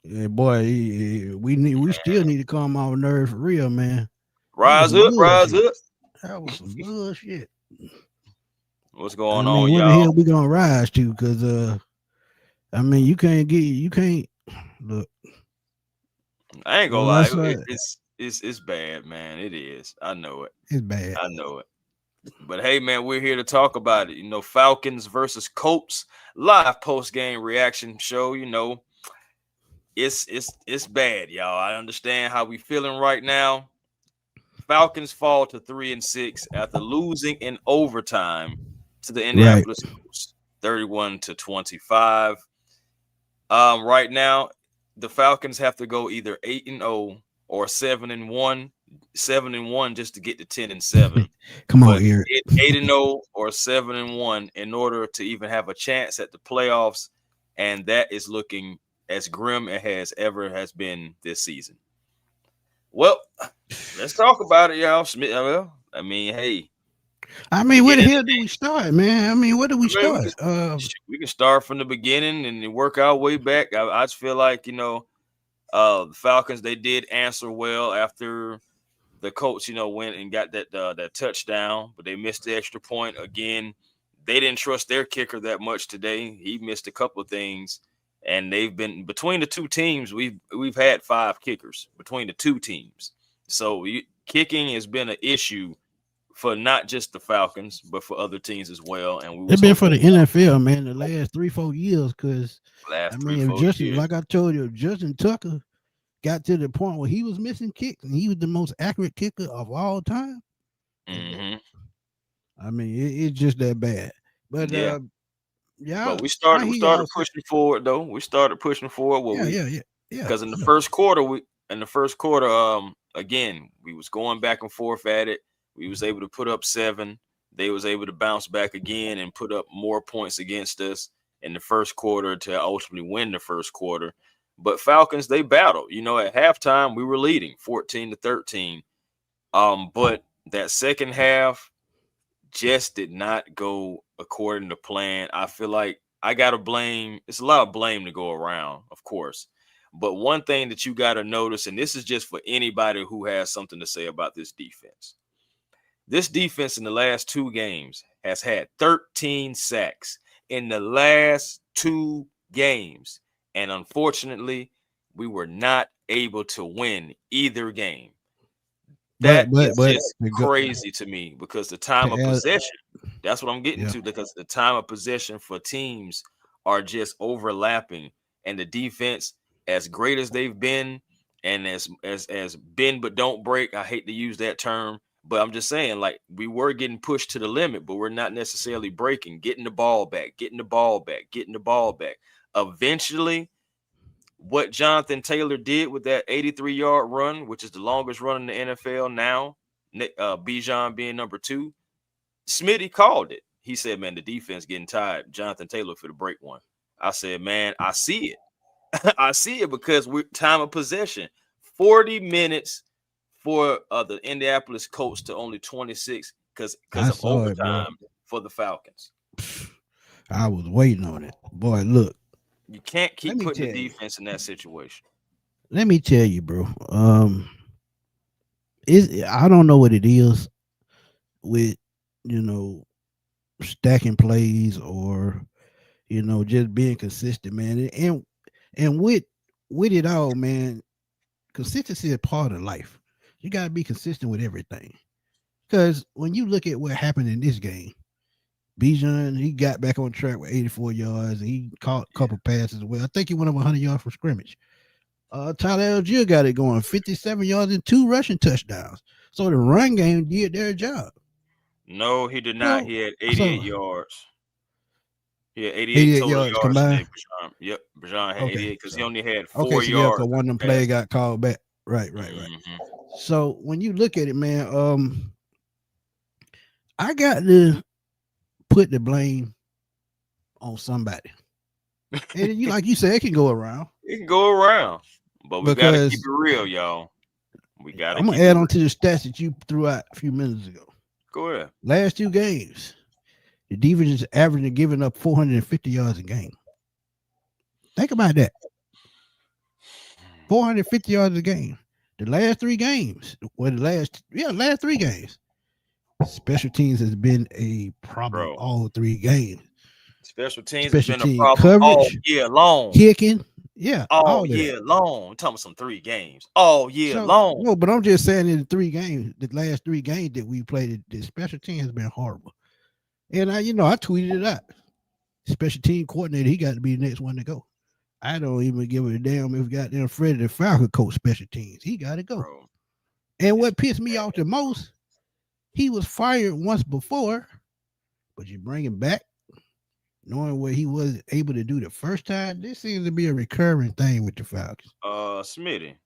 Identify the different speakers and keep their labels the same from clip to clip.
Speaker 1: Yeah, boy, we still need to calm our nerves for real, man. That was
Speaker 2: Rise
Speaker 1: some
Speaker 2: up, rise
Speaker 1: bullshit.
Speaker 2: up.
Speaker 1: That was some bullshit.
Speaker 2: What's
Speaker 1: I
Speaker 2: going
Speaker 1: mean,
Speaker 2: on,
Speaker 1: what the
Speaker 2: y'all?
Speaker 1: hell we gonna rise to? Cause I mean, you can't look.
Speaker 2: I ain't gonna
Speaker 1: Well, I
Speaker 2: lie,
Speaker 1: saw
Speaker 2: it's bad, man. It is. I know it.
Speaker 1: it's bad.
Speaker 2: I know it. But hey, man, we're here to talk about it. Falcons versus Colts live post game reaction show. It's bad, y'all. I understand how we feeling right now. Falcons fall to 3-6 after losing in overtime to the
Speaker 1: Right.
Speaker 2: Indianapolis Colts, 31-25. Right now, the Falcons have to go either 8-0 or 7-1, 7-1 just to get to 10-7.
Speaker 1: Come on,
Speaker 2: But
Speaker 1: Eric.
Speaker 2: 8-0 or 7-1 in order to even have a chance at the playoffs, and that is looking as grim as ever has been this season. Well, let's talk about it, y'all. Well, I mean, hey,
Speaker 1: I
Speaker 2: to
Speaker 1: mean, where
Speaker 2: get
Speaker 1: the
Speaker 2: in
Speaker 1: hell do we start, man? I mean, where do we
Speaker 2: I mean,
Speaker 1: start?
Speaker 2: we can start from the beginning and work our way back. I just feel like the Falcons, they did answer well after the Colts went and got that touchdown, but they missed the extra point again. They didn't trust their kicker that much today. He missed a couple of things, and they've been between the two teams. We've had 5 kickers between the two teams, so kicking has been an issue for not just the Falcons, but for other teams as well. And we
Speaker 1: It's
Speaker 2: was
Speaker 1: been for
Speaker 2: hoping
Speaker 1: the NFL, man, the last 3-4 years. Cause I
Speaker 2: last three,
Speaker 1: mean, if
Speaker 2: four
Speaker 1: Justin,
Speaker 2: years.
Speaker 1: like I told you, if Justin Tucker got to the point where he was missing kicks and he was the most accurate kicker of all time, then
Speaker 2: Hmm.
Speaker 1: I mean, it's just that bad. But
Speaker 2: Yeah,
Speaker 1: yeah,
Speaker 2: but we
Speaker 1: I
Speaker 2: started we
Speaker 1: hear
Speaker 2: started
Speaker 1: y'all say,
Speaker 2: pushing forward though. We started pushing forward. What
Speaker 1: yeah,
Speaker 2: we
Speaker 1: yeah, yeah, yeah,
Speaker 2: because
Speaker 1: yeah.
Speaker 2: in the first quarter, again we was going back and forth at it. We was able to put up 7. They was able to bounce back again and put up more points against us in the first quarter to ultimately win the first quarter. But Falcons, they battled. At halftime we were leading 14-13. But that second half just did not go according to plan. I feel like I gotta blame. It's a lot of blame to go around, of course. But one thing that you gotta notice, and this is just for anybody who has something to say about this defense. This defense in the last 2 games has had 13 sacks in the last 2 games. And unfortunately, we were not able to win either game.
Speaker 1: But
Speaker 2: That
Speaker 1: but
Speaker 2: is
Speaker 1: but
Speaker 2: just
Speaker 1: to go
Speaker 2: crazy to me because the
Speaker 1: to
Speaker 2: time of
Speaker 1: add,
Speaker 2: possession, that's what I'm getting
Speaker 1: yeah,
Speaker 2: to, because the time of possession for teams are just overlapping, and the defense, as great as they've been and as bend but don't break, I hate to use that term, but I'm just saying, like, we were getting pushed to the limit, but we're not necessarily breaking, getting the ball back, getting the ball back, getting the ball back. Eventually, what Jonathan Taylor did with that 83-yard run, which is the longest run in the NFL now, Bijan being number 2, Smitty called it. He said, man, the defense getting tired. Jonathan Taylor for the break one. I said, man, I see it. I see it because we're time of possession. 40 minutes for the Indianapolis Colts to only 26 because
Speaker 1: I
Speaker 2: of
Speaker 1: saw it, bro.
Speaker 2: overtime for the Falcons.
Speaker 1: I was waiting on it, boy. Look,
Speaker 2: You can't
Speaker 1: let
Speaker 2: keep
Speaker 1: me
Speaker 2: putting the
Speaker 1: tell you.
Speaker 2: defense in that situation.
Speaker 1: Let me tell you, bro. I don't know what it is with you know stacking plays or just being consistent, man. And with it all, man, consistency is part of life. You gotta be consistent with everything. Because when you look at what happened in this game, Bijan, he got back on track with 84 yards. And he caught a couple passes. Well, I think he went over 100 yards from scrimmage. Tyler Algier got it going, 57 yards and 2 rushing touchdowns. So the run game did their job.
Speaker 2: No, he did not.
Speaker 1: So,
Speaker 2: He had
Speaker 1: so
Speaker 2: 88 yards. He had 88
Speaker 1: 88
Speaker 2: total
Speaker 1: yards
Speaker 2: yards
Speaker 1: combined.
Speaker 2: today, Bajan. Yep, Bajan had
Speaker 1: Okay,
Speaker 2: 88 because he
Speaker 1: so
Speaker 2: only had
Speaker 1: okay,
Speaker 2: 4
Speaker 1: so yeah, because
Speaker 2: yards
Speaker 1: one of them play
Speaker 2: passing.
Speaker 1: got called back. Right, right, right.
Speaker 2: Hmm.
Speaker 1: So when you look at it, man, I got to put the blame on somebody. And you like you said, it can go around
Speaker 2: It can go around, but we got to keep
Speaker 1: because
Speaker 2: it real, y'all. We got to
Speaker 1: I'm gonna
Speaker 2: keep it
Speaker 1: add
Speaker 2: real.
Speaker 1: on to the stats that you threw out a few minutes ago.
Speaker 2: Go ahead.
Speaker 1: Last 2 games, the defense is averaging giving up 450 yards a game. Think about that. 450 yards a game. The last three games, last three games, special teams has been a problem
Speaker 2: bro.
Speaker 1: all three games.
Speaker 2: Special teams has
Speaker 1: Special
Speaker 2: been a
Speaker 1: team
Speaker 2: problem all
Speaker 1: coverage,
Speaker 2: year long.
Speaker 1: kicking, yeah,
Speaker 2: All
Speaker 1: all of that.
Speaker 2: year long. I'm talking about some 3 games. All year
Speaker 1: So
Speaker 2: long.
Speaker 1: no, but I'm just saying in the three games, the last three games that we played, the special team has been horrible. And I tweeted it out. Special team coordinator, he got to be the next one to go. I don't even give a damn if goddamn Freddie the Falcon coach special teams. He got to go.
Speaker 2: Bro.
Speaker 1: And
Speaker 2: It's
Speaker 1: what pissed me off the most, he was fired once before, but you bring him back, knowing what he was able to do the first time. This seems to be a recurring thing with the Falcons.
Speaker 2: Smitty.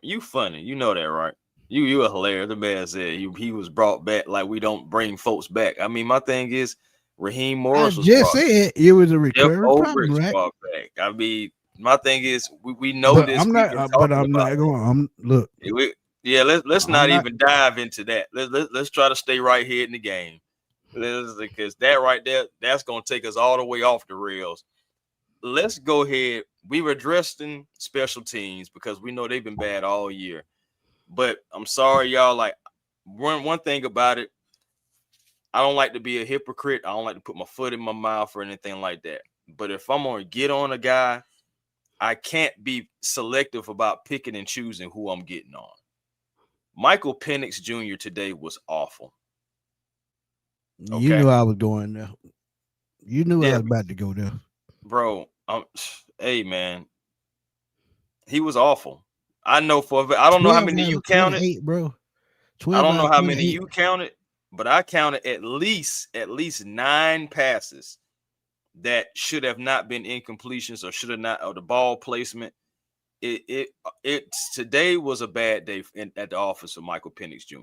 Speaker 2: You funny. You know that, right? You are hilarious. The man said he was brought back like we don't bring folks back. I mean, my thing is Raheem
Speaker 1: I
Speaker 2: Morris was
Speaker 1: just
Speaker 2: brought back.
Speaker 1: said it was a
Speaker 2: Jeff
Speaker 1: recurring problem,
Speaker 2: Ulbricht's
Speaker 1: right?
Speaker 2: brought back. I mean, my thing is we know
Speaker 1: But
Speaker 2: this.
Speaker 1: I'm
Speaker 2: We've
Speaker 1: not.
Speaker 2: been
Speaker 1: But
Speaker 2: talking
Speaker 1: I'm
Speaker 2: about
Speaker 1: not going. I'm look.
Speaker 2: it. Yeah, let's
Speaker 1: I'm
Speaker 2: not
Speaker 1: not.
Speaker 2: even dive into that. Let's try to stay right here in the game. Because that right there, that's gonna take us all the way off the rails. Let's go ahead. We were addressing special teams because we know they've been bad all year. But I'm sorry, y'all. Like one thing about it, I don't like to be a hypocrite. I don't like to put my foot in my mouth or anything like that. But if I'm gonna get on a guy, I can't be selective about picking and choosing who I'm getting on. Michael Penix Jr. today was awful.
Speaker 1: You
Speaker 2: Okay.
Speaker 1: knew I was going there. You knew I
Speaker 2: Yeah,
Speaker 1: was about to go there.
Speaker 2: bro. Hey man, he was awful. I know I don't know how
Speaker 1: 12
Speaker 2: many
Speaker 1: out
Speaker 2: you
Speaker 1: of
Speaker 2: counted.
Speaker 1: 28, bro.
Speaker 2: I
Speaker 1: 12
Speaker 2: don't
Speaker 1: out
Speaker 2: know
Speaker 1: of
Speaker 2: how many
Speaker 1: 28.
Speaker 2: you counted, but I counted at least 9 passes that should have not been incompletions or should have not, or the ball placement. It's today was a bad day at the office of Michael Penix Jr.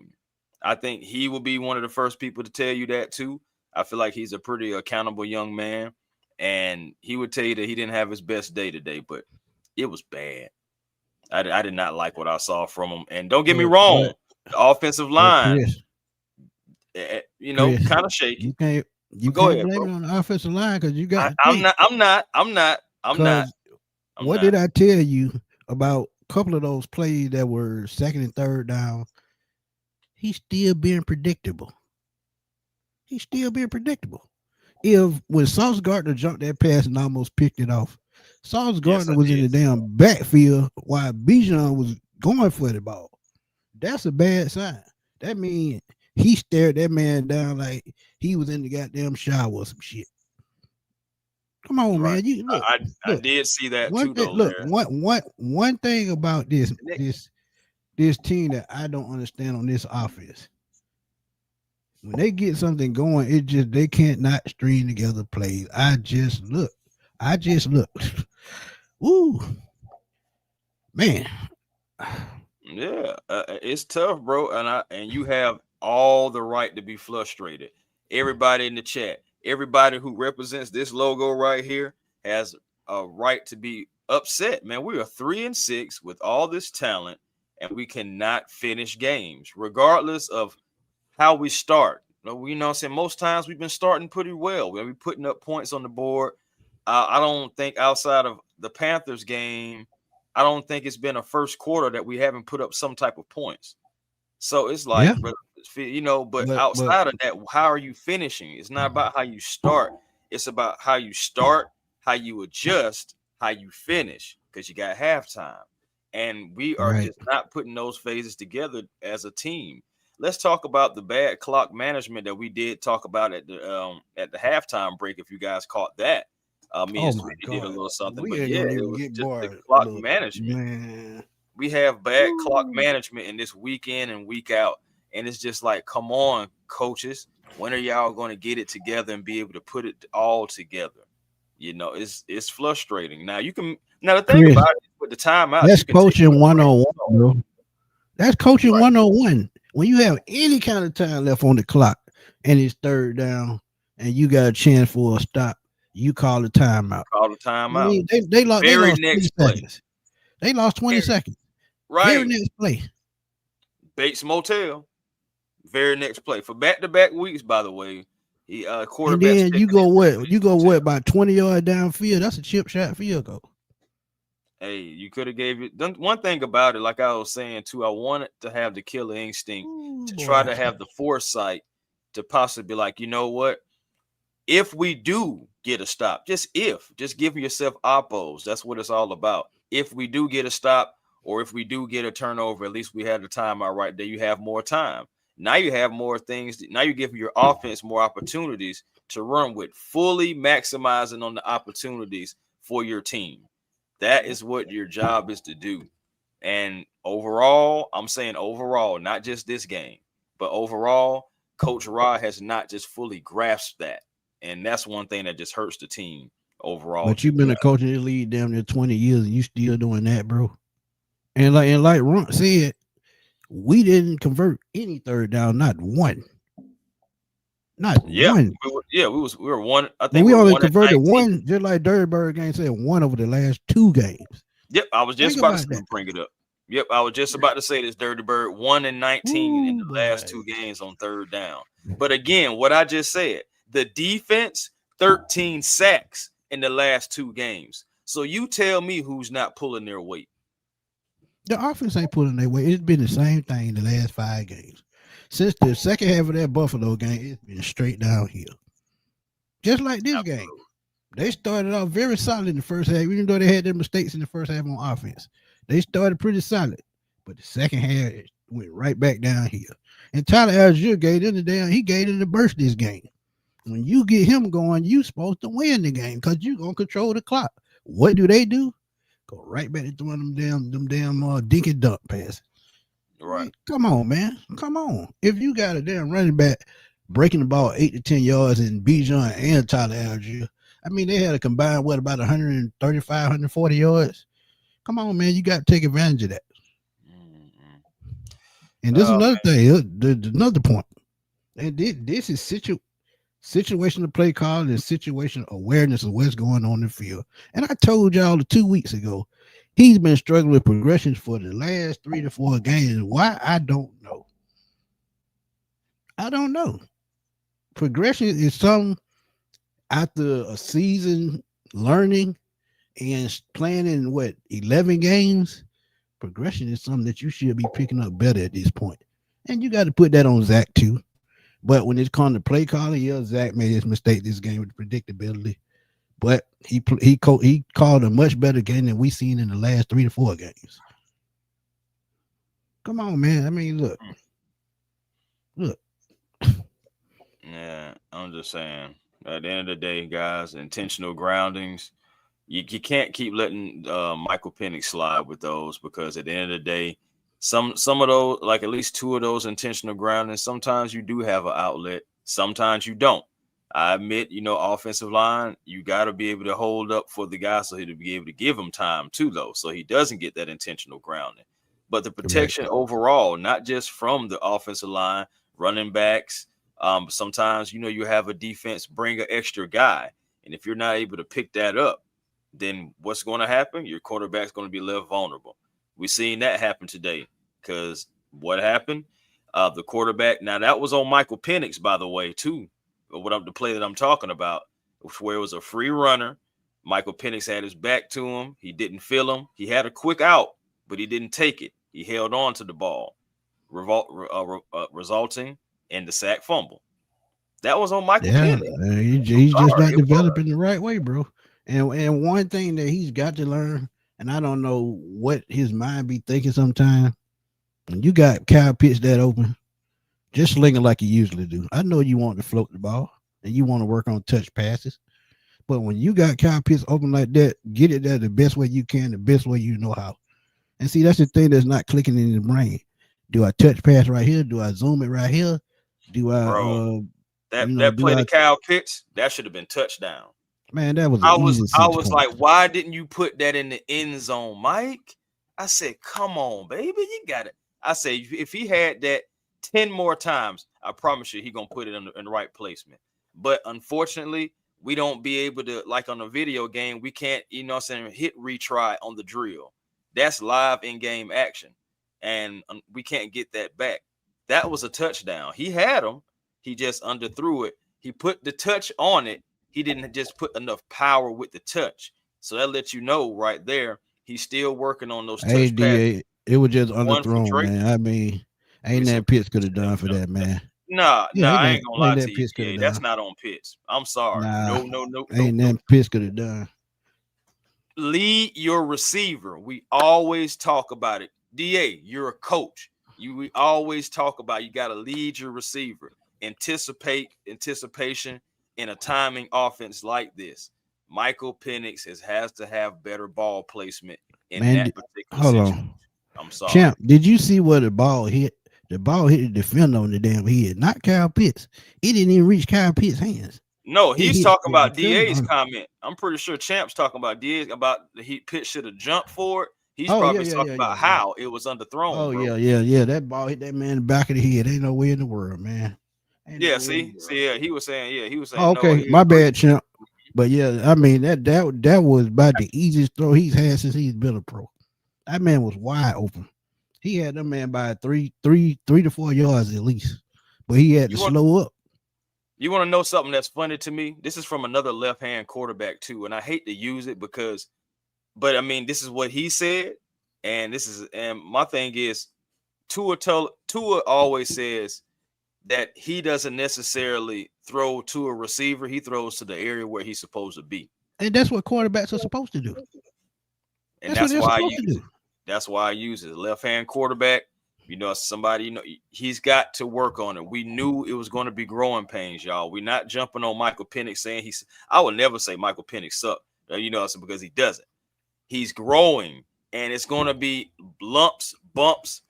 Speaker 2: I think he will be one of the first people to tell you that too. I feel like he's a pretty accountable young man, and he would tell you that he didn't have his best day today, but it was bad. I did not like what I saw from him. And don't get me
Speaker 1: But
Speaker 2: wrong,
Speaker 1: but
Speaker 2: the offensive
Speaker 1: but
Speaker 2: line,
Speaker 1: Chris,
Speaker 2: kind of shaky.
Speaker 1: you
Speaker 2: But go
Speaker 1: can't
Speaker 2: ahead,
Speaker 1: blame
Speaker 2: bro.
Speaker 1: it on the offensive line because you got
Speaker 2: I,
Speaker 1: to
Speaker 2: I'm
Speaker 1: think.
Speaker 2: not. I'm not. I'm not. I'm not.
Speaker 1: Because
Speaker 2: I'm
Speaker 1: what
Speaker 2: not.
Speaker 1: did I tell you about a couple of those plays that were second and third down? He's still being predictable. He's still being predictable. If when Sauce Gardner jumped that pass and almost picked it off, Sauce
Speaker 2: Yes,
Speaker 1: Gardner
Speaker 2: I
Speaker 1: was in
Speaker 2: did
Speaker 1: the
Speaker 2: see that.
Speaker 1: damn backfield while Bijan was going for the ball. That's a bad sign. That means he stared that man down like he was in the goddamn shower or some shit. Come on,
Speaker 2: Right.
Speaker 1: man. You look,
Speaker 2: I
Speaker 1: look.
Speaker 2: did see that
Speaker 1: One
Speaker 2: too,
Speaker 1: thing,
Speaker 2: though,
Speaker 1: look,
Speaker 2: Larry.
Speaker 1: one thing about this
Speaker 2: And they-
Speaker 1: this this team that I don't understand on this offense. When they get something going, it just they can't not string together plays. I just look. Ooh, man.
Speaker 2: Yeah, it's tough, bro. And you have all the right to be frustrated. Everybody in the chat, everybody who represents this logo right here has a right to be upset. Man, we are 3-6 with all this talent, and we cannot finish games, regardless of how we start. You know what I'm saying? Most times we've been starting pretty well. We'll be putting up points on the board. I don't think outside of the Panthers game, I don't think it's been a first quarter that we haven't put up some type of points. So it's
Speaker 1: Yeah,
Speaker 2: like, but
Speaker 1: but
Speaker 2: outside of that, how are you finishing? It's not about how you start. It's about how you start, how you adjust, how you finish, because you got halftime. And we are
Speaker 1: right.
Speaker 2: just not putting those phases together as a team. Let's talk about the bad clock management that we did talk about at the halftime break. If you guys caught that, me
Speaker 1: Oh
Speaker 2: and
Speaker 1: my
Speaker 2: Smitty did a
Speaker 1: God,
Speaker 2: little something,
Speaker 1: we
Speaker 2: but
Speaker 1: ain't
Speaker 2: yeah,
Speaker 1: gonna
Speaker 2: it
Speaker 1: even
Speaker 2: was
Speaker 1: get
Speaker 2: just the
Speaker 1: bored.
Speaker 2: clock
Speaker 1: Look,
Speaker 2: management.
Speaker 1: man.
Speaker 2: We have bad clock
Speaker 1: Ooh.
Speaker 2: management in this week in and week out, and it's just like, come on, coaches, when are y'all going to get it together and be able to put it all together? It's frustrating. Now the thing
Speaker 1: Chris,
Speaker 2: about it with the timeouts,
Speaker 1: that's
Speaker 2: you can take
Speaker 1: coaching
Speaker 2: a break.
Speaker 1: 101, bro. That's coaching
Speaker 2: Right.
Speaker 1: 101. When you have any kind of time left on the clock and it's third down and you got a chance for a stop, you call a timeout.
Speaker 2: Call the
Speaker 1: I
Speaker 2: timeout.
Speaker 1: mean, they
Speaker 2: Very
Speaker 1: lost 20
Speaker 2: next play.
Speaker 1: seconds. They lost 20 seconds. Very
Speaker 2: Right.
Speaker 1: next play.
Speaker 2: Bates Motel. Very next play. For back-to-back weeks, by the way, he
Speaker 1: And
Speaker 2: quarterbacks
Speaker 1: then you
Speaker 2: checking
Speaker 1: go
Speaker 2: in for
Speaker 1: what?
Speaker 2: Bates
Speaker 1: You go
Speaker 2: Motel.
Speaker 1: what about 20 yards downfield? That's a chip shot field goal.
Speaker 2: Hey, you could have gave it one thing about it, like I was saying too. I wanted to have the killer instinct
Speaker 1: Ooh,
Speaker 2: to try
Speaker 1: boy.
Speaker 2: to have the foresight to possibly be like, you know what? If we do get a stop, just give yourself oppos. That's what it's all about. If we do get a stop or if we do get a turnover, at least we had the timeout right there. You have more time. Now you have more things. Now you give your offense more opportunities to run with, fully maximizing on the opportunities for your team. That is what your job is to do. And overall, I'm saying overall, not just this game, but overall, Coach Rod has not just fully grasped that. And that's one thing that just hurts the team overall,
Speaker 1: But
Speaker 2: too,
Speaker 1: you've been a
Speaker 2: guys.
Speaker 1: coach in the league damn near 20 years and you still doing that, bro. And like Ron said, we didn't convert any third down, not one. Not
Speaker 2: Yeah,
Speaker 1: one.
Speaker 2: we were one. I
Speaker 1: And
Speaker 2: think
Speaker 1: we
Speaker 2: we were
Speaker 1: only
Speaker 2: one at
Speaker 1: converted
Speaker 2: 19.
Speaker 1: one, just like Dirty Bird game said, one over the last two games.
Speaker 2: Yep, I was just
Speaker 1: Think
Speaker 2: about to
Speaker 1: about that.
Speaker 2: bring it up. Yep, I was just about to say this. Dirty Bird 1 and 19 in
Speaker 1: Ooh,
Speaker 2: the last
Speaker 1: boy.
Speaker 2: two games on third down. But again, what I just said, the defense 13 sacks in the last two games. So you tell me who's not pulling their weight.
Speaker 1: The offense ain't pulling their weight. It's been the same thing the last 5 games. Since the second half of that Buffalo game, it's been straight downhill. Just like this game.
Speaker 2: Absolutely.
Speaker 1: They started off very solid in the first half, even though they had their mistakes in the first half on offense. They started pretty solid, but the second half it went right back downhill. And Tyler Algier gave them the damn. He gave them the burst this game. When you get him going, you supposed to win the game because you gonna control the clock. What do? Go right back to throwing them damn dink and dunk passes.
Speaker 2: Right.
Speaker 1: Man, come on, man. Come on. If you got a damn running back breaking the ball 8 to 10 yards in Bijan and Tyler Algier, I mean, they had a combined, what, about 135, 140 yards? Come on, man. You got to take advantage of that.
Speaker 2: Mm-hmm.
Speaker 1: And this is
Speaker 2: Oh,
Speaker 1: another thing, another point. And this is situational play calling and situational awareness of what's going on in the field. And I told y'all 2 weeks ago, he's been struggling with progressions for the last 3 to 4 games. Why? I don't know. I don't know. Progression is some after a season learning and playing in what 11 games. Progression is something that you should be picking up better at this point, and you got to put that on Zach too. But when it's come to play calling, yeah, Zach made his mistake this game with the predictability. But he called a much better game than we seen in the last 3 to 4 games. Come on, man. I mean, look.
Speaker 2: yeah. I'm just saying. At the end of the day, guys, intentional groundings. You can't keep letting Michael Penix slide with those because at the end of the day, some of those, like at least two of those intentional groundings, sometimes you do have an outlet, sometimes you don't. I admit, offensive line, you got to be able to hold up for the guy so he to be able to give him time too, though, so he doesn't get that intentional grounding. But the
Speaker 1: Correct.
Speaker 2: protection overall, not just from the offensive line, running backs. Sometimes you have a defense bring an extra guy, and if you're not able to pick that up, then what's going to happen? Your quarterback's going to be left vulnerable. We've seen that happen today because what happened? The quarterback. Now that was on Michael Penix, by the way, too. The play that I'm talking about, where it was a free runner. Michael Penix had his back to him. He didn't feel him. He had a quick out, but he didn't take it. He held on to the ball, resulting in the sack fumble. That was on Michael
Speaker 1: Yeah,
Speaker 2: Penix. I'm
Speaker 1: he's just
Speaker 2: sorry,
Speaker 1: not
Speaker 2: it was.
Speaker 1: developing the right way, bro. And one thing that he's got to learn, and I don't know what his mind be thinking sometimes. When you got Kyle Pitts that open, just sling it like you usually do. I know you want to float the ball and you want to work on touch passes, but when you got Kyle Pitts open like that, get it there the best way you can, the best way you know how. And see, that's the thing that's not clicking in the brain. Do I touch pass right here? Do I zoom it right here? Do I,
Speaker 2: Bro. That
Speaker 1: do
Speaker 2: play
Speaker 1: I?
Speaker 2: to Kyle Pitts, that should have been touchdown.
Speaker 1: Man, that was an
Speaker 2: I was
Speaker 1: easy
Speaker 2: I
Speaker 1: six
Speaker 2: was like,
Speaker 1: points.
Speaker 2: why didn't you put that in the end zone, Mike? I said, come on, baby, you got it. I said, if he had that 10 more times, I promise you he gonna put it in the right placement. But unfortunately, we don't be able to, like on a video game, we can't, hit retry on the drill. That's live in-game action. And we can't get that back. That was a touchdown. He had him, he just underthrew it. He put the touch on it. He didn't just put enough power with the touch. So that lets you know right there He's still working on those touch passes.
Speaker 1: ADA, it was just
Speaker 2: One from
Speaker 1: underthrown,
Speaker 2: Drake.
Speaker 1: man. I mean, ain't
Speaker 2: It's a
Speaker 1: that Pitts could have done for that, man. Yeah,
Speaker 2: I ain't gonna
Speaker 1: ain't
Speaker 2: lie
Speaker 1: that
Speaker 2: to you,
Speaker 1: Pitts could have
Speaker 2: DA. That's
Speaker 1: done.
Speaker 2: not on Pitts. I'm sorry.
Speaker 1: Nah,
Speaker 2: No, no, no, no,
Speaker 1: ain't
Speaker 2: no.
Speaker 1: that Pitts could have done.
Speaker 2: Lead your receiver. We always talk about it. DA, you're a coach. We always talk about you got to lead your receiver. Anticipation in a timing offense like this. Michael Penix has to have better ball placement in
Speaker 1: Man,
Speaker 2: that particular
Speaker 1: hold
Speaker 2: situation.
Speaker 1: on.
Speaker 2: I'm sorry.
Speaker 1: Champ, did you see where the ball hit? The ball hit the defender on the damn head, not Kyle Pitts. It didn't even reach Kyle Pitts' hands.
Speaker 2: No,
Speaker 1: It
Speaker 2: he's
Speaker 1: hit
Speaker 2: talking
Speaker 1: the
Speaker 2: about
Speaker 1: defender.
Speaker 2: DA's comment. I'm pretty sure Champ's talking about DA's about the Heat pitch should have jumped for it. He's
Speaker 1: Oh yeah,
Speaker 2: probably
Speaker 1: yeah,
Speaker 2: talking
Speaker 1: yeah,
Speaker 2: about
Speaker 1: yeah, yeah.
Speaker 2: how it was underthrown,
Speaker 1: Oh
Speaker 2: bro.
Speaker 1: yeah, yeah, yeah. That ball hit that man in the back of the head. Ain't no way in the world, man. Ain't no
Speaker 2: Yeah,
Speaker 1: way in the world.
Speaker 2: yeah, he was
Speaker 1: Oh,
Speaker 2: saying no,
Speaker 1: okay,
Speaker 2: he
Speaker 1: my
Speaker 2: agreed.
Speaker 1: bad, Champ. But yeah, I mean that was about the easiest throw he's had since he's been a pro. That man was wide open. He had that man by three to 4 yards at least. But he had to
Speaker 2: You want
Speaker 1: slow up.
Speaker 2: you want to know something that's funny to me? This is from another left-hand quarterback too, and I hate to use it but I mean, this is what he said, and my thing is, Tua always says that he doesn't necessarily throw to a receiver; he throws to the area where he's supposed to be,
Speaker 1: And that's what quarterbacks are supposed to do.
Speaker 2: and
Speaker 1: That's what
Speaker 2: that's
Speaker 1: they're
Speaker 2: why I
Speaker 1: supposed to
Speaker 2: use
Speaker 1: do.
Speaker 2: it. That's why I use it. Left-hand quarterback. Somebody, he's got to work on it. We knew it was going to be growing pains, y'all. We're not jumping on Michael Penix saying I would never say Michael Penix sucked, because he doesn't. He's growing, and it's going to be lumps, bumps,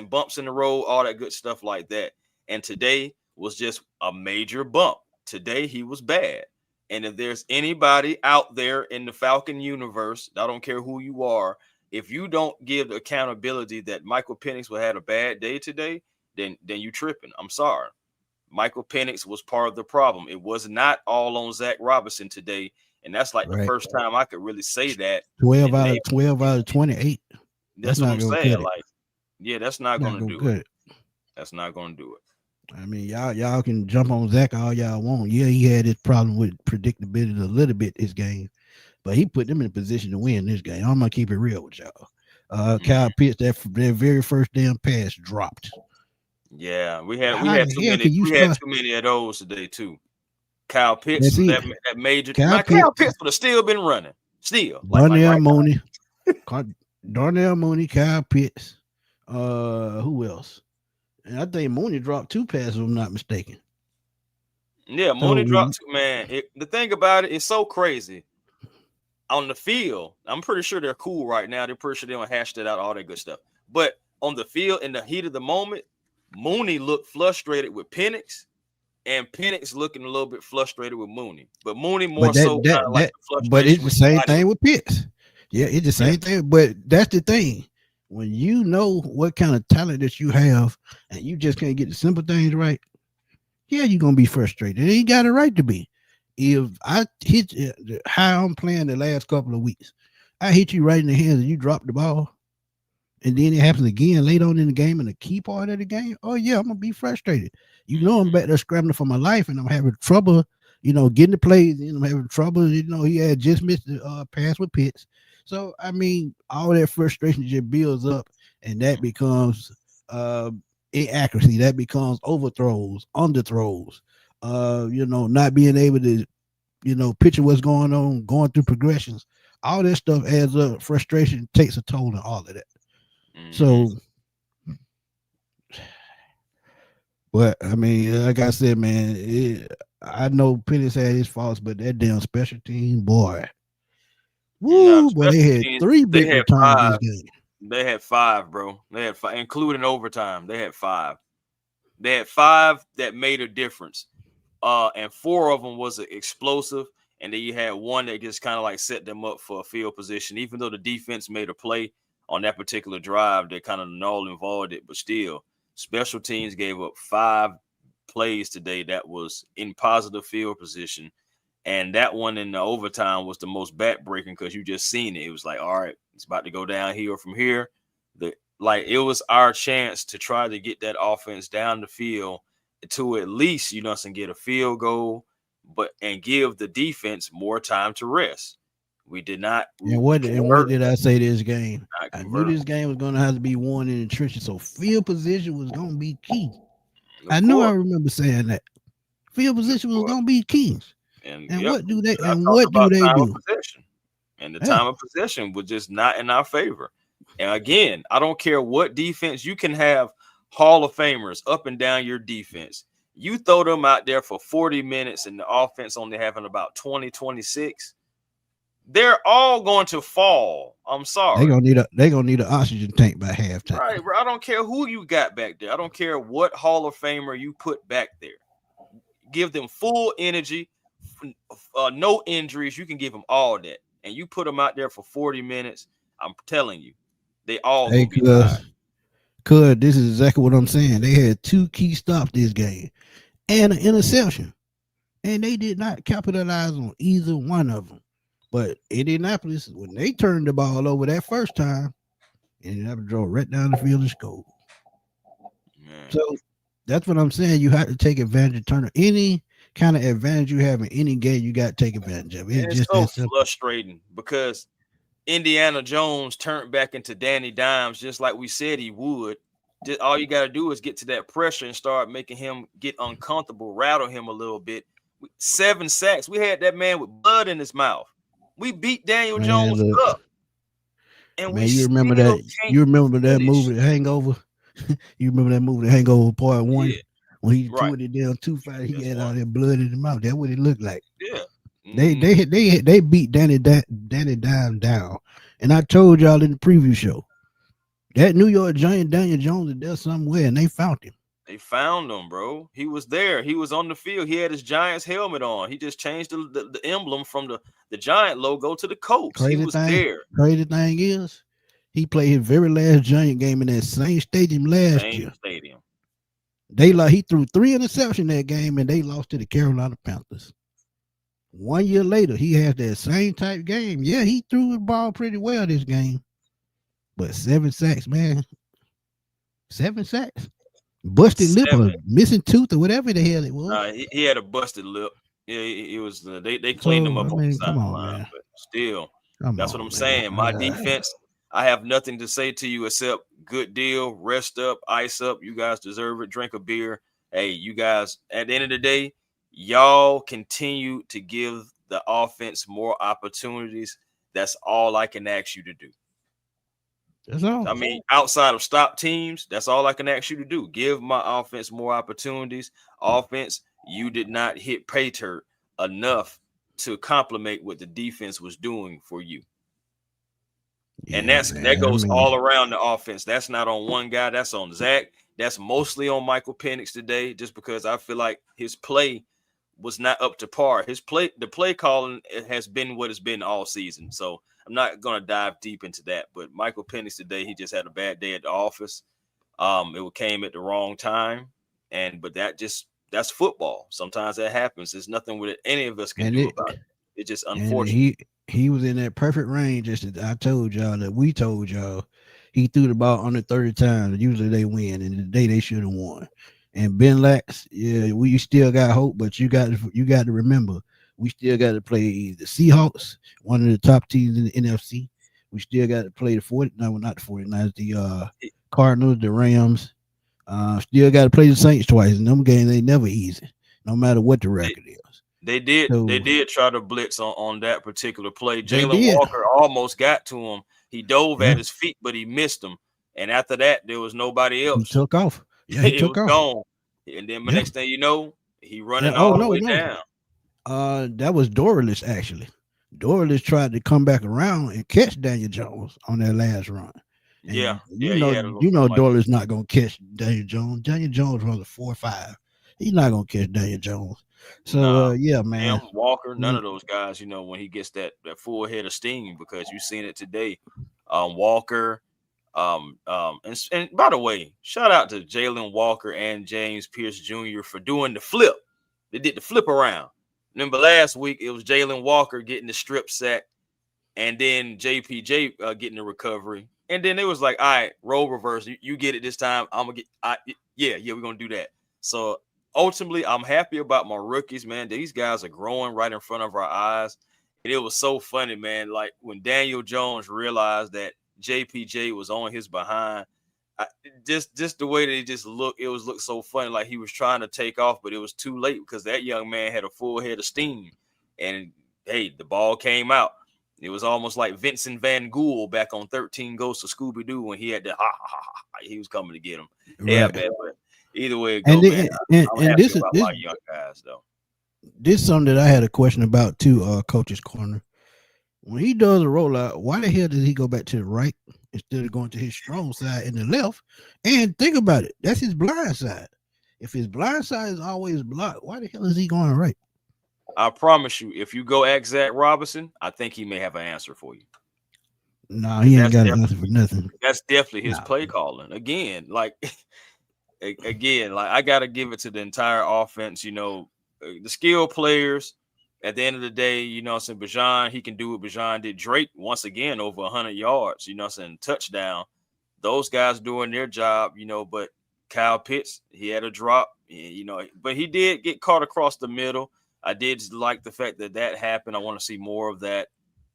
Speaker 2: bumps in the road, all that good stuff like that. And today was just a major bump. Today he was bad. And if there's anybody out there in the Falcon universe, I don't care who you are, if you don't give the accountability that Michael Penix will have a bad day today, then you tripping. I'm sorry. Michael Penix was part of the problem. It was not all on Zach Robinson today. And that's like the
Speaker 1: Right.
Speaker 2: first time I could really say that.
Speaker 1: 12
Speaker 2: And
Speaker 1: out of 12 out of 28. That's
Speaker 2: that's what
Speaker 1: not
Speaker 2: I'm
Speaker 1: gonna
Speaker 2: saying.
Speaker 1: cut it.
Speaker 2: Like, yeah, that's not
Speaker 1: Not
Speaker 2: gonna
Speaker 1: gonna
Speaker 2: do it.
Speaker 1: cut it.
Speaker 2: That's not gonna do it.
Speaker 1: I mean, y'all can jump on Zach all y'all want. Yeah, he had his problem with predictability a little bit this game, but he put them in a position to win this game. I'm gonna keep it real with y'all. Kyle Pitts, that very first damn pass dropped.
Speaker 2: Yeah, we had we
Speaker 1: How
Speaker 2: had
Speaker 1: the
Speaker 2: too
Speaker 1: hell
Speaker 2: many
Speaker 1: can you
Speaker 2: we had
Speaker 1: start?
Speaker 2: too many of those today too. Kyle Pitts
Speaker 1: That's
Speaker 2: was
Speaker 1: it.
Speaker 2: that major.
Speaker 1: Kyle
Speaker 2: My Kyle
Speaker 1: Pitts,
Speaker 2: Pitts would have still been running, still like
Speaker 1: Darnell
Speaker 2: right
Speaker 1: Mooney, Darnell Mooney, Kyle Pitts. Who else? And I think Mooney dropped two passes, if I'm not mistaken.
Speaker 2: now. Yeah,
Speaker 1: So
Speaker 2: Mooney dropped two, man. The thing about it is so crazy. On the field, I'm pretty sure they're cool right now. They're pretty sure they don't hash it out, all that good stuff. But on the field, in the heat of the moment, Mooney looked frustrated with Penix, and Penix looking a little bit frustrated with Mooney. But Mooney
Speaker 1: but
Speaker 2: more
Speaker 1: that
Speaker 2: so kind
Speaker 1: that
Speaker 2: of like
Speaker 1: that
Speaker 2: the
Speaker 1: but it's
Speaker 2: frustration
Speaker 1: the
Speaker 2: with
Speaker 1: same
Speaker 2: somebody.
Speaker 1: thing with Pitts. Yeah, it's the
Speaker 2: Yeah.
Speaker 1: same thing. But that's the thing. When you know what kind of talent that you have and you just can't get the simple things right, yeah, you're gonna be frustrated. And you got a right to be. If I hit how I'm playing the last couple of weeks, I hit you right in the hands and you drop the ball, and then it happens again late on in the game in the key part of the game. Oh yeah, I'm gonna be frustrated. You know, I'm back there scrambling for my life, and I'm having trouble, getting the plays. And I'm having trouble. He had just missed the pass with Pitts. So I mean, all that frustration just builds up, and that becomes inaccuracy. That becomes overthrows, underthrows. Not being able to, picture what's going on, going through progressions. All that stuff adds up. Frustration takes a toll on all of that.
Speaker 2: Mm-hmm.
Speaker 1: So, but I mean, like I said, man, I know Penix had his faults, but that damn special team, boy,
Speaker 2: No, the
Speaker 1: woo, boy, they
Speaker 2: special
Speaker 1: had
Speaker 2: teams,
Speaker 1: three
Speaker 2: they
Speaker 1: big
Speaker 2: had
Speaker 1: returns this
Speaker 2: five.
Speaker 1: game.
Speaker 2: They had five, bro. They had five, including overtime. They had five. They had five that made a difference. And four of them was explosive, and then you had one that just kind of like set them up for a field position. Even though the defense made a play on that particular drive, they kind of null and void it, but still, special teams gave up five plays today that was in positive field position. And that one in the overtime was the most backbreaking because you just seen it. It was like, all right, it's about to go downhill from here. It was our chance to try to get that offense down the field to at least, get a field goal, and give the defense more time to rest. We did not. We
Speaker 1: And what
Speaker 2: convert,
Speaker 1: did I say this game?
Speaker 2: not
Speaker 1: I knew
Speaker 2: convert.
Speaker 1: this game was gonna have to be won in the trenches, so field position was gonna be key.
Speaker 2: Of
Speaker 1: I know I
Speaker 2: course,
Speaker 1: remember saying that. Field
Speaker 2: of
Speaker 1: position was
Speaker 2: course.
Speaker 1: gonna be key.
Speaker 2: And
Speaker 1: And
Speaker 2: yep,
Speaker 1: what do they
Speaker 2: I
Speaker 1: and
Speaker 2: talked
Speaker 1: what do
Speaker 2: about
Speaker 1: they
Speaker 2: time of
Speaker 1: do?
Speaker 2: possession, and the
Speaker 1: Yeah.
Speaker 2: time of possession was just not in our favor. And again, I don't care what defense you can have, Hall of Famers up and down your defense. You throw them out there for 40 minutes, and the offense only having about 20, 26. They're all going to fall. I'm
Speaker 1: They
Speaker 2: sorry.
Speaker 1: gonna need a they gonna need an oxygen tank by halftime.
Speaker 2: Right, bro. I don't care who you got back there. I don't care what Hall of Famer you put back there. Give them full energy, no injuries. You can give them all that, and you put them out there for 40 minutes. I'm telling you, they all
Speaker 1: Hey,
Speaker 2: gonna be tired.
Speaker 1: cuz this is exactly what I'm saying. They had two key stops this game and an interception, and they did not capitalize on either one of them. But Indianapolis, when they turned the ball over that first time, Indianapolis drove right down the field and scored.
Speaker 2: Man,
Speaker 1: So that's what I'm saying. You have to take advantage of Turner. Any kind of advantage you have in any game, you got to take advantage of.
Speaker 2: and
Speaker 1: It's
Speaker 2: it's
Speaker 1: just
Speaker 2: so
Speaker 1: that simple.
Speaker 2: frustrating because Indiana Jones turned back into Danny Dimes just like we said he would. Just all you got to do is get to that pressure and start making him get uncomfortable, rattle him a little bit. 7 sacks. We had that man with blood in his mouth. We beat Daniel
Speaker 1: Man,
Speaker 2: Jones
Speaker 1: look,
Speaker 2: up, and we
Speaker 1: man, you remember
Speaker 2: still
Speaker 1: that?
Speaker 2: can't
Speaker 1: You remember that
Speaker 2: finish.
Speaker 1: movie, The Hangover? You remember that movie, The Hangover Part One,
Speaker 2: Yeah,
Speaker 1: when he
Speaker 2: right.
Speaker 1: tore it down too fast, he
Speaker 2: That's
Speaker 1: had all
Speaker 2: one.
Speaker 1: that blood in his mouth. That's what it looked like.
Speaker 2: Yeah.
Speaker 1: They
Speaker 2: Mm-hmm.
Speaker 1: they they beat Danny Dime down, and I told y'all in the preview show that New York Giant Daniel Jones is there somewhere, and they found him.
Speaker 2: They found him, bro. He was there. He was on the field. He had his Giants helmet on. He just changed the emblem from the Giant logo to the Colts. He
Speaker 1: Crazy
Speaker 2: was
Speaker 1: thing,
Speaker 2: there.
Speaker 1: crazy thing is, he played his very last Giant game in that same stadium last
Speaker 2: Same
Speaker 1: year.
Speaker 2: stadium.
Speaker 1: He threw three interceptions that game, and they lost to the Carolina Panthers. 1 year later, he has that same type game. Yeah, he threw the ball pretty well this game, but 7 sacks, man, 7 sacks, busted lip or
Speaker 2: 7.
Speaker 1: missing tooth or whatever the hell it was.
Speaker 2: He had a busted lip. Yeah, he was. They cleaned him
Speaker 1: So
Speaker 2: up
Speaker 1: I
Speaker 2: on the
Speaker 1: mean, come on,
Speaker 2: sideline,
Speaker 1: man,
Speaker 2: but still,
Speaker 1: come
Speaker 2: that's what
Speaker 1: on,
Speaker 2: I'm
Speaker 1: man.
Speaker 2: saying. My defense. I have nothing to say to you except good deal. Rest up, ice up. You guys deserve it. Drink a beer. Hey, you guys. At the end of the day, y'all continue to give the offense more opportunities. That's all I can ask you to do.
Speaker 1: That's all.
Speaker 2: I mean, outside of stop teams, that's all I can ask you to do. Give my offense more opportunities. Offense, you did not hit Pater enough to complement what the defense was doing for you. And
Speaker 1: Yeah,
Speaker 2: that
Speaker 1: man. I
Speaker 2: goes
Speaker 1: mean,
Speaker 2: all around the offense. That's not on one guy. That's on Zach. That's mostly on Michael Penix today, just because I feel like his play was not up to par. The play calling has been what it's been all season. So I'm not gonna dive deep into that. But Michael Penix today, he just had a bad day at the office. It came at the wrong time, and but that's football. Sometimes that happens. There's nothing with it any of us can
Speaker 1: and
Speaker 2: do
Speaker 1: it
Speaker 2: about it. It's just
Speaker 1: and
Speaker 2: unfortunate.
Speaker 1: he was in that perfect range. Just that I told y'all that we told y'all he threw the ball under 30 times. Usually they win, and today they should have won. And Ben Lax, yeah, we still got hope, but you got to remember we still got to play the Seahawks, one of the top teams in the NFC. We still got to play the 40. No, not the 49ers, the Cardinals, the Rams. Still got to play the Saints twice, and them games ain't never easy, no matter what the
Speaker 2: They,
Speaker 1: record is.
Speaker 2: they
Speaker 1: So
Speaker 2: did try to blitz on that particular play.
Speaker 1: they
Speaker 2: Jalen
Speaker 1: did,
Speaker 2: Walker almost got to him. He dove
Speaker 1: yeah.
Speaker 2: at his feet, but he missed him. And after that, there was nobody
Speaker 1: He
Speaker 2: else.
Speaker 1: took off. Yeah, he
Speaker 2: It
Speaker 1: took
Speaker 2: was
Speaker 1: off.
Speaker 2: gone. And then the
Speaker 1: Yeah.
Speaker 2: next thing you know, he
Speaker 1: Yeah.
Speaker 2: running
Speaker 1: Oh
Speaker 2: all the
Speaker 1: no,
Speaker 2: way
Speaker 1: no.
Speaker 2: down.
Speaker 1: That was Dorless actually. Dorless tried to come back around and catch Daniel Jones on that last run.
Speaker 2: Yeah,
Speaker 1: And
Speaker 2: yeah, he had a little something like that.
Speaker 1: Dorless not gonna catch Daniel Jones. Daniel Jones runs a 4.5. He's not gonna catch Daniel Jones. So
Speaker 2: Nah,
Speaker 1: yeah,
Speaker 2: him,
Speaker 1: man.
Speaker 2: Walker, none
Speaker 1: Mm,
Speaker 2: of those guys, when he gets that full head of steam, because you seen it today. Walker, and by the way, shout out to Jalen Walker and James Pierce Jr. for doing the flip. They did the flip around. Remember last week it was Jalen Walker getting the strip sack, and then JPJ getting the recovery, and then it was like, all right, role reverse. You get it this time. I'm gonna yeah, we're gonna do that. So ultimately, I'm happy about my rookies, man. These guys are growing right in front of our eyes. And it was so funny, man. Like when Daniel Jones realized that JPJ was on his behind, I, just the way that it just looked, it was looked so funny. Like he was trying to take off, but it was too late because that young man had a full head of steam. And hey, the ball came out. It was almost like Vincent Van Gogh back on 13 Ghosts of Scooby Doo when he had the ha ha ha ha. He was coming to get him. Yeah,
Speaker 1: Right.
Speaker 2: man. But either way it
Speaker 1: And
Speaker 2: go, man.
Speaker 1: then, and,
Speaker 2: I'm
Speaker 1: and
Speaker 2: happy
Speaker 1: this is
Speaker 2: about
Speaker 1: this
Speaker 2: my young guys though.
Speaker 1: this is something that I had a question about too, coach's corner. When he does a rollout, why the hell does he go back to the right instead of going to his strong side in the left? And think about it, that's his blind side. If his blind side is always blocked, why the hell is he going right?
Speaker 2: I promise you, if you go at Zach Robinson, I think he may have an answer for you.
Speaker 1: No,
Speaker 2: Because
Speaker 1: he ain't got an answer for nothing.
Speaker 2: that's definitely his
Speaker 1: No.
Speaker 2: play calling. Again, like again, like I gotta give it to the entire offense, the skill players. At the end of the day, I'm saying Bijan, he can do what Bijan did. Drake, once again, over 100 yards, I'm saying touchdown. Those guys doing their job, but Kyle Pitts, he had a drop, but he did get caught across the middle. I did like the fact that that happened. I want to see more of that.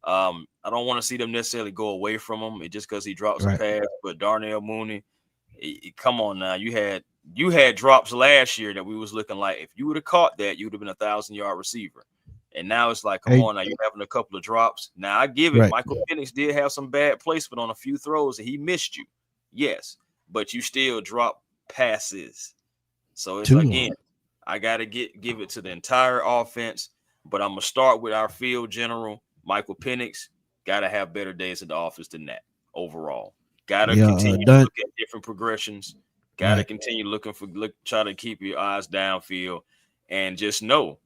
Speaker 2: I don't want to see them necessarily go away from him just because he drops a
Speaker 1: Right.
Speaker 2: pass. But Darnell Mooney, come on now, you had drops last year that we was looking like if you would have caught that, you would have been 1,000-yard receiver. And now it's like, come
Speaker 1: Hey,
Speaker 2: on now, you're having a couple of drops. Now I give it.
Speaker 1: right.
Speaker 2: Michael Penix did have some bad placement on a few throws, and he missed you. Yes, but you still drop passes. So it's
Speaker 1: Too
Speaker 2: again,
Speaker 1: long.
Speaker 2: I gotta give it to the entire offense. But I'm gonna start with our field general, Michael Penix. Gotta have better days at the office than that overall. Gotta
Speaker 1: Yeah,
Speaker 2: continue to
Speaker 1: done.
Speaker 2: look at different progressions. Gotta
Speaker 1: Right.
Speaker 2: continue looking try to keep your eyes downfield, and just know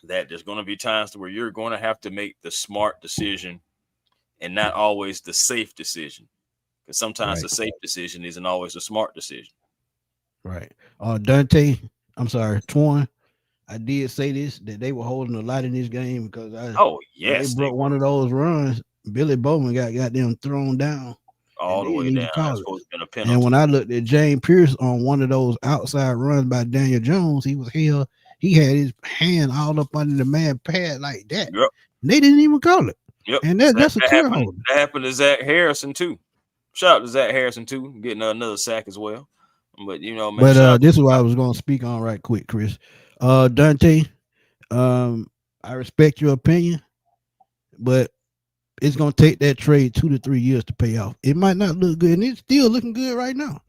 Speaker 2: that there's going to be times where you're going to have to make the smart decision and not always the safe decision. Because sometimes
Speaker 1: Right.
Speaker 2: the safe decision isn't always the smart decision.
Speaker 1: Right. Dante, I'm sorry, Twan. I did say this that they were holding a lot in this game because
Speaker 2: Oh
Speaker 1: when they
Speaker 2: yes, they
Speaker 1: broke one
Speaker 2: were
Speaker 1: of those runs, Billy Bowman got them thrown down, and
Speaker 2: all
Speaker 1: they
Speaker 2: the
Speaker 1: didn't
Speaker 2: way
Speaker 1: even
Speaker 2: down.
Speaker 1: call
Speaker 2: That's
Speaker 1: it.
Speaker 2: supposed to have been a
Speaker 1: And when
Speaker 2: penalty.
Speaker 1: I looked at James Pierce on one of those outside runs by Daniel Jones, he was held. He had his hand all up under the man pad like that.
Speaker 2: Yep,
Speaker 1: And they didn't even call it.
Speaker 2: yep.
Speaker 1: And
Speaker 2: That,
Speaker 1: that's a
Speaker 2: that
Speaker 1: clear
Speaker 2: happened.
Speaker 1: holding.
Speaker 2: That happened to Zach Harrison too. Shout out to Zach Harrison too, getting another sack as well. But man,
Speaker 1: But
Speaker 2: shout out
Speaker 1: this is
Speaker 2: to
Speaker 1: what I was going to speak on right quick, Chris. Dante, um, I respect your opinion, but it's going to take that trade 2 to 3 years to pay off. It might not look good, and it's still looking good right now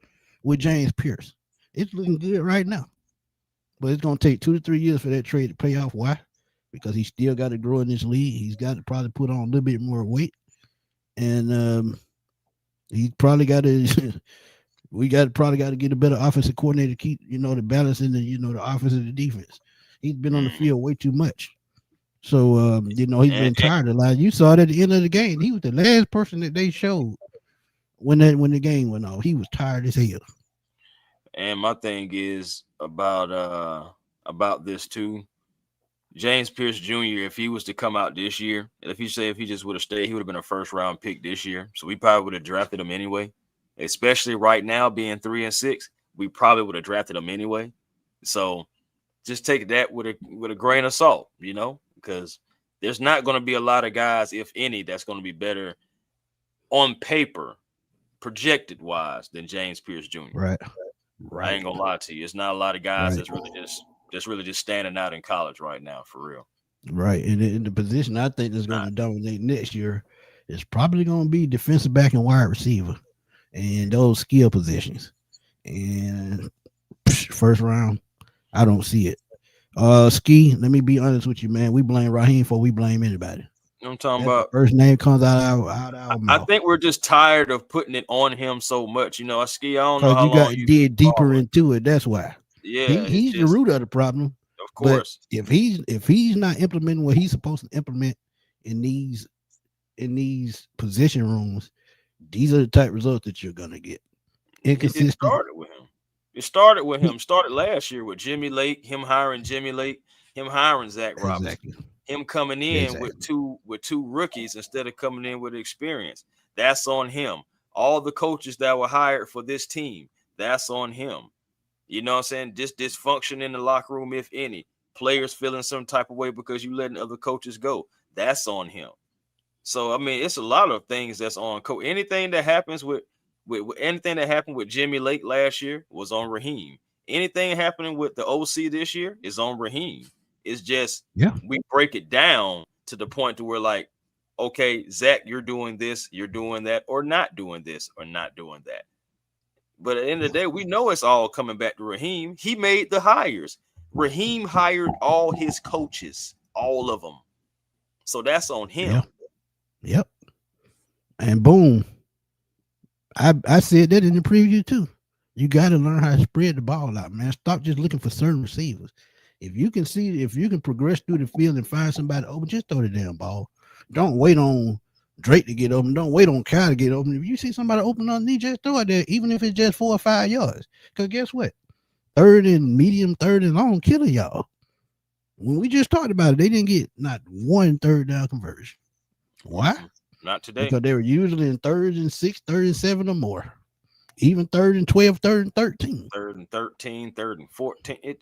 Speaker 1: with James Pierce. It's looking good right now, but it's going to take 2 to 3 years for that trade to pay off. Why? Because he still got to grow in this league. He's got to probably put on a little bit more weight, and he's probably got to. We got probably got to get a better offensive coordinator to keep the balance in the offense and the defense. He's been on the
Speaker 2: Mhm.
Speaker 1: field way too much. So he's
Speaker 2: and,
Speaker 1: been tired a lot. You saw it at the end of the game. He was the last person that they showed when the game went off. He was tired as hell.
Speaker 2: and my thing is about this too. James Pierce Jr., if he was to come out this year, if he just would have stayed, he would have been a first round pick this year. So we probably would have drafted him anyway. Especially right now being 3-6, we probably would have drafted him anyway. So just take that with a grain of salt, because there's not going to be a lot of guys, if any, that's going to be better on paper, projected wise, than James Pierce Jr.
Speaker 1: Right,
Speaker 2: I
Speaker 1: right,
Speaker 2: ain't gonna lie to you. It's not a lot of guys
Speaker 1: right,
Speaker 2: that's really just standing out in college right now, for real.
Speaker 1: right. And in the position I think that's going to dominate next year is probably going to be defensive back and wide receiver, and those skill positions. And first round, I don't see it. Ski, let me be honest with you, man. We blame Raheem before we blame anybody.
Speaker 2: You know what I'm talking
Speaker 1: That's the
Speaker 2: about?
Speaker 1: first name comes out of our
Speaker 2: I
Speaker 1: mouth.
Speaker 2: think we're just tired of putting it on him so much. I don't know
Speaker 1: Cause
Speaker 2: how
Speaker 1: you
Speaker 2: long
Speaker 1: got
Speaker 2: you
Speaker 1: dig deeper
Speaker 2: following.
Speaker 1: into it. That's why.
Speaker 2: Yeah, it's
Speaker 1: He's the
Speaker 2: just,
Speaker 1: root of the problem.
Speaker 2: of
Speaker 1: But
Speaker 2: course.
Speaker 1: if he's not implementing what he's supposed to implement in these position rooms, these are the type results that you're gonna get.
Speaker 2: It
Speaker 1: Inconsistent.
Speaker 2: started with him. It started with him. Started last year with Jimmy Lake, him hiring Jimmy Lake, him hiring Zach Robinson,
Speaker 1: Exactly.
Speaker 2: him coming in with
Speaker 1: Exactly.
Speaker 2: two rookies instead of coming in with experience. That's on him. All the coaches that were hired for this team, that's on him. You know what I'm saying? This dysfunction in the locker room, if any. Players feeling some type of way because you letting other coaches go. That's on him. So I mean, it's a lot of things that's on coach. Anything that happens with anything that happened with Jimmy Lake last year was on Raheem. Anything happening with the OC this year is on Raheem. It's just
Speaker 1: Yeah.
Speaker 2: we break it down to the point to where like, okay, Zach, you're doing this, you're doing that, or not doing this, or not doing that. But at the end of the day, we know it's all coming back to Raheem. He made the hires. Raheem hired all his coaches, all of them. So that's on him.
Speaker 1: Yeah. Yep. And boom. I said that in the preview too. You got to learn how to spread the ball out, man. Stop just looking for certain receivers. If you can progress through the field and find somebody open, just throw the damn ball. Don't wait on Drake to get open. Don't wait on Kyle to get open. If you see somebody open on knee, just throw it there, even if it's just 4 or 5 yards. Because guess what? Third and medium, third and long, killing y'all. When we just talked about it, they didn't get not one third down conversion. Why?
Speaker 2: Not today.
Speaker 1: Because they were usually in third and 6, third and 7 or more. Even third and 12, third and 13.
Speaker 2: Third and 13, third and 14. It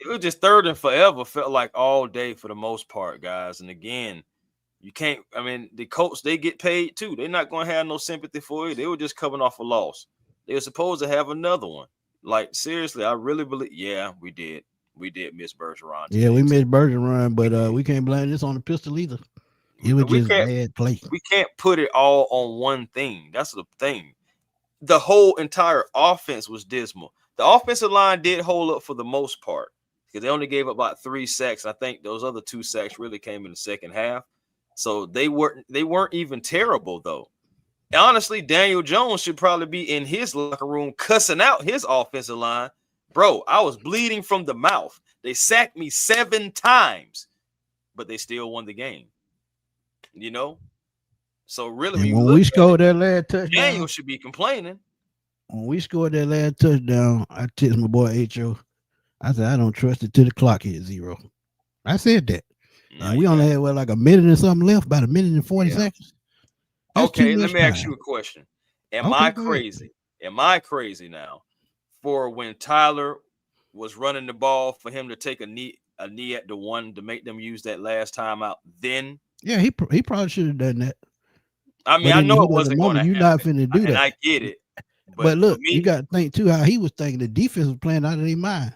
Speaker 2: was just third and forever. Felt like all day for the most part, guys. And again, you can't. I mean, the Colts, they get paid too. They're not going to have no sympathy for you. They were just coming off a loss. They were supposed to have another one. Like seriously, I really believe. Yeah, we did. We did miss Bergeron today.
Speaker 1: Yeah, we missed Bergeron, but we can't blame this on the pistol either. It was just bad play.
Speaker 2: We can't put it all on one thing. That's the thing. The whole entire offense was dismal. The offensive line did hold up for the most part because they only gave up about 3 sacks. I think those other 2 sacks really came in the second half. So they weren't even terrible though. Honestly, Daniel Jones should probably be in his locker room cussing out his offensive line. Bro, I was bleeding from the mouth. They sacked me 7 times, but they still won the game. You know? So really,
Speaker 1: when we scored that last touchdown,
Speaker 2: Daniel should be complaining.
Speaker 1: When we scored that last touchdown, I text my boy H.O. I said, I don't trust it till the clock hit 0. I said that. And we only had like a minute and something left, about a minute and 40 seconds.
Speaker 2: That's okay, let me ask you a question. Am I crazy? Am I crazy now for when Tyler was running the ball for him to take a knee at the 1 to make them use that last timeout? Then
Speaker 1: yeah, he probably should have done that.
Speaker 2: I mean, I know it wasn't going to happen.
Speaker 1: You're not finna do that.
Speaker 2: And I get it.
Speaker 1: But look, you got to think too how he was thinking. The defense was playing out of their mind.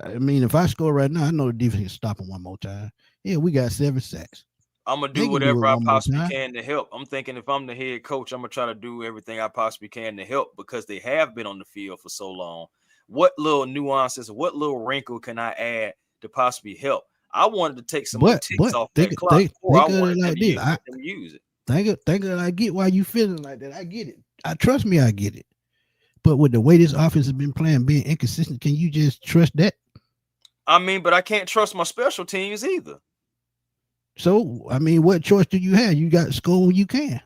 Speaker 1: I mean, if I score right now, I know the defense can stop him one more time. Yeah, we got 7 sacks.
Speaker 2: I'm going to do whatever I possibly can to help. I'm thinking if I'm the head coach, I'm going to try to do everything I possibly can to help because they have been on the field for so long. What little nuances, what little wrinkle can I add to possibly help? I wanted to take some more ticks off that clock before I wanted them to use it.
Speaker 1: Think of I get why you feeling like that. I get it. Trust me, I get it. But with the way this offense has been playing, being inconsistent, can you just trust that?
Speaker 2: I mean, but I can't trust my special teams either.
Speaker 1: So, I mean, what choice do you have? You got to score when you can.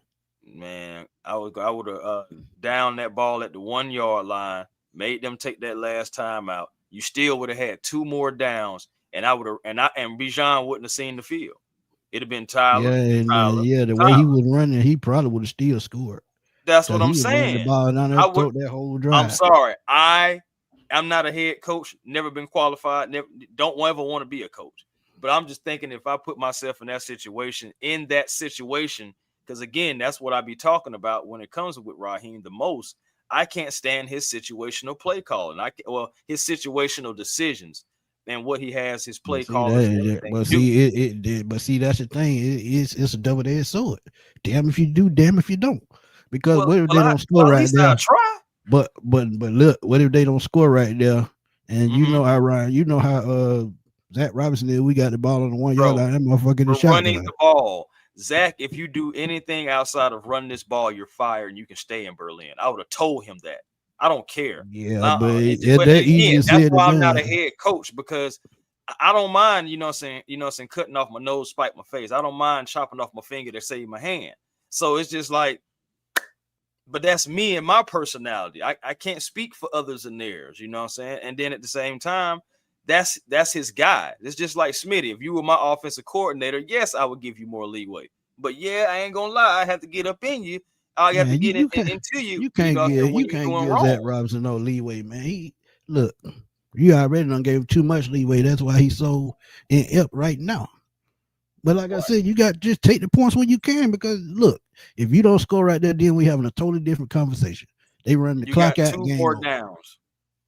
Speaker 2: Man, I would have down that ball at the 1 yard line, made them take that last time out. You still would have had 2 more downs, and I would have and Bijan wouldn't have seen the field. It'd have been Tyler.
Speaker 1: The way he was running, he probably would have still scored.
Speaker 2: That's what I'm saying.
Speaker 1: The ball down there, that whole drive.
Speaker 2: I'm sorry. I'm not a head coach, never been qualified, don't ever want to be a coach. But I'm just thinking if I put myself in that situation, because again, that's what I be talking about when it comes with Raheem the most. I can't stand his situational play calling. His situational decisions and what he has, his play calling.
Speaker 1: But see, that's the thing. It's a double-edged sword. Damn if you do, damn if you don't. Because what if they don't score right there? But look, what if they don't score right there? And you know how Ryan, you know how Zach Robinson did. We got the ball on the 1 yard line. That motherfucker the shot
Speaker 2: running the ball. Zach, if you do anything outside of running this ball, you're fired and you can stay in Berlin. I would have told him that. I don't care.
Speaker 1: Yeah, but that's
Speaker 2: why I'm not a head coach because I don't mind, cutting off my nose, spike my face. I don't mind chopping off my finger to save my hand. So it's just like, but that's me and my personality. I can't speak for others and theirs, you know what I'm saying? And then at the same time, that's his guy. It's just like Smitty. If you were my offensive coordinator, yes, I would give you more leeway. But yeah, I ain't gonna lie, I have to get up in you. I have to get into you.
Speaker 1: You can't give Zach Robinson no leeway, man. Look, you already done gave him too much leeway. That's why he's so inept right now. But like I
Speaker 2: Right.
Speaker 1: said, you got to just take the points when you can because look, if you don't score right there, then we having a totally different conversation. They run the
Speaker 2: You
Speaker 1: clock
Speaker 2: got
Speaker 1: out,
Speaker 2: two
Speaker 1: game
Speaker 2: more
Speaker 1: over.
Speaker 2: downs.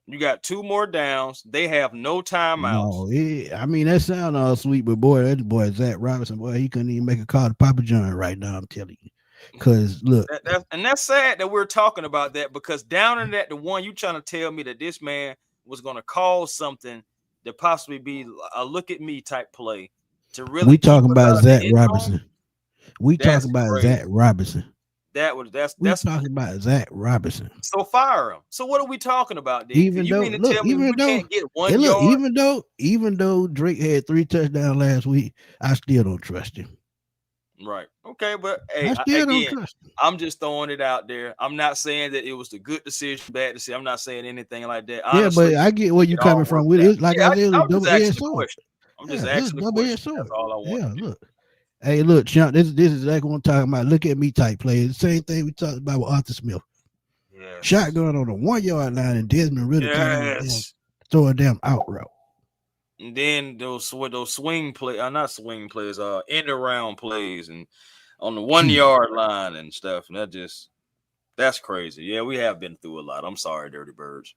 Speaker 2: You got two more downs. They have no timeouts.
Speaker 1: No, I mean that sound all sweet, but boy, that boy Zach Robinson, boy, he couldn't even make a call to Papa John right now. I'm telling you, because look,
Speaker 2: That's sad that we're talking about that because down in that the one you trying to tell me that this man was going to call something that possibly be a look at me type play to really
Speaker 1: we
Speaker 2: keep
Speaker 1: talking
Speaker 2: us
Speaker 1: about
Speaker 2: out of the
Speaker 1: Zach
Speaker 2: end zone.
Speaker 1: Robinson. We
Speaker 2: That's
Speaker 1: talking about Zach
Speaker 2: crazy.
Speaker 1: Robinson. We
Speaker 2: That's
Speaker 1: talking about Zach Robinson.
Speaker 2: so fire him. So what are we talking about then? Because
Speaker 1: Even
Speaker 2: you
Speaker 1: though,
Speaker 2: mean to
Speaker 1: look,
Speaker 2: tell me
Speaker 1: even
Speaker 2: we
Speaker 1: though,
Speaker 2: can't get
Speaker 1: and
Speaker 2: 1
Speaker 1: look,
Speaker 2: yard?
Speaker 1: even though Drake had 3 touchdowns last week, I still don't trust him.
Speaker 2: Right. Okay. But hey,
Speaker 1: I still don't
Speaker 2: again,
Speaker 1: trust him.
Speaker 2: I'm just throwing it out there. I'm not saying that it was the good decision, bad decision. I'm not saying anything like that.
Speaker 1: Yeah, but
Speaker 2: Honestly,
Speaker 1: I get where you
Speaker 2: it all
Speaker 1: coming from
Speaker 2: worked
Speaker 1: with
Speaker 2: out.
Speaker 1: it. Like
Speaker 2: Yeah,
Speaker 1: I said, it was a
Speaker 2: I'm just
Speaker 1: double edged
Speaker 2: asking the
Speaker 1: sword.
Speaker 2: question. I'm just
Speaker 1: Yeah, it was a
Speaker 2: asking the
Speaker 1: double edged
Speaker 2: question. That's
Speaker 1: sword.
Speaker 2: all I want
Speaker 1: Yeah,
Speaker 2: to do.
Speaker 1: look. Hey, look, Champ, this is exactly what I'm talking about. Look at me type plays. The same thing we talked about with Arthur Smith.
Speaker 2: Yes.
Speaker 1: Shotgun on the 1 yard line, and Desmond Ritter can't even damn
Speaker 2: Yes.
Speaker 1: throw a damn out route.
Speaker 2: And then those swing play, not swing plays, end around plays, and on the 1 yard
Speaker 1: Jesus.
Speaker 2: line and stuff. And that's crazy. Yeah, we have been through a lot. I'm sorry, Dirty Birds.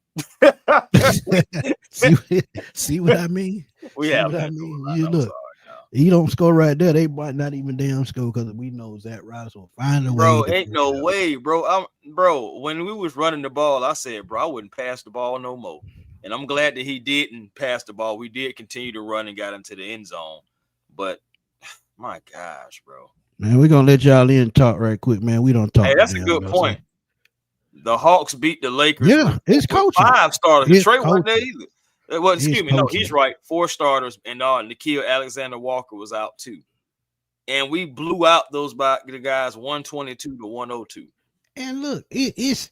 Speaker 1: see, see what I mean?
Speaker 2: We
Speaker 1: See
Speaker 2: have
Speaker 1: what I
Speaker 2: been through a
Speaker 1: mean?
Speaker 2: lot.
Speaker 1: You
Speaker 2: I'm
Speaker 1: look,
Speaker 2: sorry now.
Speaker 1: you don't score right there, they might not even damn score because we know Zach Rice will find a way
Speaker 2: Bro,
Speaker 1: to
Speaker 2: ain't
Speaker 1: fuck it
Speaker 2: no
Speaker 1: up.
Speaker 2: way, bro. Bro, when we was running the ball, I said, bro, I wouldn't pass the ball no more. And I'm glad that he didn't pass the ball. We did continue to run and got into the end zone. But my gosh, bro.
Speaker 1: Man, we're gonna let y'all in talk right quick, man. We don't
Speaker 2: Hey,
Speaker 1: talk too
Speaker 2: that's a
Speaker 1: damn
Speaker 2: good
Speaker 1: well. So
Speaker 2: point. The Hawks beat the Lakers
Speaker 1: yeah, it's
Speaker 2: with
Speaker 1: coaching.
Speaker 2: five starters.
Speaker 1: It's
Speaker 2: Detroit wasn't there
Speaker 1: coaching.
Speaker 2: either. Well,
Speaker 1: It's
Speaker 2: excuse me. No, he's
Speaker 1: coaching.
Speaker 2: right. 4 starters, and Nikhil Alexander Walker was out too. And we blew out the guys 122 to 102.
Speaker 1: And look, it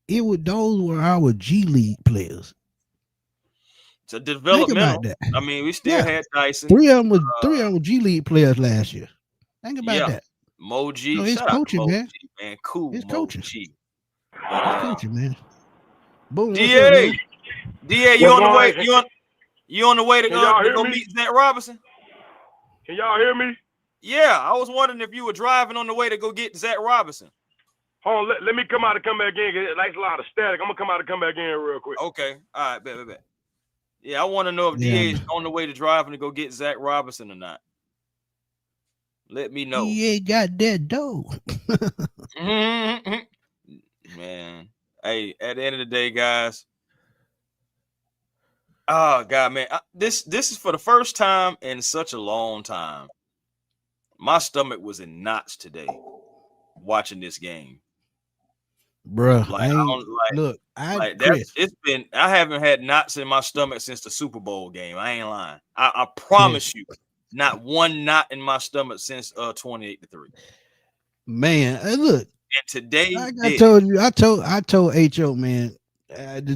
Speaker 1: was those were our G League players.
Speaker 2: It's a
Speaker 1: Think about
Speaker 2: developmental.
Speaker 1: that.
Speaker 2: I mean, we still
Speaker 1: Yeah,
Speaker 2: had Dyson.
Speaker 1: three of them were G League players last year. Think about
Speaker 2: Yeah,
Speaker 1: that.
Speaker 2: Moji.
Speaker 1: No, it's
Speaker 2: Shout out to
Speaker 1: coaching, man.
Speaker 2: Moji, man. Cool
Speaker 1: It's coaching.
Speaker 2: Moji. But
Speaker 1: It's coaching, man. Boom, what's up,
Speaker 2: Da
Speaker 1: man?
Speaker 2: Da, you
Speaker 3: What's
Speaker 2: on the
Speaker 3: going
Speaker 2: way?
Speaker 3: on?
Speaker 2: You on the way
Speaker 3: Can y'all
Speaker 2: to
Speaker 3: hear
Speaker 2: go
Speaker 3: me?
Speaker 2: meet Zach Robinson?
Speaker 3: Can y'all hear me?
Speaker 2: Yeah, I was wondering if you were driving on the way to go get Zach Robinson.
Speaker 3: Hold on, let me come out and come back in. It likes a lot of static. I'm gonna come out and come back in real quick.
Speaker 2: Okay, all right, bet. Yeah, I want to know if
Speaker 1: Yeah,
Speaker 2: DA is on the way to driving to go get Zach Robinson or not. Let me know.
Speaker 1: he ain't got that dough.
Speaker 2: Man, hey, at the end of the day, guys. Oh God, man, this is for the first time in such a long time. My stomach was in knots today watching this game.
Speaker 1: Bruh,
Speaker 2: Like
Speaker 1: I
Speaker 2: I
Speaker 1: ain't
Speaker 2: don't
Speaker 1: look.
Speaker 2: like that's
Speaker 1: Chris,
Speaker 2: it's been. I haven't had knots in my stomach since the Super Bowl game. I ain't lying. I
Speaker 1: Chris,
Speaker 2: promise you, not one knot in my stomach since 28-3.
Speaker 1: man. Look,
Speaker 2: And today
Speaker 1: like I
Speaker 2: did it.
Speaker 1: told you, I told Ho, man,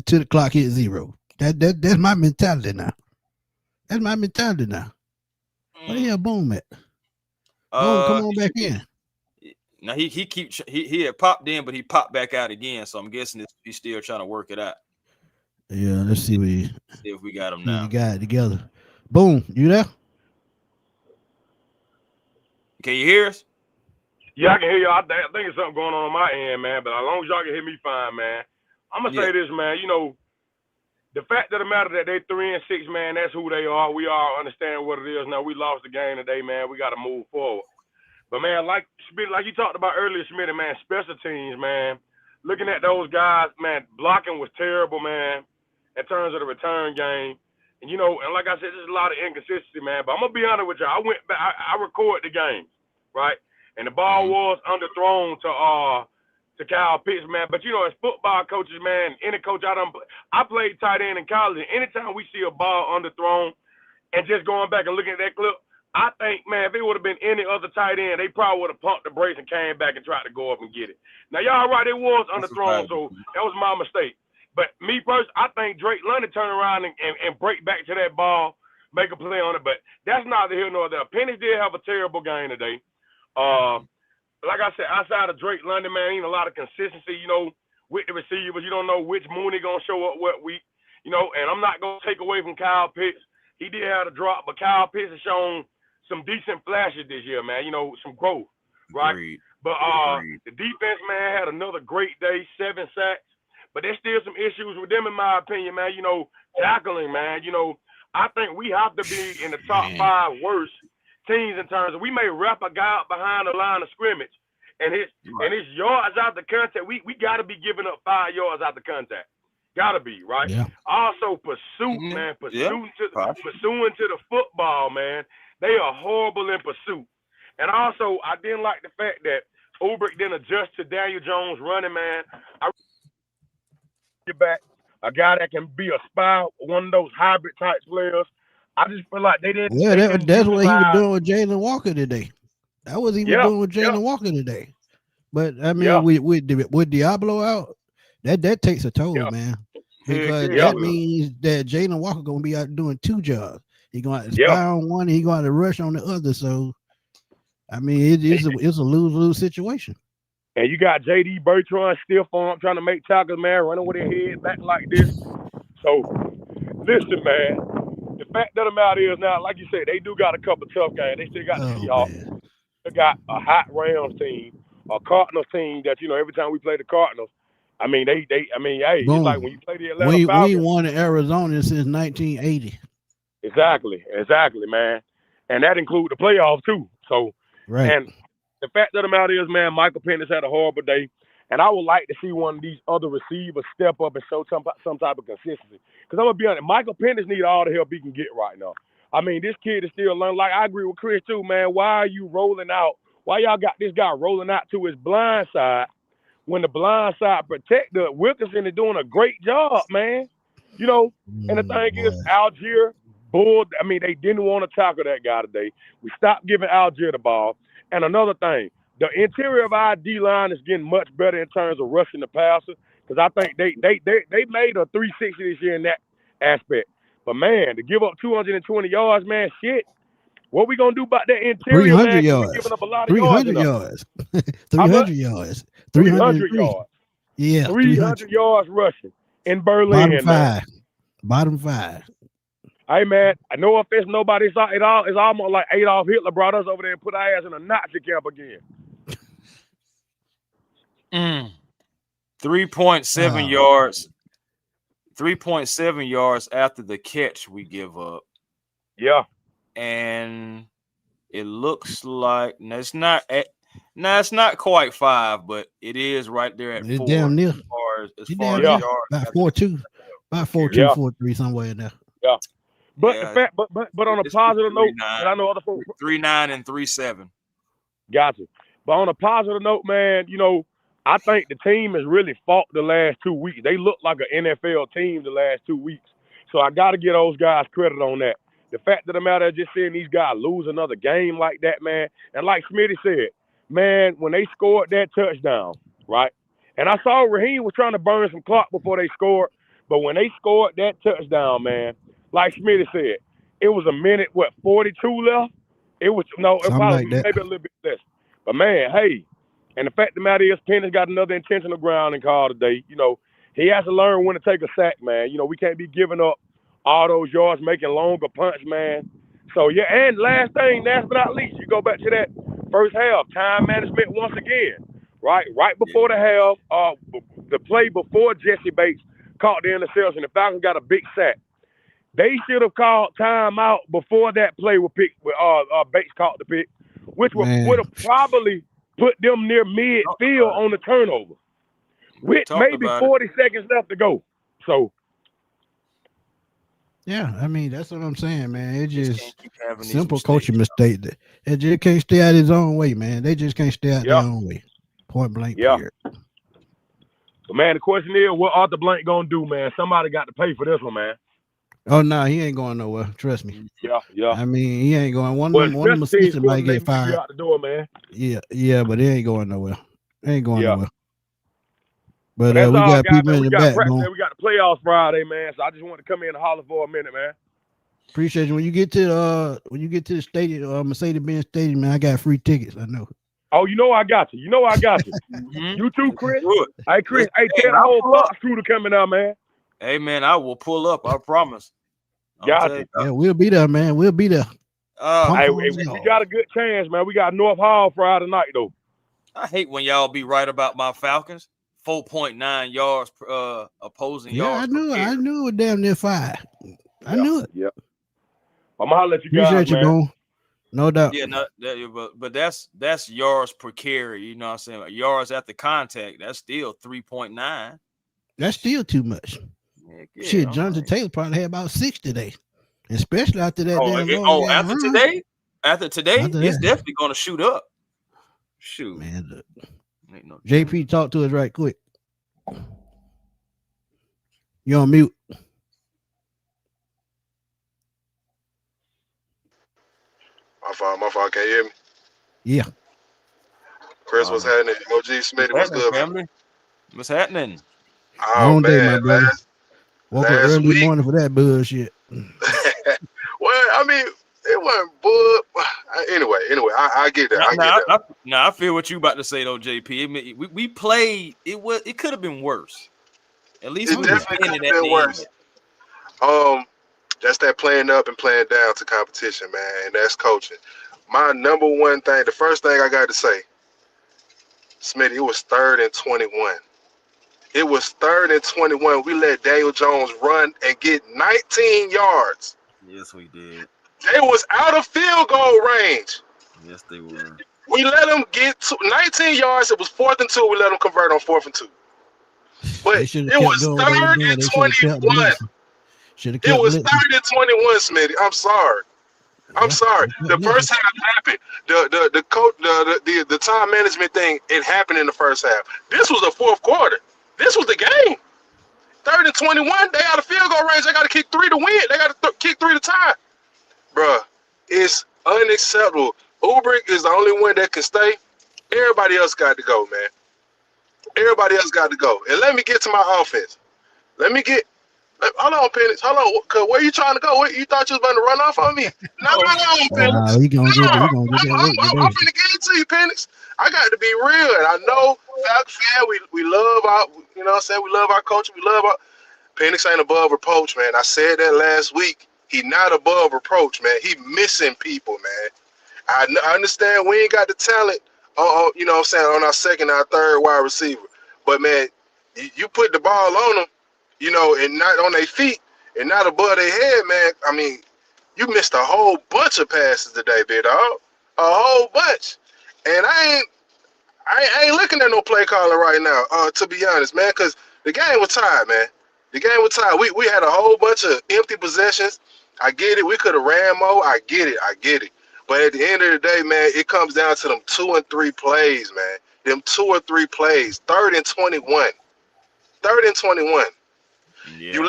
Speaker 1: till the clock hit zero. That's my mentality now. That's my mentality now. Where the hell
Speaker 2: Mm,
Speaker 1: Boom at? Boom, come on
Speaker 2: he
Speaker 1: back
Speaker 2: should be.
Speaker 1: in.
Speaker 2: Now he had popped in, but he popped back out again. So I'm guessing he's still trying to work it out.
Speaker 1: Yeah, let's see what
Speaker 2: See if we got him
Speaker 1: he
Speaker 2: now.
Speaker 1: got it together. Boom, you there?
Speaker 2: Can you hear us?
Speaker 3: Yeah, I can hear you. I think it's something going on my end, man. But as long as y'all can hear me fine, man. I'm gonna
Speaker 2: Yeah.
Speaker 3: say this, man. You know, the fact of the matter that they 3-6, man. That's who they are. We all understand what it is. Now we lost the game today, man. We got to move forward. But man, like you talked about earlier, Smitty, man, special teams, man. Looking at those guys, man, blocking was terrible, man, in terms of the return game. And you know, and like I said, there's a lot of inconsistency, man. But I'm gonna be honest with you. I went back, I recorded the game, right? And the ball
Speaker 2: Mm-hmm.
Speaker 3: was underthrown to Kyle Pitts, man. But you know, as football coaches, man, any coach I played tight end in college. And anytime we see a ball underthrown, and just going back and looking at that clip, I think, man, if it would have been any other tight end, they probably would have pumped the brakes and came back and tried to go up and get it. Now, y'all right, it was
Speaker 2: That's a
Speaker 3: underthrown,
Speaker 2: fact.
Speaker 3: so that was my mistake. But me first, I think Drake London turn around and break back to that ball, make a play on it. But that's neither here nor there. Penix did have a terrible game today. Like I said, outside of Drake London, man, ain't a lot of consistency, you know, with the receivers. You don't know which Mooney going to show up what week, you know, and I'm not going to take away from Kyle Pitts. He did have a drop, but Kyle Pitts has shown some decent flashes this year, man. You know, some growth, right?
Speaker 2: Agreed.
Speaker 3: But
Speaker 2: Agreed.
Speaker 3: the defense, man, had another great day, 7 sacks. But there's still some issues with them, in my opinion, man. You know, tackling, man. You know, I think we have to be in the top 5 worst teams in terms of we may wrap a guy up behind the line of scrimmage, and his yards out the contact. We got to be giving up 5 yards out the contact. Gotta be, right?
Speaker 1: Yeah.
Speaker 3: Also, pursuit, man. Pursuing to the football, man. They are horrible in pursuit. And also, I didn't like the fact that Ulbrich didn't adjust to Daniel Jones running, man. I get back a guy that can be a spy, one of those hybrid type players. I just feel like they didn't.
Speaker 1: Yeah,
Speaker 3: they didn't
Speaker 1: that's what he was
Speaker 3: utilize-
Speaker 1: doing with Jalen Walker today. That was he was doing with Jalen Walker today. But I mean, with Diablo out, that takes a toll, man. Because that means that Jalen Walker gonna be out doing 2 jobs. He gonna spy on one, and he gonna rush on the other. So, I mean, it's a lose-lose situation.
Speaker 3: And you got J.D. Bertrand still trying to make tackles, man, running with their head back like this. So, listen, man. The fact of the matter is now, like you said, they do got a couple tough games. They still got the Seahawks. They got a hot Rams team, a Cardinals team that, you know, every time we play the Cardinals, I mean, hey, it's like when you play the Atlanta Falcons.
Speaker 1: We won in Arizona since 1980.
Speaker 3: Exactly, man. And that includes the playoffs, too. So,
Speaker 1: right.
Speaker 3: And the fact of the matter is, man, Michael Penix had a horrible day. And I would like to see one of these other receivers step up and show some type of consistency. Because I'm going to be honest, Michael Penix needs all the help he can get right now. I mean, this kid is still learning. Like, I agree with Chris, too, man. Why are you rolling out? Why y'all got this guy rolling out to his blind side when the blind side protector, Wilkinson, is doing a great job, man? You know, and the thing is, Algier, I mean, they didn't want to tackle that guy today. We stopped giving Algier the ball. And another thing, the interior of our D-line is getting much better in terms of rushing the passer because I think they made a 360 this year in that aspect. But, man, to give up 220 yards, man, shit, what we going to do about that interior,
Speaker 1: 300
Speaker 3: man?
Speaker 1: yards.
Speaker 3: We're giving up a lot of
Speaker 1: 300
Speaker 3: yards.
Speaker 1: 300 yards.
Speaker 3: 300 yards.
Speaker 1: Yeah.
Speaker 3: 300 yards rushing in Berlin.
Speaker 1: Bottom 5.
Speaker 3: Hey, man, no offense, nobody. It's almost like Adolf Hitler brought us over there and put our ass in a Nazi camp again.
Speaker 2: 3.7 yards. 3.7 yards after the catch we give up.
Speaker 3: Yeah.
Speaker 2: And it looks like it's not quite 5, but it is right there at 4.
Speaker 1: Damn near.
Speaker 2: As far as yards.
Speaker 1: About 4.2. About 4.2, 4.3, somewhere in there.
Speaker 3: Yeah. But but on a positive note, and I know other folks
Speaker 2: 3.9 and 3.7.
Speaker 3: Gotcha. But on a positive note, man, you know, I think the team has really fought the last 2 weeks. They look like an NFL team the last 2 weeks. So I got to give those guys credit on that. The fact of the matter is just seeing these guys lose another game like that, man. And like Smitty said, man, when they scored that touchdown, right? And I saw Raheem was trying to burn some clock before they scored. But when they scored that touchdown, man, like Smitty said, it was a minute, 42 left? It was, no, it probably
Speaker 1: like
Speaker 3: maybe a little bit less. But, man, hey, and the fact of the matter is Penix got another intentional grounding call today. You know, he has to learn when to take a sack, man. You know, we can't be giving up all those yards, making longer punts, man. So, yeah, and last thing, last but not least, you go back to that first half, time management once again, right? Right before the half, the play before Jesse Bates caught the interception, the Falcons got a big sack. They should have called timeout before that play was picked. Bates caught the pick, which would have probably put them near midfield on the turnover, with maybe 40 seconds left to go. So,
Speaker 1: yeah, I mean that's what I'm saying, man. It just simple coaching mistake. It just can't stay out his own way, man. They just can't stay out their own way. Point blank.
Speaker 3: Yeah.
Speaker 1: Period.
Speaker 3: But man, the question is, what Arthur Blank gonna do, man? Somebody got to pay for this one, man.
Speaker 1: Oh no, he ain't going nowhere. Trust me.
Speaker 3: Yeah.
Speaker 1: I mean, he ain't going. One of them assistants might get fired.
Speaker 3: Out the door, man.
Speaker 1: Yeah, but he ain't going nowhere. Ain't going nowhere. But
Speaker 3: we
Speaker 1: got people in the back.
Speaker 3: We got the playoffs Friday, man. So I just wanted to come in and holler for a minute, man.
Speaker 1: Appreciate you. When you get to the stadium, Mercedes-Benz Stadium, man, I got free tickets. I know.
Speaker 3: Oh, you know I got you. Mm-hmm. You too, Chris. Hey, Chris. Hey, tell the whole Fox crew to coming out, man.
Speaker 2: Hey, man, I will pull up. I promise.
Speaker 3: Got you.
Speaker 1: Yeah, we'll be there, man. We'll be there.
Speaker 3: Hey,
Speaker 1: Pom-Poms
Speaker 3: we
Speaker 1: and
Speaker 3: got
Speaker 1: all.
Speaker 3: a good chance, man. We got North Hall Friday night though.
Speaker 2: I hate when y'all be right about my Falcons. 4.9 yards opposing
Speaker 1: Yeah,
Speaker 2: yards per
Speaker 1: I
Speaker 2: carry.
Speaker 1: knew it was damn near 5. I
Speaker 3: Yeah,
Speaker 1: knew it.
Speaker 3: yeah. I'm gonna holler at you guys,
Speaker 1: Appreciate you,
Speaker 3: man.
Speaker 1: Bone. No doubt.
Speaker 2: Yeah, but that's yards per carry. You know what I'm saying? Like yards after contact, that's still 3.9.
Speaker 1: That's still too much.
Speaker 2: Heck yeah,
Speaker 1: Shit,
Speaker 2: I'm
Speaker 1: Jonathan
Speaker 2: like,
Speaker 1: Taylor probably had about 6 today. Especially after that damn long
Speaker 2: oh,
Speaker 1: ass run.
Speaker 2: after today,
Speaker 1: After
Speaker 2: it's
Speaker 1: that,
Speaker 2: definitely gonna shoot up. Shoot,
Speaker 1: man, look,
Speaker 2: ain't no
Speaker 1: JP, talk to us right quick. You on mute.
Speaker 4: My fault. Can you hear me?
Speaker 1: Yeah.
Speaker 4: Chris, what's happening? OG
Speaker 2: What's
Speaker 4: Smitty, what's
Speaker 2: happening,
Speaker 4: good, man?
Speaker 2: family? What's happening?
Speaker 4: Oh
Speaker 1: Long day,
Speaker 4: man,
Speaker 1: my brother. Woke up
Speaker 4: last
Speaker 1: early
Speaker 4: week.
Speaker 1: morning for that bullshit.
Speaker 4: Well, I mean, it wasn't bull. Anyway, I get that. I get that.
Speaker 2: I feel what you about to say though, JP. I mean, we played. It could have been worse. At least
Speaker 4: It
Speaker 2: we
Speaker 1: Oh yeah.
Speaker 2: was
Speaker 4: definitely
Speaker 2: in
Speaker 4: could
Speaker 2: it
Speaker 4: have
Speaker 2: at
Speaker 4: been
Speaker 2: the end.
Speaker 4: worse. That's that playing up and playing down to competition, man, and that's coaching. My number one thing, the first thing I got to say, Smitty, it was 3rd and 21. It was 3rd and 21. We let Daniel Jones run and get 19 yards.
Speaker 2: Yes, we did.
Speaker 4: They was out of field goal range.
Speaker 2: Yes, they were.
Speaker 4: We let them get 19 yards. It was 4th and 2. We let them convert on 4th and 2. But
Speaker 1: They should have
Speaker 4: it
Speaker 1: kept
Speaker 4: was
Speaker 1: doing what they were
Speaker 4: 3rd
Speaker 1: doing.
Speaker 4: and
Speaker 1: They should have kept
Speaker 4: 21.
Speaker 1: blitzing. Should have
Speaker 4: It
Speaker 1: kept
Speaker 4: was
Speaker 1: blitzing.
Speaker 4: 3rd and 21, Smitty. I'm sorry. I'm
Speaker 1: Yeah,
Speaker 4: sorry.
Speaker 1: they kept
Speaker 4: The
Speaker 1: blitzing.
Speaker 4: first half happened. The coach the time management thing, it happened in the first half. This was the 4th quarter. This was the game. 3rd and 21. They out of field goal range. They got to kick 3 to win. They got to kick 3 to tie. Bruh, it's unacceptable. Ulbrich is the only one that can stay. Everybody else got to go, man. Everybody else got to go. And let me get to my offense. Hold on, Penix. Hold on. Cause where you trying to go? You thought you was going to run off on me? No,
Speaker 2: Oh,
Speaker 4: Penix.
Speaker 1: He gonna get
Speaker 4: No.
Speaker 1: he gonna get that work
Speaker 4: I'm
Speaker 1: today.
Speaker 4: finna get it to you, Penix. I got to be real. And I know Falcons fan, we love our, you know what I'm saying? We love our coach. We love our, Penix ain't above reproach, man. I said that last week. He not above reproach, man. He missing people, man. I understand we ain't got the talent, you know what I'm saying, on our second, our third wide receiver. But, man, you put the ball on them, you know, and not on their feet and not above their head, man. I mean, you missed a whole bunch of passes today, big dog. A whole bunch. And I ain't looking at no play calling right now, to be honest, man, because the game was tied, man. The game was tied. We had a whole bunch of empty possessions. I get it. We could have ran more. I get it. But at the end of the day, man, it comes down to them 2 and 3 plays, man. Them 2 or 3 plays. 3rd and 21. 3rd and 21.
Speaker 2: yeah.
Speaker 4: You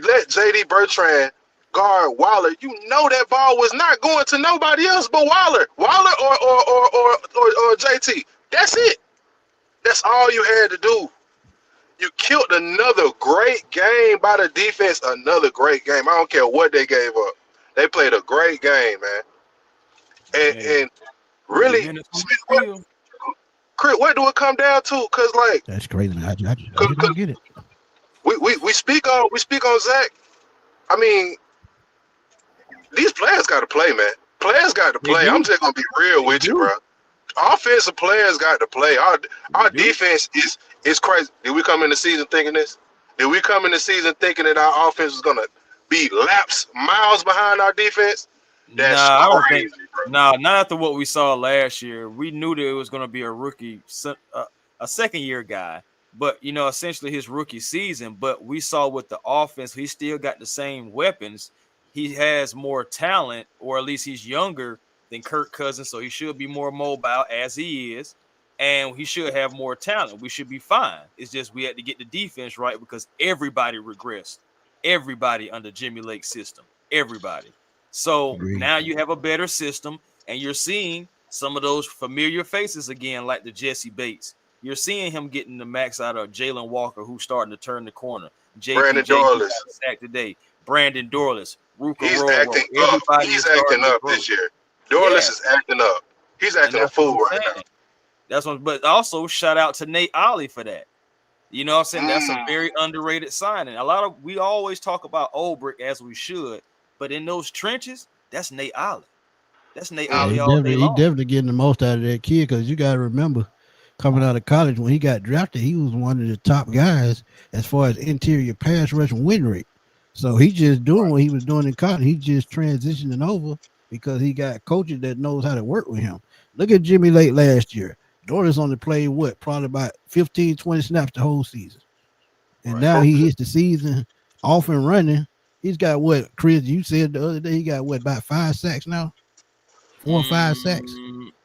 Speaker 4: let J.D. Bertrand guard Waller. You know that ball was not going to nobody else but Waller. Waller or JT. That's it. That's all you had to do. You killed another great game by the defense. Another great game. I don't care what they gave up. They played a great game, man.
Speaker 2: Hey,
Speaker 4: And
Speaker 2: 30
Speaker 4: really,
Speaker 2: minutes on
Speaker 4: Smith,
Speaker 2: the field.
Speaker 4: Chris, what do it come down to? Cause like,
Speaker 1: That's crazy. I
Speaker 4: cause,
Speaker 1: just don't
Speaker 4: cause
Speaker 1: get it.
Speaker 4: we speak on Zach. I mean, these players got to play, man. Players got to
Speaker 2: They
Speaker 4: play. I'm
Speaker 2: do.
Speaker 4: just gonna be real
Speaker 2: They
Speaker 4: with you,
Speaker 2: do.
Speaker 4: bro. Offensive players got to play.
Speaker 2: They
Speaker 4: Our
Speaker 2: do.
Speaker 4: defense is crazy. Did we come in the season thinking this? Did we come in the season thinking that our offense was gonna be laps miles behind our defense? That's
Speaker 2: Nah, I don't think.
Speaker 4: crazy, bro.
Speaker 2: Nah, not after what we saw last year. We knew that it was going to be a rookie, a second year guy. But you know, essentially his rookie season. But we saw with the offense, he still got the same weapons. He has more talent, or at least he's younger than Kirk Cousins, so he should be more mobile as he is, and he should have more talent. We should be fine. It's just we had to get the defense right because everybody regressed. Everybody under Jimmy Lake's system. Everybody. So
Speaker 1: Agreed.
Speaker 2: now you have a better system, and you're seeing some of those familiar faces again, like the Jesse Bates. You're seeing him getting the max out of Jalen Walker, who's starting to turn the corner.
Speaker 4: Brandon
Speaker 2: JPJ, who got
Speaker 4: Dorless,
Speaker 2: a sack today. Brandon Dorless, Ruka
Speaker 4: he's
Speaker 2: Roro.
Speaker 4: acting up.
Speaker 2: Everybody
Speaker 4: He's
Speaker 2: is
Speaker 4: acting
Speaker 2: starting to
Speaker 4: up
Speaker 2: grow.
Speaker 4: this year. Dorless
Speaker 2: Yeah,
Speaker 4: is acting up. He's
Speaker 2: and
Speaker 4: acting a
Speaker 2: that's what
Speaker 4: fool
Speaker 2: I'm
Speaker 4: right
Speaker 2: saying. That's what. But also shout out to Nate Ollie for that. You know what I'm saying? That's a
Speaker 4: now.
Speaker 2: very underrated signing. We always talk about Ulbrich as we should, but in those trenches, That's Nate Ollie. That's Nate
Speaker 1: Yeah,
Speaker 2: Ollie all day
Speaker 1: he
Speaker 2: long.
Speaker 1: definitely getting the most out of that kid because you got to remember, coming out of college when he got drafted, he was one of the top guys as far as interior pass rush win rate. So he just doing what he was doing in college. He just transitioning over because he got coaches that knows how to work with him. Look at Jimmy Lake last year. Doris only played what, probably about 15, 20 snaps the whole season. And
Speaker 2: Right.
Speaker 1: now he hits the season off and running. He's got what, Chris, you said the other day, he got what, about 5 sacks now? 4 or 5 sacks.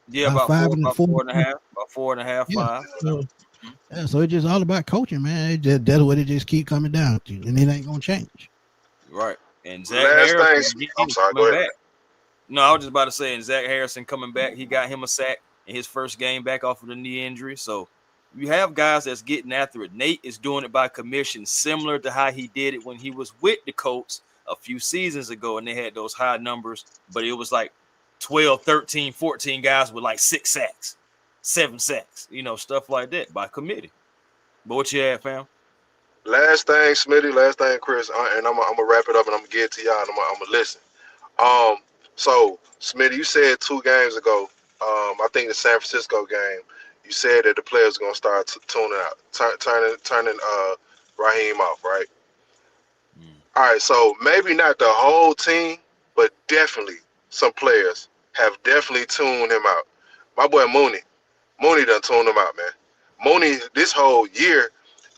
Speaker 2: Yeah,
Speaker 1: About five and
Speaker 2: about
Speaker 1: four.
Speaker 2: four and a half, about four and a half,
Speaker 1: Yeah.
Speaker 2: five.
Speaker 1: So
Speaker 2: Mhm.
Speaker 1: yeah, so it's just all about coaching, man. That's what it just keep coming down to, and it ain't gonna change.
Speaker 2: Right. And Zach
Speaker 4: Last thing,
Speaker 2: Harrison again
Speaker 4: I'm sorry. Go
Speaker 2: coming
Speaker 4: ahead.
Speaker 2: back. No, I was just about to say, and Zach Harrison coming back, he got him a sack in his first game back off of the knee injury. So you have guys that's getting after it. Nate is doing it by commission, similar to how he did it when he was with the Colts a few seasons ago, and they had those high numbers, but it was like 12, 13, 14 guys with like 6 sacks, 7 sacks, stuff like that by committee. But what you had, fam?
Speaker 4: Last thing, Smitty. Last thing, Chris. And I'm gonna wrap it up, and I'm gonna get to y'all, and I'm gonna listen. Um, so Smitty, you said 2 games ago. I think the San Francisco game. You said that the players are gonna start tuning out, turning Raheem off, right?
Speaker 2: Mm.
Speaker 4: All right. So maybe not the whole team, but definitely some players have definitely tuned him out. My boy Mooney done tuned him out, man. Mooney this whole year,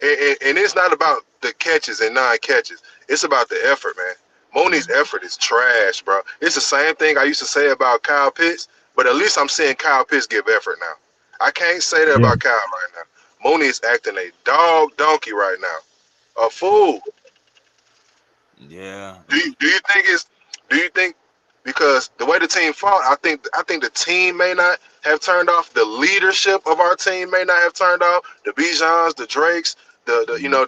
Speaker 4: and it's not about the catches and non-catches. It's about the effort, man. Mooney's effort is trash, bro. It's the same thing I used to say about Kyle Pitts, but at least I'm seeing Kyle Pitts give effort now. I can't say that
Speaker 1: Yeah.
Speaker 4: about Kyle right now. Mooney is acting a dog donkey right now, a fool.
Speaker 2: Yeah.
Speaker 4: Do you think because the way the team fought, I think the team may not have turned off. The leadership of our team may not have turned off. The Bijans, the Drakes, the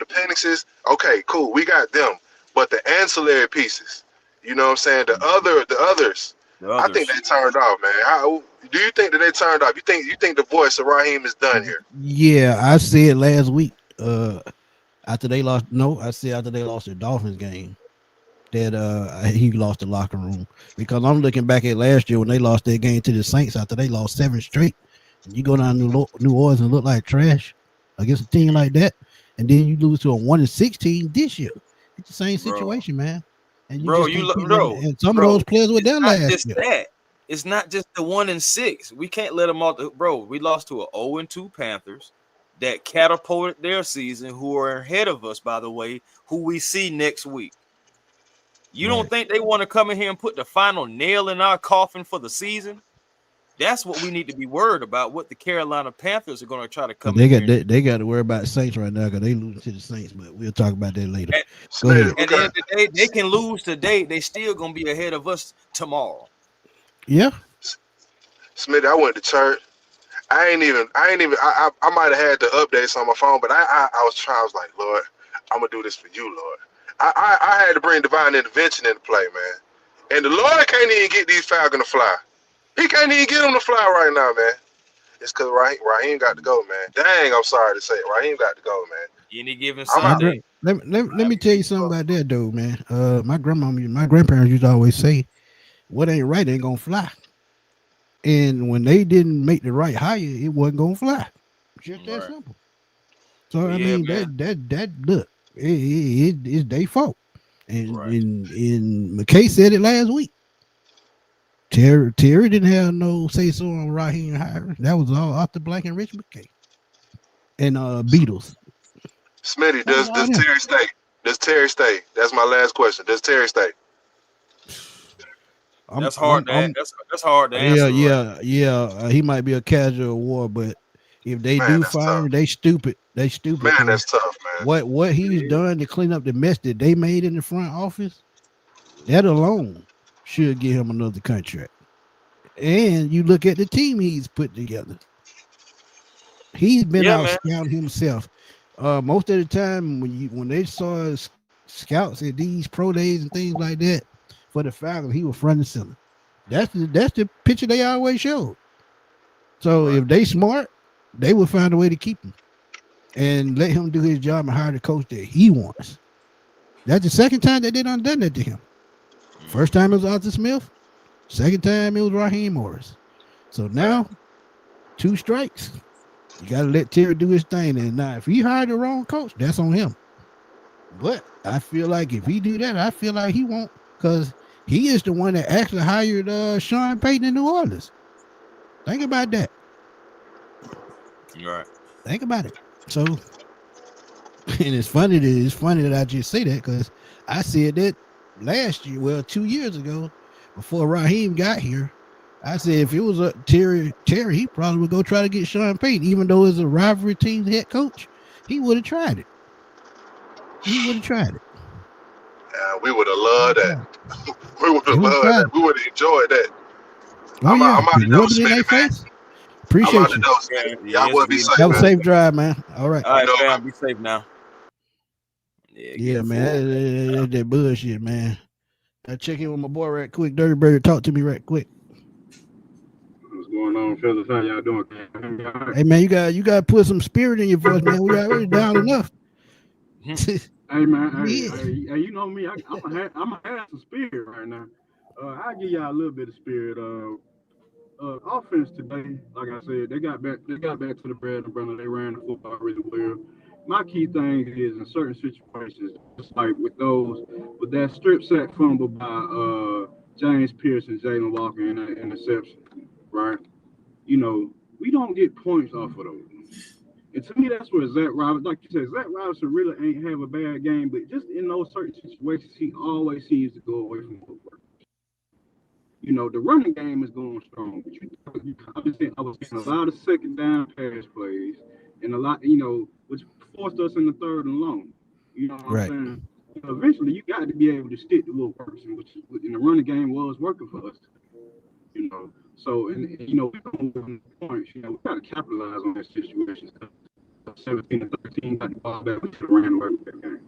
Speaker 4: Penixes. Okay, cool, we got them. But the ancillary pieces, you know what I'm saying? The others,
Speaker 2: The
Speaker 4: I think
Speaker 2: others.
Speaker 4: they turned off, man. How do you think that they turned off? You think the voice of Raheem is done here?
Speaker 1: Yeah, I said last week. After they lost, no, I said after they lost the Dolphins game that he lost the locker room because I'm looking back at last year when they lost their game to the Saints after they lost 7 straight. And you go down to New Orleans and look like trash against a team like that, and then you lose to a 1-16 this year. It's the same
Speaker 2: Bro.
Speaker 1: situation, man. And you
Speaker 2: Bro,
Speaker 1: just can't keep letting.
Speaker 2: bro,
Speaker 1: And some of
Speaker 2: bro.
Speaker 1: those players were
Speaker 2: It's
Speaker 1: there
Speaker 2: not
Speaker 1: last
Speaker 2: just
Speaker 1: year.
Speaker 2: that. It's not just the 1-6. We can't let them off. Bro, we lost to an 0-2 Panthers that catapulted their season, who are ahead of us, by the way, who we see next week. You don't
Speaker 1: Right.
Speaker 2: think they want to come in here and put the final nail in our coffin for the season? That's what we need to be worried about. What the Carolina Panthers are going to try to
Speaker 1: But
Speaker 2: come in here and
Speaker 1: they got to worry about Saints right now because they losing to the Saints. But we'll talk about that later.
Speaker 2: at,
Speaker 1: Go ahead.
Speaker 4: Smitty,
Speaker 2: at the end
Speaker 4: because
Speaker 2: of the day, they can lose today. They still going to be ahead of us tomorrow.
Speaker 1: Yeah.
Speaker 4: Smitty, I went to church. I ain't even. I might have had the updates on my phone, but I was trying. I was like, Lord, I'm gonna do this for you, Lord. I had to bring divine intervention into play, man. And the Lord can't even get these Falcons to fly. He can't even get them to fly right now, man. It's because Raheem got to go, man. Dang, I'm sorry to say it. Raheem got to go, man.
Speaker 2: Any given
Speaker 4: I'm out.
Speaker 2: Sunday.
Speaker 1: Let me tell you something about that though, man. My grandparents used to always say, "What ain't right ain't gonna fly." And when they didn't make the right hire, it wasn't gonna fly. Just that
Speaker 2: Right.
Speaker 1: simple. So
Speaker 2: But
Speaker 1: I
Speaker 2: yeah,
Speaker 1: mean
Speaker 2: man.
Speaker 1: that look, it's their fault. And
Speaker 2: Right.
Speaker 1: McKay said it last week. Terry didn't have no say so on Raheem hiring. That was all Arthur Blank and Rich McKay and Beatles.
Speaker 4: Smitty,
Speaker 1: That was
Speaker 4: does
Speaker 1: all them.
Speaker 4: Terry stay? Does Terry stay? That's my last question. Does Terry stay?
Speaker 1: I'm,
Speaker 2: That's hard to
Speaker 1: I'm
Speaker 2: that's hard to
Speaker 1: Yeah,
Speaker 2: answer, right?
Speaker 1: yeah. He might be a casual war, but if they
Speaker 4: Man,
Speaker 1: do
Speaker 4: that's
Speaker 1: fire
Speaker 4: tough.
Speaker 1: him, they stupid. They stupid
Speaker 4: Man,
Speaker 1: because
Speaker 4: that's tough, man.
Speaker 1: what
Speaker 2: It
Speaker 1: he's
Speaker 2: is.
Speaker 1: done to clean up the mess that they made in the front office, that alone should give him another contract. And you look at the team he's put together. He's been
Speaker 2: Yeah,
Speaker 1: out
Speaker 2: man.
Speaker 1: scouting himself. Most of the time when they saw scouts at these pro days and things like that for the Falcons, he was front and center. That's the picture they always showed. So
Speaker 2: Right.
Speaker 1: if they smart, they will find a way to keep him and let him do his job and hire the coach that he wants. That's the second time that they done that to him. First
Speaker 2: Mm-hmm.
Speaker 1: time it was Arthur Smith. Second time it was Raheem Morris. So
Speaker 4: Man,
Speaker 1: now 2 strikes. You got to let Terry do his thing. And now, if he hired the wrong coach, that's on him. But I feel like if he do that, I feel like he won't, because he is the one that actually hired Sean Payton in New Orleans. Think about that.
Speaker 2: Right.
Speaker 1: Think about it. So, and it's funny that I just say that because I said that last year, well, 2 years ago, before Raheem got here. I said if it was a Terry, he probably would go try to get Sean Payton, even though it's a rivalry team's head coach. He would have tried it. He would have tried it.
Speaker 4: we would have
Speaker 1: He
Speaker 4: loved
Speaker 1: would have
Speaker 4: that.
Speaker 1: tried it.
Speaker 4: We would have
Speaker 1: He would have
Speaker 4: loved
Speaker 1: tried
Speaker 4: that.
Speaker 1: it.
Speaker 4: We would have enjoyed that.
Speaker 1: Oh yeah,
Speaker 4: I'm out
Speaker 1: just
Speaker 4: of
Speaker 1: rub
Speaker 4: those,
Speaker 1: it in their
Speaker 4: Smitty, man.
Speaker 1: face.
Speaker 4: I'm out
Speaker 1: Appreciate
Speaker 4: of
Speaker 1: you.
Speaker 4: those,
Speaker 2: Yeah,
Speaker 4: Smitty.
Speaker 2: yeah,
Speaker 4: Y'all
Speaker 2: it's
Speaker 4: boy be
Speaker 2: good.
Speaker 4: safe,
Speaker 1: Have a
Speaker 4: man.
Speaker 1: safe drive, man. All right.
Speaker 2: All
Speaker 4: You
Speaker 2: right,
Speaker 4: know, man.
Speaker 2: fam. Be safe now. Yeah,
Speaker 1: Yeah,
Speaker 2: getting
Speaker 1: man.
Speaker 2: full.
Speaker 1: That bullshit, man. I check in with my boy right quick. Dirty Bird, talk to me right quick.
Speaker 5: What's going on, fellas? How y'all doing? Can you hear me all right?
Speaker 1: Hey man, you got to put some spirit in your voice, man. We already down enough.
Speaker 5: Hey, man.
Speaker 1: Yeah.
Speaker 5: Hey, you know me. I'm a have some spirit right now. I'll give y'all a little bit of spirit. Offense today, like I said, they got back. They got back to the bread and butter. They ran the football really well. My key thing is in certain situations, just like with that strip sack fumble by James Pierce and Jalen Walker in that interception, right? You know, we don't get points off of those. And to me, that's where Zach Robinson, like you said, Zach Robinson really ain't have a bad game, but just in those certain situations, he always seems to go away from footwork. You know, the running game is going strong, but I was seeing a lot of second down pass plays and a lot, which forced us in the third and long. You know what I'm
Speaker 1: Right.
Speaker 5: saying? Eventually, you got to be able to stick to what works, and which in the running game was working for us. You know, so we don't win points. You know, we got to capitalize on that situation. 17 and 13 got the ball back. We should have ran away with that game.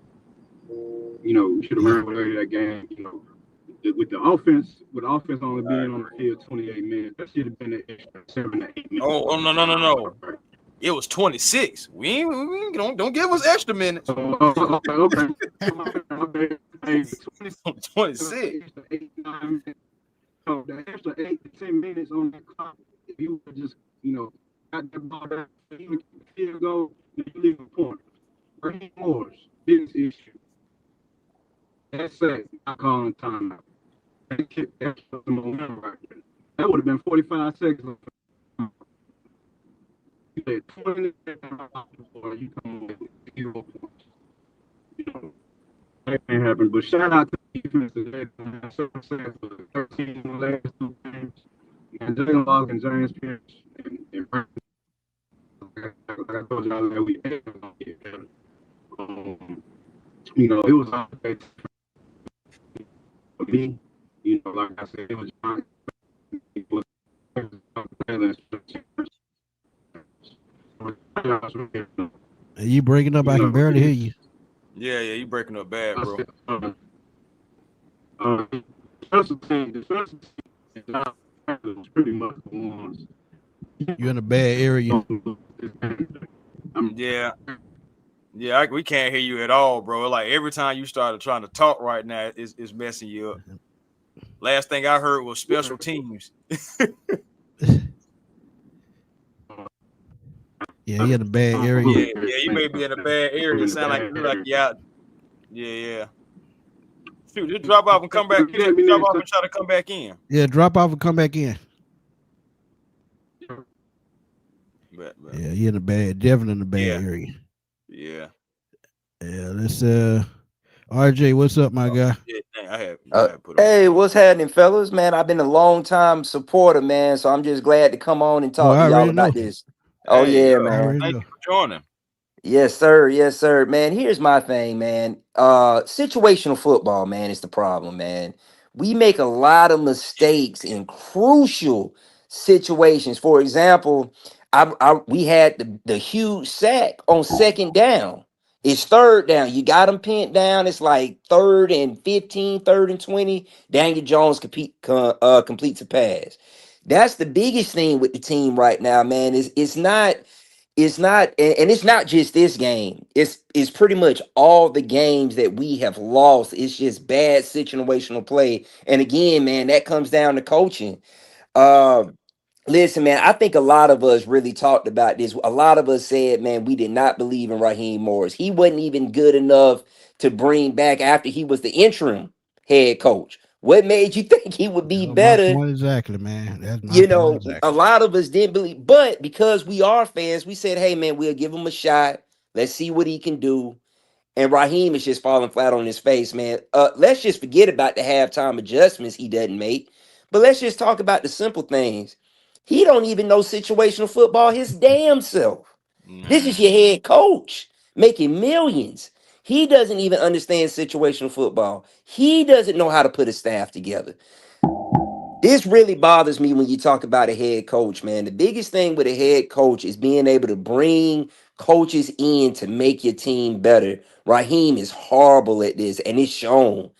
Speaker 5: We should have
Speaker 1: Yeah.
Speaker 5: ran away with that game. With the offense only being on the field 28 minutes, that should have been an extra 7 to 8 minutes.
Speaker 2: Oh, no. It was 26. We don't give us extra minutes.
Speaker 5: Okay. Hey,
Speaker 2: 26.
Speaker 5: 8, 9 minutes. So the extra 8 to 10 minutes on that clock, if you would just, got that ball back, even field goal, you leave a point. Raheem Morris, biggest issue. That's it. I call him timeout. That's the momentum right there. That would have been 45 seconds. You had 20 seconds before you come with 0 points. That ain't happen. But shout out to the defense today. So sad for the 13 in the last 2 games. And Jalen Locke and James Pierce and like I told y'all that we had to get better. It was all for me. Like I said, it was John.
Speaker 1: You breaking up? I can barely hear you.
Speaker 2: Yeah, you breaking up bad, bro.
Speaker 5: Defensive team is pretty much the ones.
Speaker 1: You're in a bad area.
Speaker 2: Yeah, we can't hear you at all, bro. Like every time you started trying to talk right now, it's messing you up. Last thing I heard was special teams.
Speaker 1: Yeah, you're in a bad area.
Speaker 2: Yeah, you may be in a bad area. It sound like you out. Yeah. Shoot, just drop off and come back. Drop off and try to come back in.
Speaker 1: Yeah, drop off and come back in.
Speaker 2: But,
Speaker 1: yeah, you're in a definitely in a bad area.
Speaker 2: Yeah.
Speaker 1: Yeah, let's RJ, what's up, my guy?
Speaker 2: Yeah, I have put
Speaker 6: hey, what's happening, fellas? Man, I've been a long time supporter, man. So I'm just glad to come on and talk to y'all about this. Oh, yeah, man.
Speaker 2: Thank you for joining.
Speaker 6: Yes, sir. Yes, sir. Man, here's my thing, man. Situational football, man, is the problem, man. We make a lot of mistakes in crucial situations. For example, we had the huge sack on second down. It's third down. You got them pinned down. It's like 3rd and 15, 3rd and 20. Daniel Jones completes a pass. That's the biggest thing with the team right now, man. It's not it's not, and it's not just this game. It's pretty much all the games that we have lost. It's just bad situational play. And again, man, that comes down to coaching. Uh, Listen, man, I think a lot of us really talked about this. A lot of us said, man, we did not believe in Raheem Morris. He wasn't even good enough to bring back after he was the interim head coach. What made you think he would
Speaker 1: That
Speaker 6: be
Speaker 1: was my
Speaker 6: better?
Speaker 1: point exactly, man. That's my
Speaker 6: You
Speaker 1: point
Speaker 6: know, a
Speaker 1: exactly.
Speaker 6: lot of us didn't believe, but because we are fans, we said, hey, man, we'll give him a shot. Let's see what he can do. And Raheem is just falling flat on his face, man. Let's just forget about the halftime adjustments he doesn't make. But let's just talk about the simple things. He don't even know situational football his damn self. This is
Speaker 2: Nah.
Speaker 6: your head coach making millions. He doesn't even understand situational football. He doesn't know how to put a staff together. This really bothers me when you talk about a head coach, man. The biggest thing with a head coach is being able to bring coaches in to make your team better. Raheem is horrible at this, and it's shown.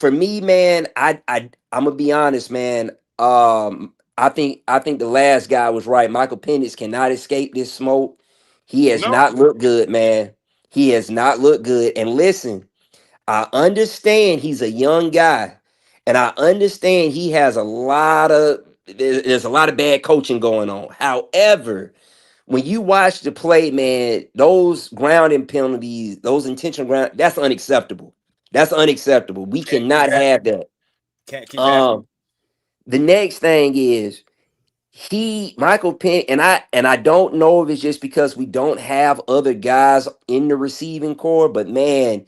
Speaker 6: For me, man, I'm gonna be honest, man. I think the last guy was right. Michael Penix cannot escape this smoke. He has
Speaker 3: No,
Speaker 6: not looked good, man. He has not looked good. And listen, I understand he's a young guy, and I understand he has a lot of there's a lot of bad coaching going on. However, when you watch the play, man, those grounding penalties, those intentional ground, that's unacceptable. That's unacceptable. We
Speaker 2: Can't keep
Speaker 6: cannot
Speaker 2: happening.
Speaker 6: have that.
Speaker 2: Can't keep happening.
Speaker 6: Um, the next thing is Michael Penn, and I don't know if it's just because we don't have other guys in the receiving core, but man,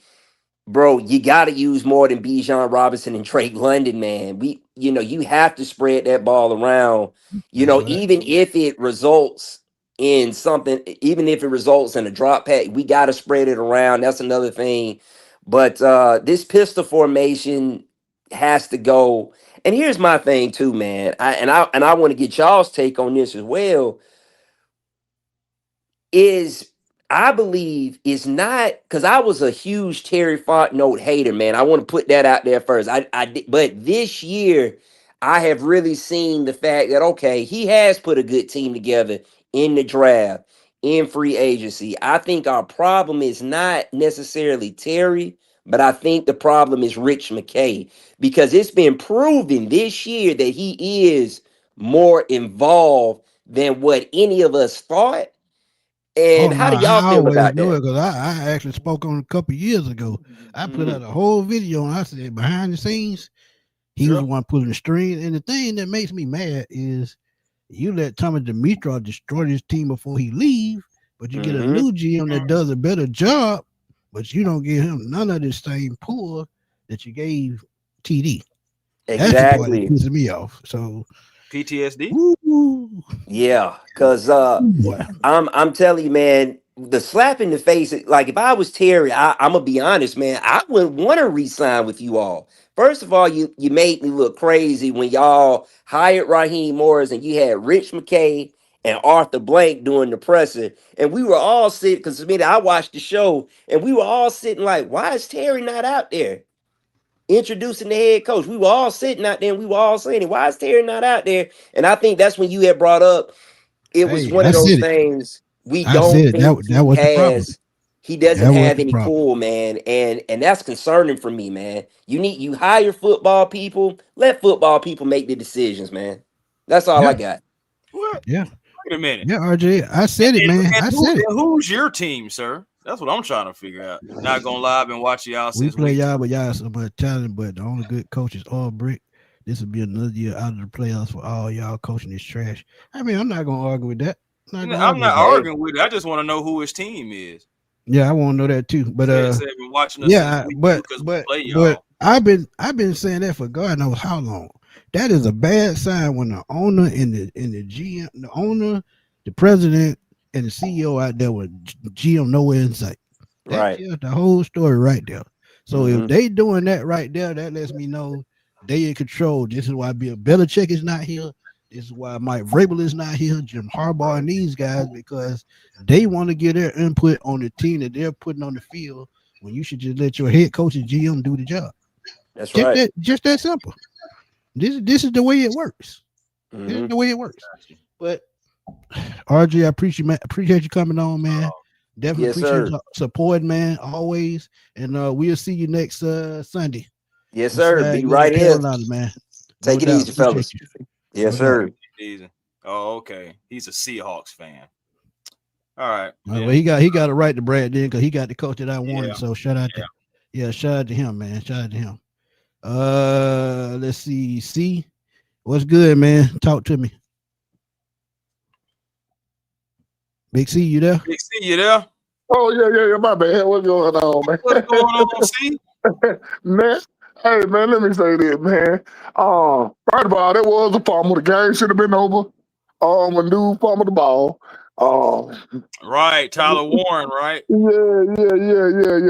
Speaker 6: bro, you got to use more than Bijan Robinson and Drake London, man. You have to spread that ball around.
Speaker 1: That's what
Speaker 6: Even if it results in something, even if it results in a drop pack, we got to spread it around. That's another thing. But this pistol formation has to go. And here's my thing too, man. I want to get y'all's take on this as well is I believe is not because I was a huge Terry Fontenot hater, man. I want to put that out there first. But this year I have really seen the fact that okay, he has put a good team together in the draft, in free agency. I think our problem is not necessarily Terry, but I think the problem is Rich McKay because it's been proven this year that he is more involved than what any of us thought.
Speaker 1: Oh
Speaker 6: And
Speaker 1: no,
Speaker 6: how do y'all
Speaker 1: I
Speaker 6: feel
Speaker 1: always
Speaker 6: about
Speaker 1: knew
Speaker 6: that?
Speaker 1: it because I actually spoke on a couple years ago. I put
Speaker 6: Mhm.
Speaker 1: out a whole video and I said behind the scenes, he was
Speaker 3: yeah,
Speaker 1: the one pulling the string. And the thing that makes me mad is you let Thomas Dimitrov destroy this team before he leave, but you get a
Speaker 6: Mhm.
Speaker 1: new GM that does a better job, but you don't give him none of this same pull that you gave TD. That's the part that
Speaker 6: Exactly.
Speaker 1: pisses me off. So,
Speaker 2: PTSD.
Speaker 1: woo,
Speaker 6: Yeah, cuz
Speaker 1: boy.
Speaker 6: I'm telling you, man, the slap in the face, like if I was Terry, I'm gonna be honest, man, I wouldn't want to re-sign with you all. First of all, you made me look crazy when y'all hired Raheem Morris and you had Rich McKay and Arthur Blank doing the presser. And we were all sitting, because I watched the show, and we were all sitting like, why is Terry not out there? Introducing the head coach. We were all sitting out there and we were all saying, why is Terry not out there? And I think that's when you had brought up it was
Speaker 1: Hey,
Speaker 6: one
Speaker 1: I
Speaker 6: of those
Speaker 1: said it.
Speaker 6: things we
Speaker 1: I
Speaker 6: don't
Speaker 1: said it.
Speaker 6: think
Speaker 1: That was the problem.
Speaker 6: he doesn't
Speaker 1: That was
Speaker 6: have
Speaker 1: the
Speaker 6: any
Speaker 1: problem.
Speaker 6: pull, man. And that's concerning for me, man. You hire football people, let football people make the decisions, man. That's all
Speaker 1: Yeah,
Speaker 6: I got.
Speaker 2: What?
Speaker 1: yeah,
Speaker 2: Wait a minute.
Speaker 1: yeah, RJ. I said it, man. I said it.
Speaker 2: And who's your team, sir? That's what I'm trying to figure out. Not gonna lie, I've been watching y'all
Speaker 1: We
Speaker 2: since
Speaker 1: play
Speaker 2: week
Speaker 1: y'all,
Speaker 2: two.
Speaker 1: but y'all so much talent. But the only good coach is all brick. This will be another year out of the playoffs for all y'all coaching this trash. I mean, I'm not gonna argue with that. I'm not gonna
Speaker 2: I'm
Speaker 1: argue with
Speaker 2: not
Speaker 1: that.
Speaker 6: Hey,
Speaker 2: arguing with it. I just want to know who his team is.
Speaker 1: Yeah, I want to know that too. But
Speaker 2: Said been watching us since
Speaker 1: yeah,
Speaker 2: week two
Speaker 1: but
Speaker 2: because we
Speaker 1: but
Speaker 2: play
Speaker 1: but
Speaker 2: y'all.
Speaker 1: I've been saying that for God knows how long. That is a bad sign when the owner and the GM, the owner, the president, and the CEO out there with GM nowhere in sight. That
Speaker 6: right.
Speaker 1: tells the whole story right there. So if
Speaker 6: Hmm.
Speaker 1: they doing that right there, that lets me know they in control. This is why Bill Belichick is not here. This is why Mike Vrabel is not here. Jim Harbaugh and these guys because they want to get their input on the team that they're putting on the field. When you should just let your head coach and GM do the job.
Speaker 6: That's right.
Speaker 1: Just that simple. This is the way it works. This is
Speaker 6: Hmm.
Speaker 1: the way it works. But
Speaker 2: Gotcha.
Speaker 1: RJ, I appreciate you coming on, man. Definitely
Speaker 6: Yes,
Speaker 1: appreciate
Speaker 6: sir.
Speaker 1: your support, man, always. And we'll see you next Sunday
Speaker 6: Yes, sir.
Speaker 1: inside
Speaker 6: Be right here.
Speaker 1: Carolina, man. No
Speaker 6: Take it
Speaker 1: doubt.
Speaker 6: easy,
Speaker 1: Appreciate
Speaker 6: fellas.
Speaker 1: you.
Speaker 6: Yes,
Speaker 1: No doubt.
Speaker 6: sir.
Speaker 2: Easy. Oh, okay. He's a Seahawks fan. All right.
Speaker 1: Well,
Speaker 2: Yeah.
Speaker 1: he got a right to brag then because he got the coach that I wanted.
Speaker 2: Yeah.
Speaker 1: So shout out to shout out to him, man. Shout out to him. Let's see. C, what's good, man? Talk to me. Big C, you there?
Speaker 2: Big C, you there?
Speaker 7: Oh yeah. My bad. What's going on, man?
Speaker 2: What's going on, C?
Speaker 7: Man, hey man, let me say this, man. First of all, that was a fumble. The game should have been over. When dude fumbled the ball.
Speaker 2: Right, Tyler Warren, right?
Speaker 7: Yeah.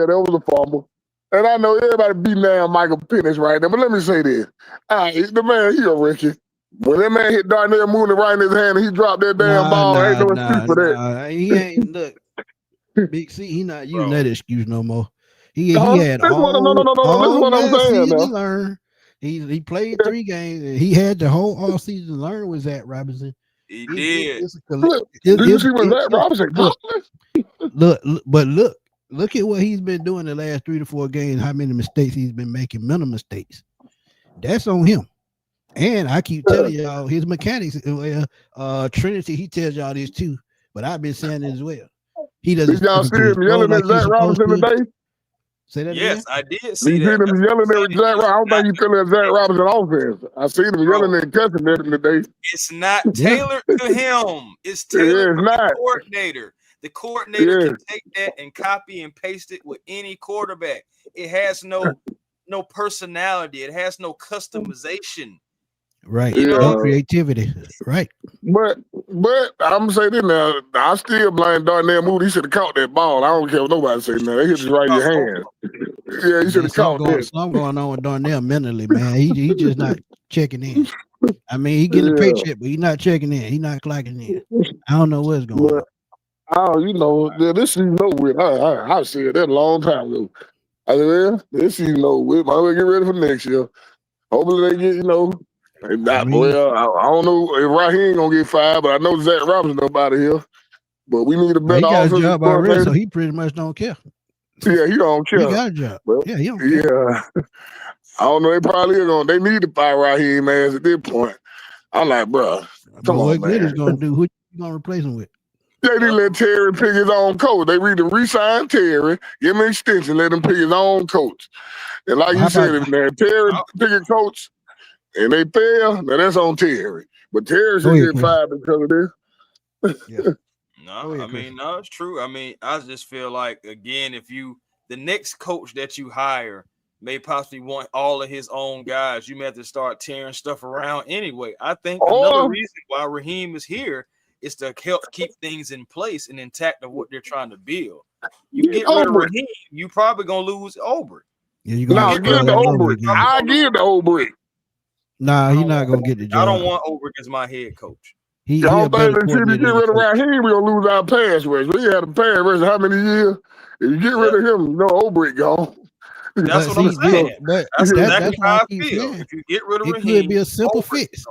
Speaker 7: That was a fumble. And I know everybody beating down Michael Penix right now, but let me say this. The man, he a rookie. When that man hit Darnell Mooney right in his hand and he dropped that damn ball, ain't no excuse for that.
Speaker 1: He ain't look. Big C, he not using that excuse no more. He had
Speaker 7: No. Listen
Speaker 1: all
Speaker 7: what I'm
Speaker 1: last
Speaker 7: saying
Speaker 1: season
Speaker 7: now.
Speaker 1: to learn. He played 3 games and he had the whole all season to learn with Zach Robinson.
Speaker 2: He did.
Speaker 7: Did you see what Zach Robinson got?
Speaker 1: Look at what he's been doing the last 3 to 4 games, how many mistakes he's been making, mental mistakes. That's on him. And I keep telling y'all his mechanics, Trinity, he tells y'all this too, but I've been saying it as well. He doesn't.
Speaker 7: Did y'all see him yelling at Zach Robinson today?
Speaker 1: Say that
Speaker 2: yes,
Speaker 1: again?
Speaker 2: I did see
Speaker 7: that.
Speaker 2: Him
Speaker 7: yelling at Zach Robinson. I don't think he's feeling at Zach Robinson offense. I seen him yelling and cussing at him today.
Speaker 2: It's not tailored to him. It's tailored to the coordinator. The coordinator can take that and copy and paste it with any quarterback. It has no personality. It has no customization.
Speaker 1: Right. No creativity. Right.
Speaker 7: But I'm gonna say this now. I still blame Darnell Mooney. He should have caught that ball. I don't care what nobody say now. They hit it right in your hand. Yeah, he should have caught that.
Speaker 1: Something going on with Darnell mentally, man. He just not checking in. I mean, he getting a paycheck, but he's not checking in. He's not clocking in. I don't know what's going on.
Speaker 7: Oh, this season over with. I said that a long time ago. I said, this season over with. Might well get ready for next year. Hopefully they get, I don't know if Raheem gonna get fired, but I know Zach Robinson up out of here. But we need a better offensive
Speaker 1: coordinator. He got a job already, so he pretty much don't care.
Speaker 7: Yeah, he don't care.
Speaker 1: He got a job. But, he don't care.
Speaker 7: Yeah. I don't know. They probably are gonna. They need to fire Raheem ass at this point. I'm like, bro, come on,
Speaker 1: what
Speaker 7: man.
Speaker 1: good is gonna do? Who you gonna replace him with?
Speaker 7: They didn't let Terry pick his own coach. They need to re-sign Terry, give him an extension, let him pick his own coach. And like you said, if Terry pick a coach and they fail, now that's on Terry. But Terry should get fired because of this.
Speaker 1: Yeah.
Speaker 2: No, it's true. I mean, I just feel like, again, the next coach that you hire may possibly want all of his own guys, you may have to start tearing stuff around anyway. I think another reason why Raheem is here is to help keep things in place and intact of what they're trying to build. You get rid of Raheem, you probably gonna lose Obrey.
Speaker 1: Yeah, you gonna
Speaker 7: give the Obrey. I give the Obrey.
Speaker 1: Nah, he's not gonna get the job.
Speaker 2: I don't want Obrey as my head coach.
Speaker 7: I don't think that if you get rid of Raheem, we're gonna lose our pass rush. We had a pass rush how many years? If you get rid of him, Obrey gone.
Speaker 2: That's what I'm saying. But that's exactly how I feel. If you get rid of Raheem,
Speaker 1: it could be a simple fix.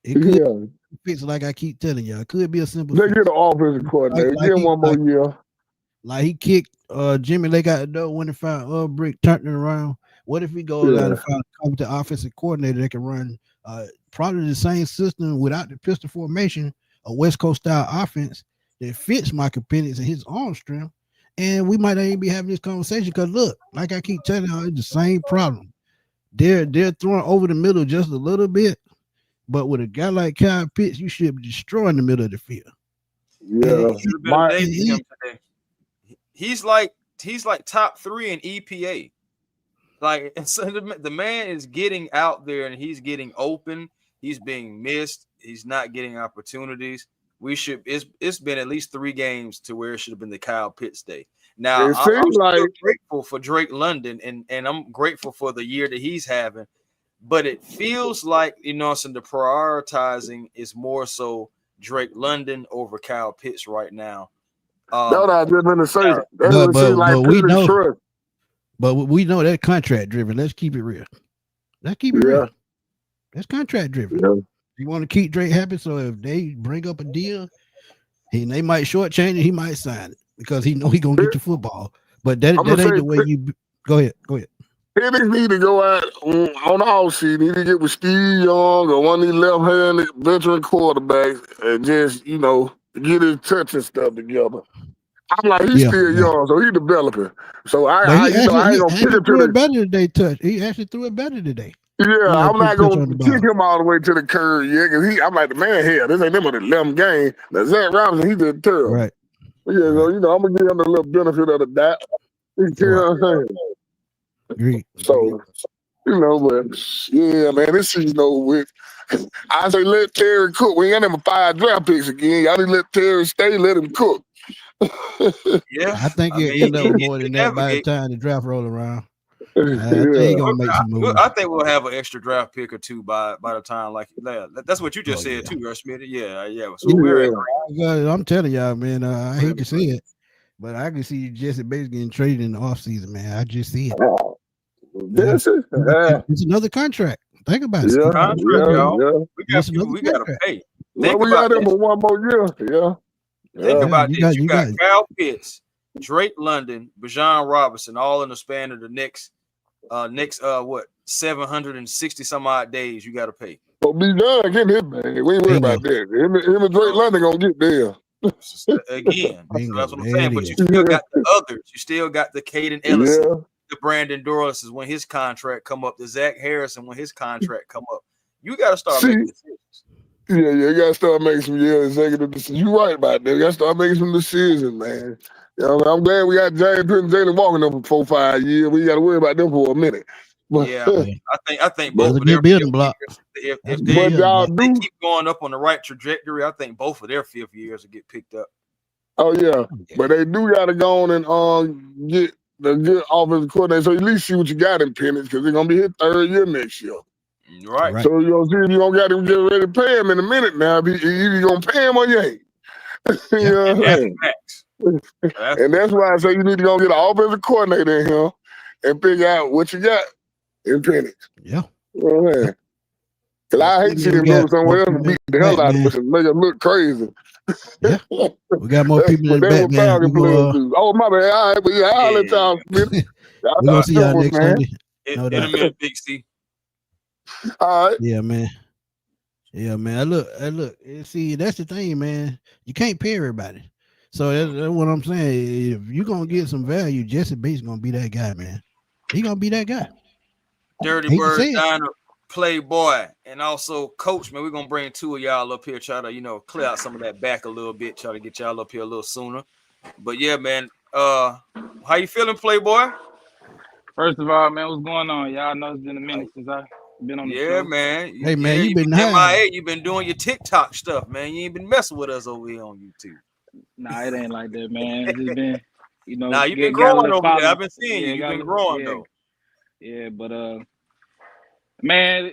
Speaker 1: It could fix, like I keep telling you. It could be a simple
Speaker 7: fix.
Speaker 1: They
Speaker 7: get an offensive coordinator. Give him one more year.
Speaker 1: Like he kicked Jimmy Lake out the door when he found Brick, turned it around. What if we go down and find the offensive coordinator that can run probably the same system without the pistol formation, a West Coast style offense that fits Michael Penix and his arm strength? And we might not even be having this conversation because look, like I keep telling you, it's the same problem. They're throwing over the middle just a little bit, but with a guy like Kyle Pitts, you should be destroying the middle of the field.
Speaker 7: Yeah,
Speaker 2: he's like top 3 in EPA. Like, and so the man is getting out there and he's getting open. He's being missed. He's not getting opportunities. It's been at least 3 games to where it should have been the Kyle Pitts day. Now I'm still grateful for Drake London and I'm grateful for the year that he's having, but it feels like, the prioritizing is more so Drake London over Kyle Pitts right now.
Speaker 7: That's what I just been to say.
Speaker 1: But we know that contract driven. Let's keep it real. Real. That's contract driven. You want to keep Drake happy, so if they bring up a deal, they might shortchange it. He might sign it because he know he gonna get the football. But that
Speaker 7: I'm gonna
Speaker 1: ain't
Speaker 7: say
Speaker 1: the way you. Go ahead.
Speaker 7: Penix need to go out on the offseason. He need to get with Steve Young or one of these left-handed veteran quarterbacks and just get his touch and stuff together. I'm like, he's
Speaker 1: Yeah,
Speaker 7: still
Speaker 1: yeah.
Speaker 7: young, so he's developing. So
Speaker 1: But
Speaker 7: I
Speaker 1: he
Speaker 7: ain't gonna kick it to
Speaker 1: threw it
Speaker 7: the.
Speaker 1: better today. Touch. He actually threw it better today.
Speaker 7: Yeah, I'm
Speaker 1: Put
Speaker 7: not
Speaker 1: touch
Speaker 7: gonna
Speaker 1: on the
Speaker 7: kick
Speaker 1: ball.
Speaker 7: him all the way to the curb yet, because I'm like the man here. This ain't him with the 11 game. Now Zach Robinson, he did terrible.
Speaker 1: Right.
Speaker 7: Yeah, so I'm gonna give him the little benefit of the doubt. You know what I'm saying?
Speaker 1: Agreed.
Speaker 7: So, but yeah, man, this season over with. I say let Terry cook. We ain't got them 5 draft picks again. Y'all need to let Terry stay, let him cook.
Speaker 2: Yeah,
Speaker 1: I think he'll end up with more than that by the time the draft roll around. I think he's gonna make some moves.
Speaker 2: I think we'll have an extra draft pick or two by the time. That's what you just said too, Smitty. Yeah. So
Speaker 1: I'm telling y'all, man. I hate to say it, but I can see Jesse Bates getting traded in the offseason, man. I just see it. It's another contract. Think about it.
Speaker 2: Contract, y'all. We got to pay.
Speaker 7: Well, we got him for one more year.
Speaker 2: Think about this. You got Kyle Pitts, Drake London, Bijan Robinson, all in the span of the next 760 some odd days. You got to pay.
Speaker 7: So Bijan getting his bag. We ain't worried about that. Him and Drake London gonna get there.
Speaker 2: Again, that's what I'm saying. But you still got the others. You still got the Caden Ellison, the Brandon Dorlances when his contract come up, the Zach Harrison when his contract come up. You got to start making decisions.
Speaker 7: Yeah, you got to start making some executive decisions. You're right about that. You got to start making some decisions, man. I'm glad we got Jalen Walker there for 4-5 years. We got to worry about them for a minute. But,
Speaker 2: I think both of their
Speaker 1: building block.
Speaker 2: If they keep going up on the right trajectory, I think both of their 5th years will get picked up.
Speaker 7: Oh yeah, but they do got to go on and get the good offensive coordinator, so at least see what you got in Penix, because they're gonna be his 3rd year next year.
Speaker 2: Right.
Speaker 7: So you're gonna see if you gonna got him get ready to pay him in a minute now. If you gonna pay him or you ain't. You know what I'm saying? And that's why I say you need to go get an offensive coordinator in here and figure out what you got in Penix.
Speaker 1: Yeah.
Speaker 7: You know what I'm saying? Because I hate seeing him go somewhere else and beat the hell out of us and make it look crazy.
Speaker 1: Yeah. We got more people in the back, man.
Speaker 7: Oh, my bad. All right, but I'll let y'all split.
Speaker 1: We're going to see y'all next Sunday.
Speaker 2: In a minute, Big C.
Speaker 7: All right.
Speaker 1: Yeah, man. Look. See, that's the thing, man. You can't pay everybody. So that's what I'm saying. If you're going to get some value, Jesse Bates going to be that guy, man. He going to be that guy.
Speaker 2: Dirty Bird, Diner, Playboy, and also Coach, man. We're going to bring 2 of y'all up here, try to, clear out some of that back a little bit, try to get y'all up here a little sooner. But, yeah, man, how you feeling, Playboy?
Speaker 8: First of all, man, what's going on? Y'all know it's been a minute since I've been on the show.
Speaker 2: Yeah, man.
Speaker 1: Hey, man, you been high.
Speaker 2: MIA. You been doing your TikTok stuff, man. You ain't been messing with us over here on YouTube.
Speaker 8: Nah, it ain't like that, man. It's just been,
Speaker 2: Nah, you've been growing over there. I've been seeing you. You've been growing, though.
Speaker 8: Yeah, but, man,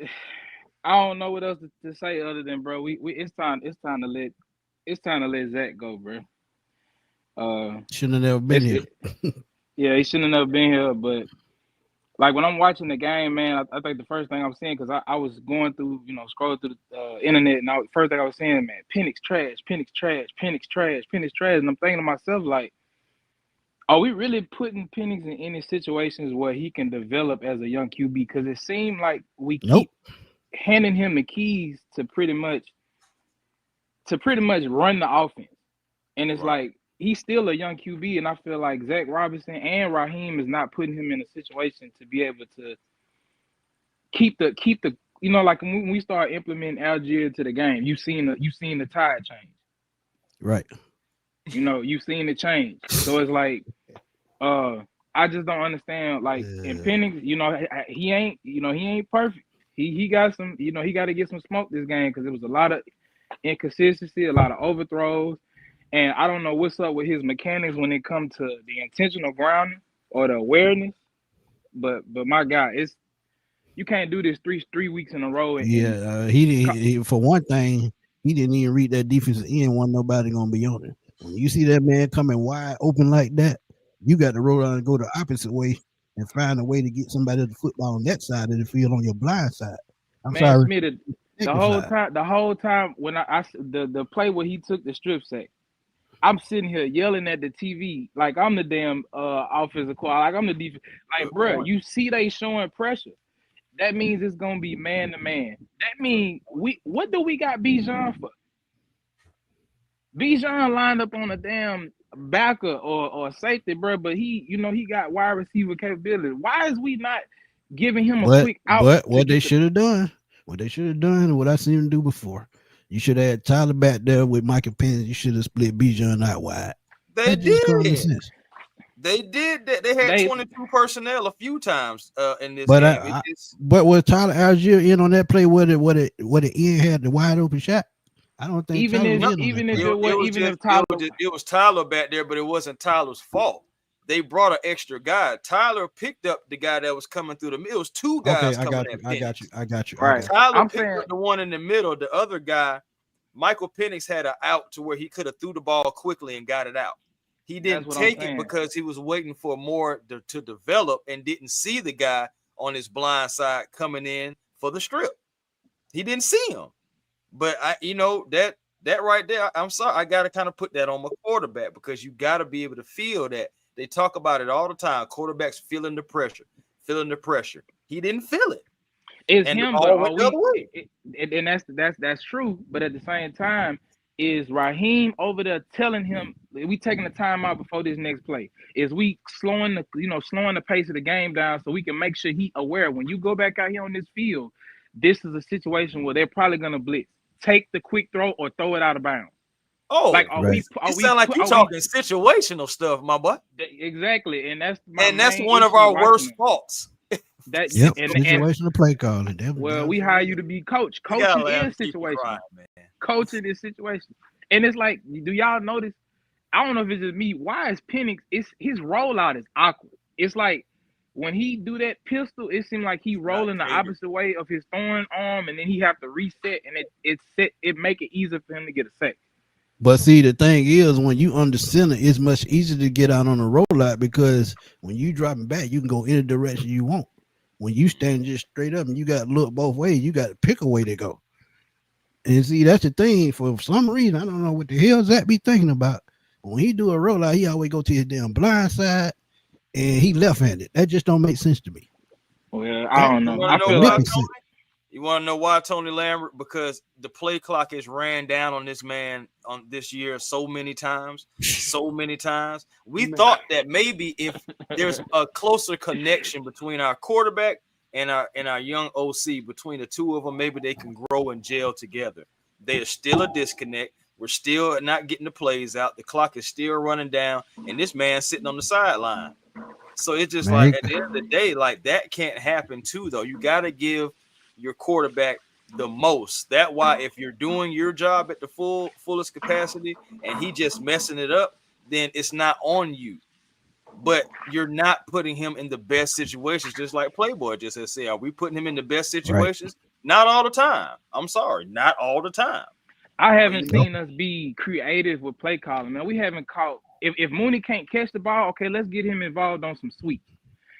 Speaker 8: I don't know what else to say other than, bro, it's time to let Zach go, bro.
Speaker 1: Shouldn't have never been here.
Speaker 8: Yeah, he shouldn't have never been here, but like when I'm watching the game, man, I think the first thing I'm seeing, because I was going through, scrolling through the internet, and first thing I was saying, man, Penix trash, and I'm thinking to myself, like, are we really putting Penix in any situations where he can develop as a young QB? Because it seemed like we keep handing him the keys to pretty much run the offense, and it's like he's still a young QB, and I feel like Zach Robinson and Raheem is not putting him in a situation to be able to keep the like when we start implementing Algier to the game, you've seen the tide change.
Speaker 1: Right.
Speaker 8: You've seen it change. So it's like I just don't understand, like in Penix, he ain't perfect. He got some, he got to get some smoke this game because it was a lot of inconsistency, a lot of overthrows. And I don't know what's up with his mechanics when it comes to the intentional grounding or the awareness. But my God, you can't do this three weeks in a row.
Speaker 1: He for one thing, he didn't even read that defensive end. Wasn't nobody gonna be on it. When you see that man coming wide open like that, you got to roll out and go the opposite way and find a way to get somebody the football on that side of the field on your blind side. I'm sorry.
Speaker 8: The whole time when the play where he took the strip sack, I'm sitting here yelling at the TV like I'm the damn offensive coordinator, like I'm the defense. Like, bro, you see they showing pressure. That means it's gonna be man to man. That means what do we got Bijan for? Bijan lined up on a damn backer or safety, bro, but he got wide receiver capability. Why is we not giving him a quick out?
Speaker 1: But what they should have done, what I seen him do before, you should have had Tyler back there with Michael Penix. You should have split Bijan out wide.
Speaker 2: They
Speaker 1: did.
Speaker 2: They did that. They had 22 personnel a few times in this
Speaker 1: but
Speaker 2: game.
Speaker 1: But was Tyler Algier in on that play where the end had the wide open shot? I don't think
Speaker 2: it was Tyler back there, but it wasn't Tyler's fault. They brought an extra guy. Tyler picked up the guy that was coming through the middle. It was two guys coming at Penix.
Speaker 1: I got you.
Speaker 8: Right.
Speaker 2: Tyler picked up the one in the middle. The other guy, Michael Penix, had an out to where he could have threw the ball quickly and got it out. He didn't take it because he was waiting for more to develop and didn't see the guy on his blind side coming in for the strip. He didn't see him. But that right there, I'm sorry, I got to kind of put that on my quarterback because you got to be able to feel that. They talk about it all the time. Quarterbacks feeling the pressure. He didn't feel it.
Speaker 8: It's him, and that's true. But at the same time, is Raheem over there telling him we taking the time out before this next play? Is we slowing the pace of the game down so we can make sure he aware when you go back out here on this field, this is a situation where they're probably gonna blitz. Take the quick throw or throw it out of bounds.
Speaker 2: Oh, like you sound like you talking situational stuff, my boy.
Speaker 8: Exactly, and that's
Speaker 2: one of our worst faults.
Speaker 1: Situational play calling.
Speaker 8: Well, we hire you to be coach. Coaching is situational. Coaching is situation, and it's like, do y'all notice? I don't know if it's just me. Why is Penix? His rollout is awkward. It's like when he do that pistol, it seems like he rolling the opposite way of his throwing arm, and then he have to reset, and it make it easier for him to get a sack.
Speaker 1: But see, the thing is, when you under center, it's much easier to get out on a rollout because when you dropping back, you can go any direction you want. When you stand just straight up and you got to look both ways, you got to pick a way to go. And see, that's the thing. For some reason, I don't know what the hell Zach be thinking about. When he do a rollout, he always go to his damn blind side, and he left-handed. That just don't make sense to me.
Speaker 8: Well, I don't know.
Speaker 2: You want to know why, Tony Lambert? Because the play clock is ran down on this man on this year so many times. We thought that maybe if there's a closer connection between our quarterback and our young OC, between the two of them, maybe they can grow and gel together. There's still a disconnect. We're still not getting the plays out. The clock is still running down, and this man's sitting on the sideline. So it's just like at the end of the day, like that can't happen too, though. You got to give your quarterback the most. That's why if you're doing your job at the fullest capacity and he just messing it up, then it's not on you. But you're not putting him in the best situations, just like Playboy just has said. Are we putting him in the best situations? Right. Not all the time. I'm sorry, not all the time.
Speaker 8: I haven't seen us be creative with play calling. Man, we haven't caught. If Mooney can't catch the ball, okay, let's get him involved on some sweeps.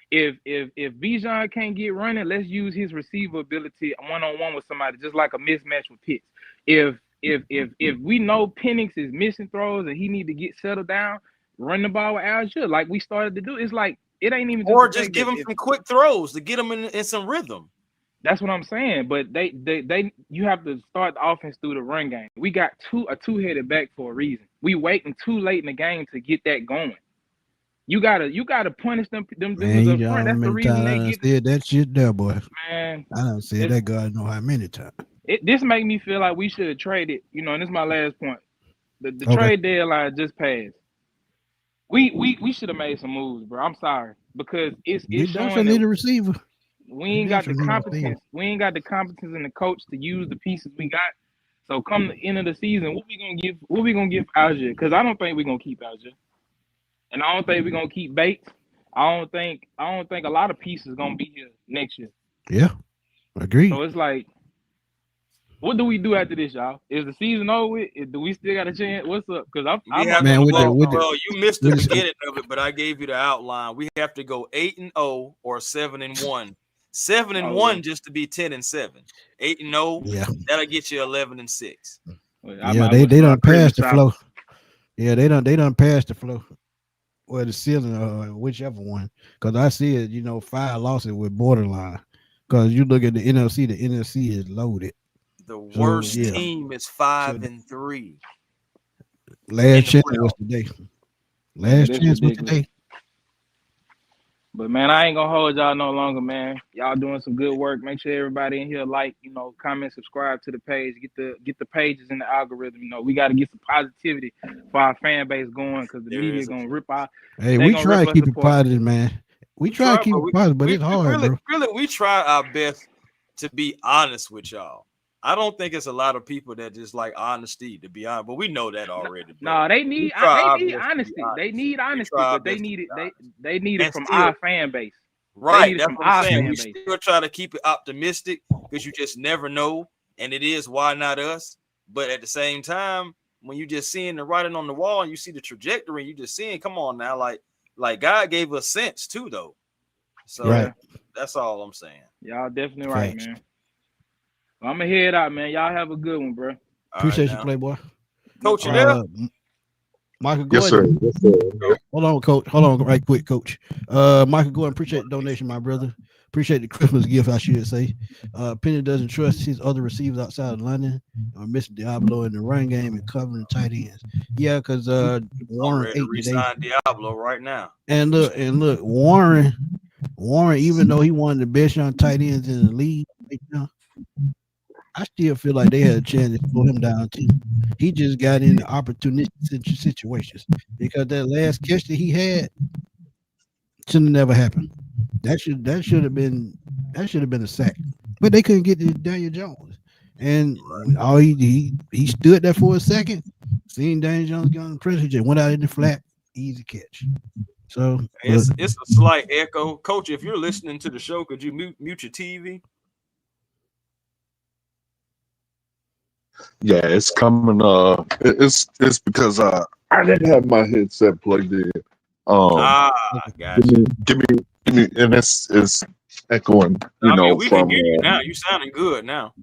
Speaker 8: If Bijan can't get running, let's use his receiver ability one-on-one with somebody, just like a mismatch with Pitts. If we know Penix is missing throws and he need to get settled down, run the ball with Algier like we started to do. It's like it ain't even
Speaker 2: just give him some quick throws to get him in some rhythm.
Speaker 8: That's what I'm saying. But you have to start the offense through the run game. We got a two-headed back for a reason. We waiting too late in the game to get that going. You gotta punish them dudes up front. That's the reason they get
Speaker 1: that shit there, boy.
Speaker 8: Man,
Speaker 1: I don't see that God know how many times.
Speaker 8: This make me feel like we should have traded. And this is my last point. The trade deadline just passed. We should have made some moves, bro. I'm sorry because it's
Speaker 1: showing need a receiver.
Speaker 8: We ain't got the competence. We ain't got the competence in the coach to use the pieces we got. So come the end of the season, what we gonna give Algier? Because I don't think we're gonna keep Algier. And I don't think we're gonna keep Bates. I don't think a lot of pieces gonna be here next year.
Speaker 1: Yeah, agreed.
Speaker 8: So it's like, what do we do after this, y'all? Is the season over with? Do we still got a chance? What's up? Because
Speaker 2: you missed the beginning of it, but I gave you the outline. We have to go 8-0 or 7-1 7-1 just to be 10-7. 8-0,
Speaker 1: Yeah,
Speaker 2: that'll get you 11-6.
Speaker 1: yeah. They done passed the flow. Yeah, they done passed the flow. Well, the ceiling, whichever one. Because I see it, 5 losses with borderline. Because you look at the NFC is loaded.
Speaker 2: The worst
Speaker 1: yeah.
Speaker 2: team is 5-3.
Speaker 1: Last chance was today. Last chance was today.
Speaker 8: But man, I ain't gonna hold y'all no longer, man. Y'all doing some good work. Make sure everybody in here like, comment, subscribe to the page. Get the pages in the algorithm. We got to get some positivity for our fan base going, because the media gonna rip out.
Speaker 1: Hey, we try to keep it positive, man. We try to keep it positive, but it's hard, bro.
Speaker 2: Really, we try our best to be honest with y'all. I don't think it's a lot of people that just like honesty, to be honest, but we know that already.
Speaker 8: No, they need honesty. They need honesty, but they need it. They need it from our fan base.
Speaker 2: Right, that's what I'm saying. We still try to keep it optimistic, because you just never know, and it is why not us. But at the same time, when you just seeing the writing on the wall and you see the trajectory, you just seeing, come on now, like God gave us sense too, though. So that's all I'm saying.
Speaker 8: Y'all definitely right, man. I'm gonna head out, man. Y'all have a good one, bro.
Speaker 1: Appreciate you, Playboy.
Speaker 2: Coach, you there?
Speaker 1: Michael Gordon. Yes, sir. Hold on, Coach. Hold on, right quick, Coach. Michael Gordon, appreciate the donation, my brother. Appreciate the Christmas gift, I should say. Penny doesn't trust his other receivers outside of London. Missing Diablo in the run game and covering tight ends. Yeah, because Warren ate today.
Speaker 2: Diablo right now.
Speaker 1: And look, Warren, even though he one of the best young tight ends in the league right now, I still feel like they had a chance to slow him down too. He just got in opportunistic situations, because that last catch that he had should have never happened. That should have been a sack, but they couldn't get to Daniel Jones, and all he stood there for a second, seeing Daniel Jones going to pressure, just went out in the flat, easy catch. So
Speaker 2: it's a slight echo, Coach. If you're listening to the show, could you mute your TV?
Speaker 7: Yeah, it's coming. It's because I didn't have my headset plugged in.
Speaker 2: Gotcha.
Speaker 7: Give me, and it's echoing.
Speaker 2: We can hear you now. You sounding good now.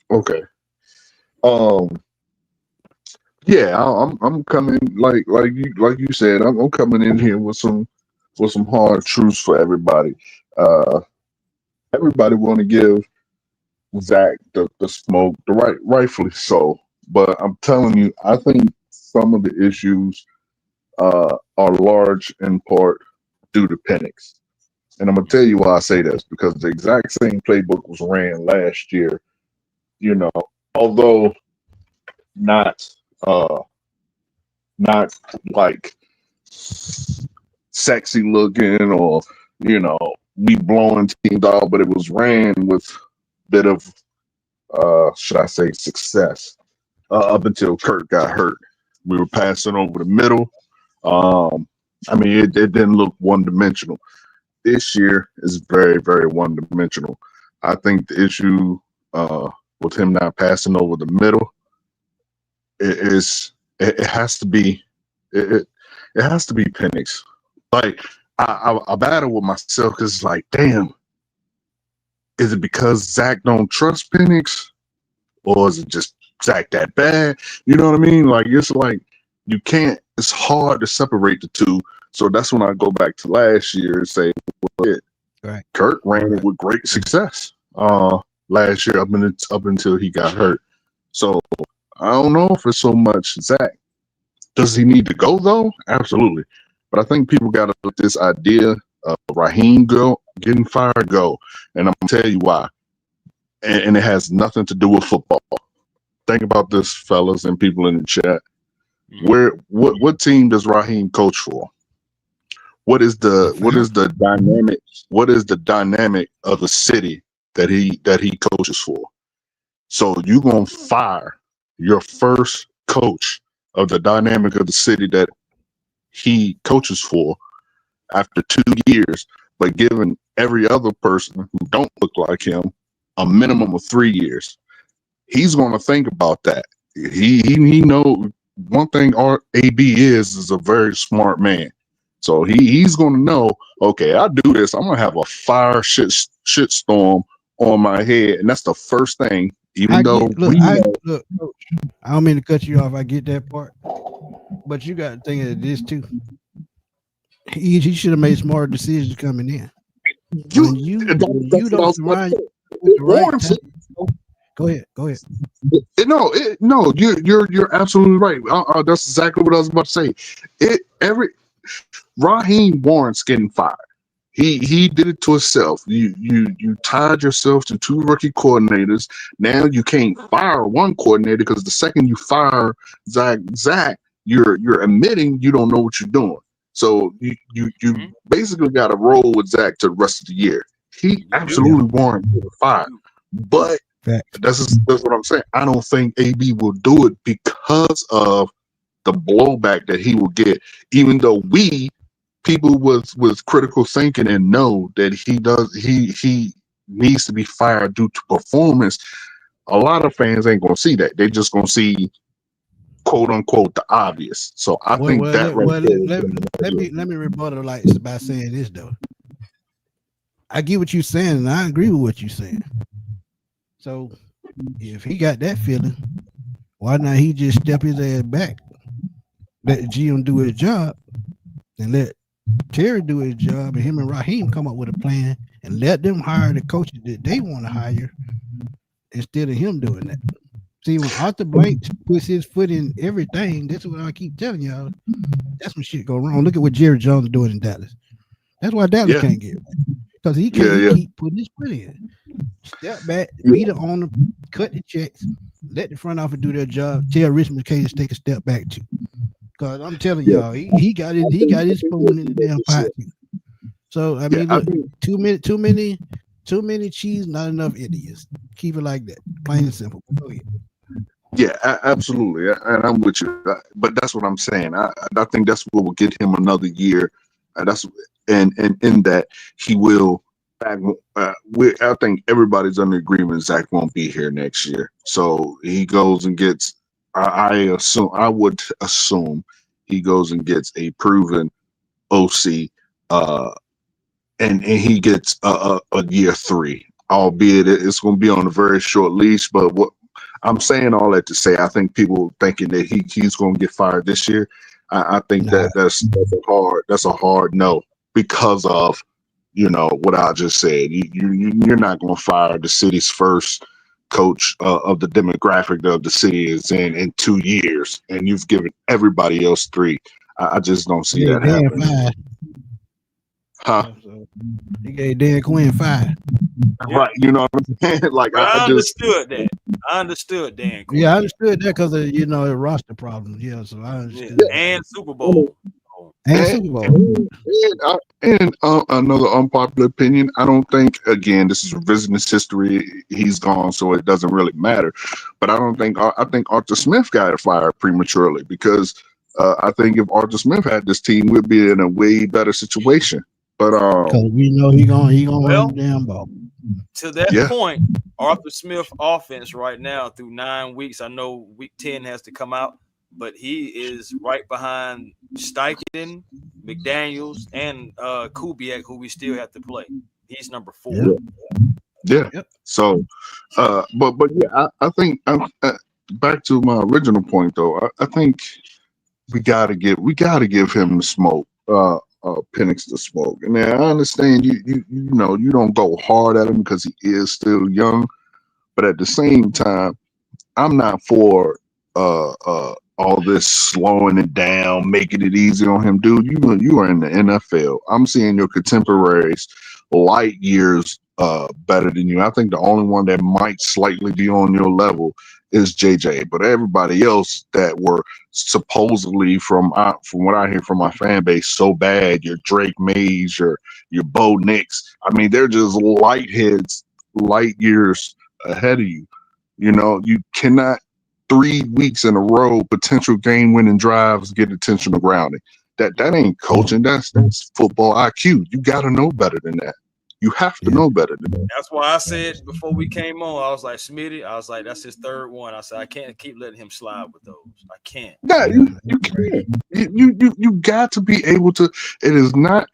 Speaker 7: Okay. Yeah, I'm coming like you said. I'm coming in here with some hard truths for everybody. Everybody want to give Zach the smoke, rightfully so. But I'm telling you, I think some of the issues are large in part due to Penix. And I'm gonna tell you why I say this, because the exact same playbook was ran last year. Although not like sexy looking or we blowing teams out, but it was ran with bit of should I say success up until Kurt got hurt. We were passing over the middle. It didn't look one-dimensional. This year is very, very one-dimensional. I think the issue with him not passing over the middle, it has to be Penix. Like I battle with myself, because it's like, damn, is it because Zach don't trust Penix, or is it just Zach that bad? You know what I mean? Like, it's like you can't. It's hard to separate the two. So that's when I go back to last year and say, well, Kurt ran it with great success last year up until he got hurt. So I don't know if it's so much Zach. Does he need to go though? Absolutely. But I think people got to let this idea of Raheem getting fired go. And I'm going to tell you why. And it has nothing to do with football. Think about this, fellas and people in the chat. What team does Raheem coach for? What is the dynamic? What is the dynamic of the city that he coaches for? So you're gonna fire your first coach of the dynamic of the city that he coaches for after 2 years, but giving every other person who don't look like him a minimum of 3 years. He's gonna think about that. He know one thing. Our AB is a very smart man. So he's gonna know, okay, I do this, I'm gonna have a fire shit storm on my head, and that's the first thing. Even
Speaker 1: I
Speaker 7: though
Speaker 1: get
Speaker 7: we
Speaker 1: look, I
Speaker 7: know,
Speaker 1: look, Coach, I don't mean to cut you off. I get that part, but you got to think of this too. He should have made smarter decisions coming in.
Speaker 7: you
Speaker 1: When you
Speaker 7: that's what I
Speaker 1: don't
Speaker 7: was about
Speaker 1: surround
Speaker 7: to say.
Speaker 1: yourself with the right
Speaker 7: Warren said,
Speaker 1: talent, go ahead, go ahead.
Speaker 7: no, you're absolutely right. That's exactly what I was about to say. Raheem Warren's getting fired. He did it to himself. You tied yourself to two rookie coordinators. Now you can't fire one coordinator because the second you fire Zach, you're admitting you don't know what you're doing. So you basically got to roll with Zach to the rest of the year. He
Speaker 2: You do.
Speaker 1: Yeah,
Speaker 7: absolutely warranted the fire, but
Speaker 1: facts.
Speaker 7: that's what I'm saying. I don't think AB will do it because of the blowback that he will get, even though people with critical thinking and know that he needs to be fired due to performance. A lot of fans ain't gonna see that. They're just gonna see quote unquote the obvious. So I
Speaker 1: Well,
Speaker 7: think
Speaker 1: well,
Speaker 7: that
Speaker 1: let,
Speaker 7: right
Speaker 1: well,
Speaker 7: there
Speaker 1: let,
Speaker 7: is
Speaker 1: let,
Speaker 7: gonna
Speaker 1: let
Speaker 7: be
Speaker 1: me let me rebuttal like by saying this though. I get what you're saying, and I agree with what you're saying. So if he got that feeling, why not he just step his ass back, let the GM do his job, and let Terry do his job, and him and Raheem come up with a plan, and let them hire the coaches that they want to hire instead of him doing that. See, when Arthur Blank puts his foot in everything, that's what I keep telling y'all. That's when shit go wrong. Look at what Jerry Jones is doing in Dallas. That's why Dallas
Speaker 7: yeah,
Speaker 1: can't get it because he can't.
Speaker 7: yeah,
Speaker 1: He
Speaker 7: yeah,
Speaker 1: keep putting his foot in. Step back,
Speaker 7: yeah,
Speaker 1: be the owner, cut the checks, let the front office do their job. Tell Richmond Case to take a step back too. Cause I'm telling
Speaker 7: yeah.
Speaker 1: y'all, he got his spoon in the damn pot too. So I
Speaker 7: Yeah,
Speaker 1: mean,
Speaker 7: I
Speaker 1: look,
Speaker 7: think
Speaker 1: too many cheese, not enough idiots. Keep it like that, plain and simple. Go ahead.
Speaker 7: yeah, absolutely, and I'm with you. But that's what I'm saying. I think that's what will get him another year. That's and in that he will. I think everybody's under agreement. Zach won't be here next year, so he goes and gets. I would assume he goes and gets a proven OC, uh, and he gets a year three. Albeit it's going to be on a very short leash, but what I'm saying all that to say, I think people thinking that he's going to get fired this year. I think
Speaker 1: Nah,
Speaker 7: that's a hard no because of what I just said. You're not going to fire the city's first coach of the demographic of the city is in 2 years, and you've given everybody else three. I just don't
Speaker 1: he
Speaker 7: see
Speaker 1: gave
Speaker 7: that
Speaker 1: Dan
Speaker 7: happening.
Speaker 1: 5.
Speaker 7: Huh?
Speaker 1: So he gave Dan Quinn 5.
Speaker 2: Yeah.
Speaker 7: Right? You know what I'm saying? Like
Speaker 2: But I
Speaker 7: I just
Speaker 2: understood that. I understood Dan
Speaker 1: Yeah, I
Speaker 2: Quinn.
Speaker 1: understood that because of the roster problems. Yeah, so I
Speaker 2: Yeah.
Speaker 1: understood that.
Speaker 2: And Super Bowl. Oh,
Speaker 1: And
Speaker 7: and
Speaker 1: Super Bowl.
Speaker 7: another unpopular opinion. I don't think, again, this is revisionist history. He's gone, so it doesn't really matter. But I think Arthur Smith got fired prematurely because I think if Arthur Smith had this team, we'd be in a way better situation. But
Speaker 1: Because we know he gonna run
Speaker 2: well,
Speaker 1: the damn ball.
Speaker 2: to that
Speaker 7: yeah,
Speaker 2: point, Arthur Smith offense right now through 9 weeks. I know week 10 has to come out, but he is right behind Steichen, McDaniels, and Kubiak, who we still have to play. He's number 4.
Speaker 1: Yeah.
Speaker 7: yeah.
Speaker 1: Yep.
Speaker 7: So, but yeah, I think back to my original point though. I think we gotta give him the smoke. Penix the smoke. And now I understand you don't go hard at him because he is still young, but at the same time, I'm not for all this slowing it down, making it easy on him, dude. You are in the NFL. I'm seeing your contemporaries light years better than you. I think the only one that might slightly be on your level is JJ, but everybody else that were supposedly from what I hear from my fan base so bad, your Drake Mays, your Bo Nix. I mean, they're just light years ahead of you. You cannot 3 weeks in a row potential game winning drives get intentional grounding. That ain't coaching. That's football IQ. You got to know better than that. You have to know better than that.
Speaker 2: That's why I said before we came on, I was like, Smitty, I was like, that's his third one. I said, I can't keep letting him slide with those. I can't.
Speaker 7: Yeah, you can't. You got to be able to. It is not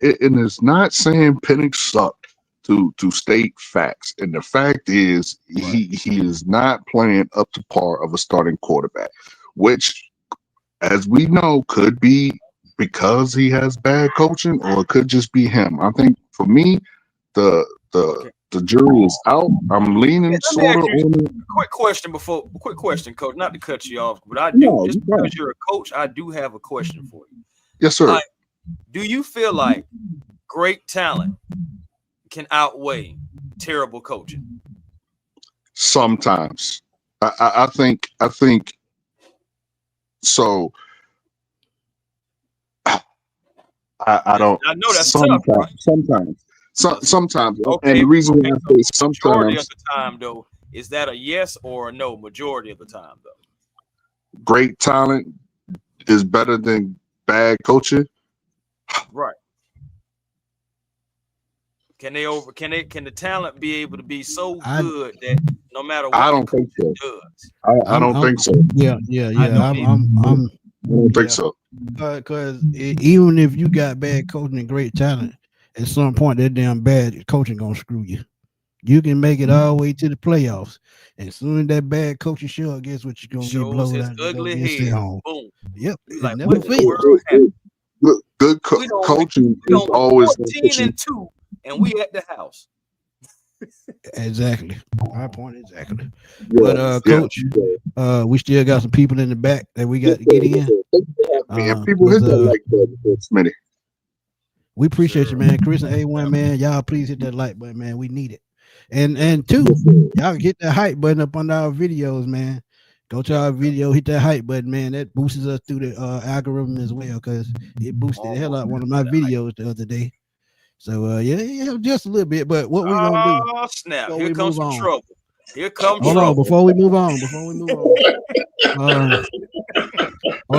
Speaker 7: saying Penix sucked to state facts, and the fact is he is not playing up to par of a starting quarterback, which, as we know, could be because he has bad coaching, or it could just be him. I think for me, the jury is out. I'm leaning sort of on it.
Speaker 2: Quick question, Coach. Not to cut you off, but I do just because you're a coach, I do have a question for you.
Speaker 7: Yes, sir.
Speaker 2: Do you feel like great talent can outweigh terrible coaching?
Speaker 7: Sometimes, I think so. I don't.
Speaker 2: I know that's
Speaker 7: sometimes,
Speaker 2: tough, right?
Speaker 7: Sometimes,
Speaker 2: Okay,
Speaker 7: and the reason why I say
Speaker 2: majority of
Speaker 7: sometimes,
Speaker 2: the time, though, is that a yes or a no? Majority of the time, though,
Speaker 7: great talent is better than bad coaching.
Speaker 2: right? Can the talent be able to be so good that no matter what
Speaker 7: I don't think so.
Speaker 2: does?
Speaker 7: I don't think so.
Speaker 1: Yeah.
Speaker 7: I don't think so.
Speaker 1: Because even if you got bad coaching and great talent, at some point that damn bad coaching gonna screw you. You can make it all the way to the playoffs, and as soon as that bad coaching show up, guess what? You're gonna get
Speaker 2: Shows
Speaker 1: blown
Speaker 2: his
Speaker 1: out and go
Speaker 2: ugly
Speaker 1: get sent
Speaker 2: head.
Speaker 1: home.
Speaker 2: Boom.
Speaker 1: Yep,
Speaker 2: Like,
Speaker 1: it
Speaker 2: what
Speaker 1: never
Speaker 2: in the
Speaker 1: fails.
Speaker 2: world happened?
Speaker 7: Good coaching
Speaker 2: We
Speaker 7: is
Speaker 2: on
Speaker 7: always
Speaker 2: 14-2, and we at the house.
Speaker 1: Exactly. My point exactly.
Speaker 7: Yeah,
Speaker 1: But Coach, we still got some people in the back that we got to get in.
Speaker 7: And people hit that like button, Smitty.
Speaker 1: We appreciate you, man. Chris and A1, man. Y'all please hit that like button, man. We need it. And two, y'all hit that hype button up on our videos, man. Go to our video, hit that hype button, man. That boosts us through the algorithm as well, because it boosted the hell out of one of my videos the other day. So yeah, just a little bit. But what we gonna do?
Speaker 2: Oh snap!
Speaker 1: Before
Speaker 2: Here
Speaker 1: we
Speaker 2: comes
Speaker 1: move
Speaker 2: some
Speaker 1: on.
Speaker 2: trouble. Here comes
Speaker 1: Hold
Speaker 2: trouble.
Speaker 1: on, before we move on. Hold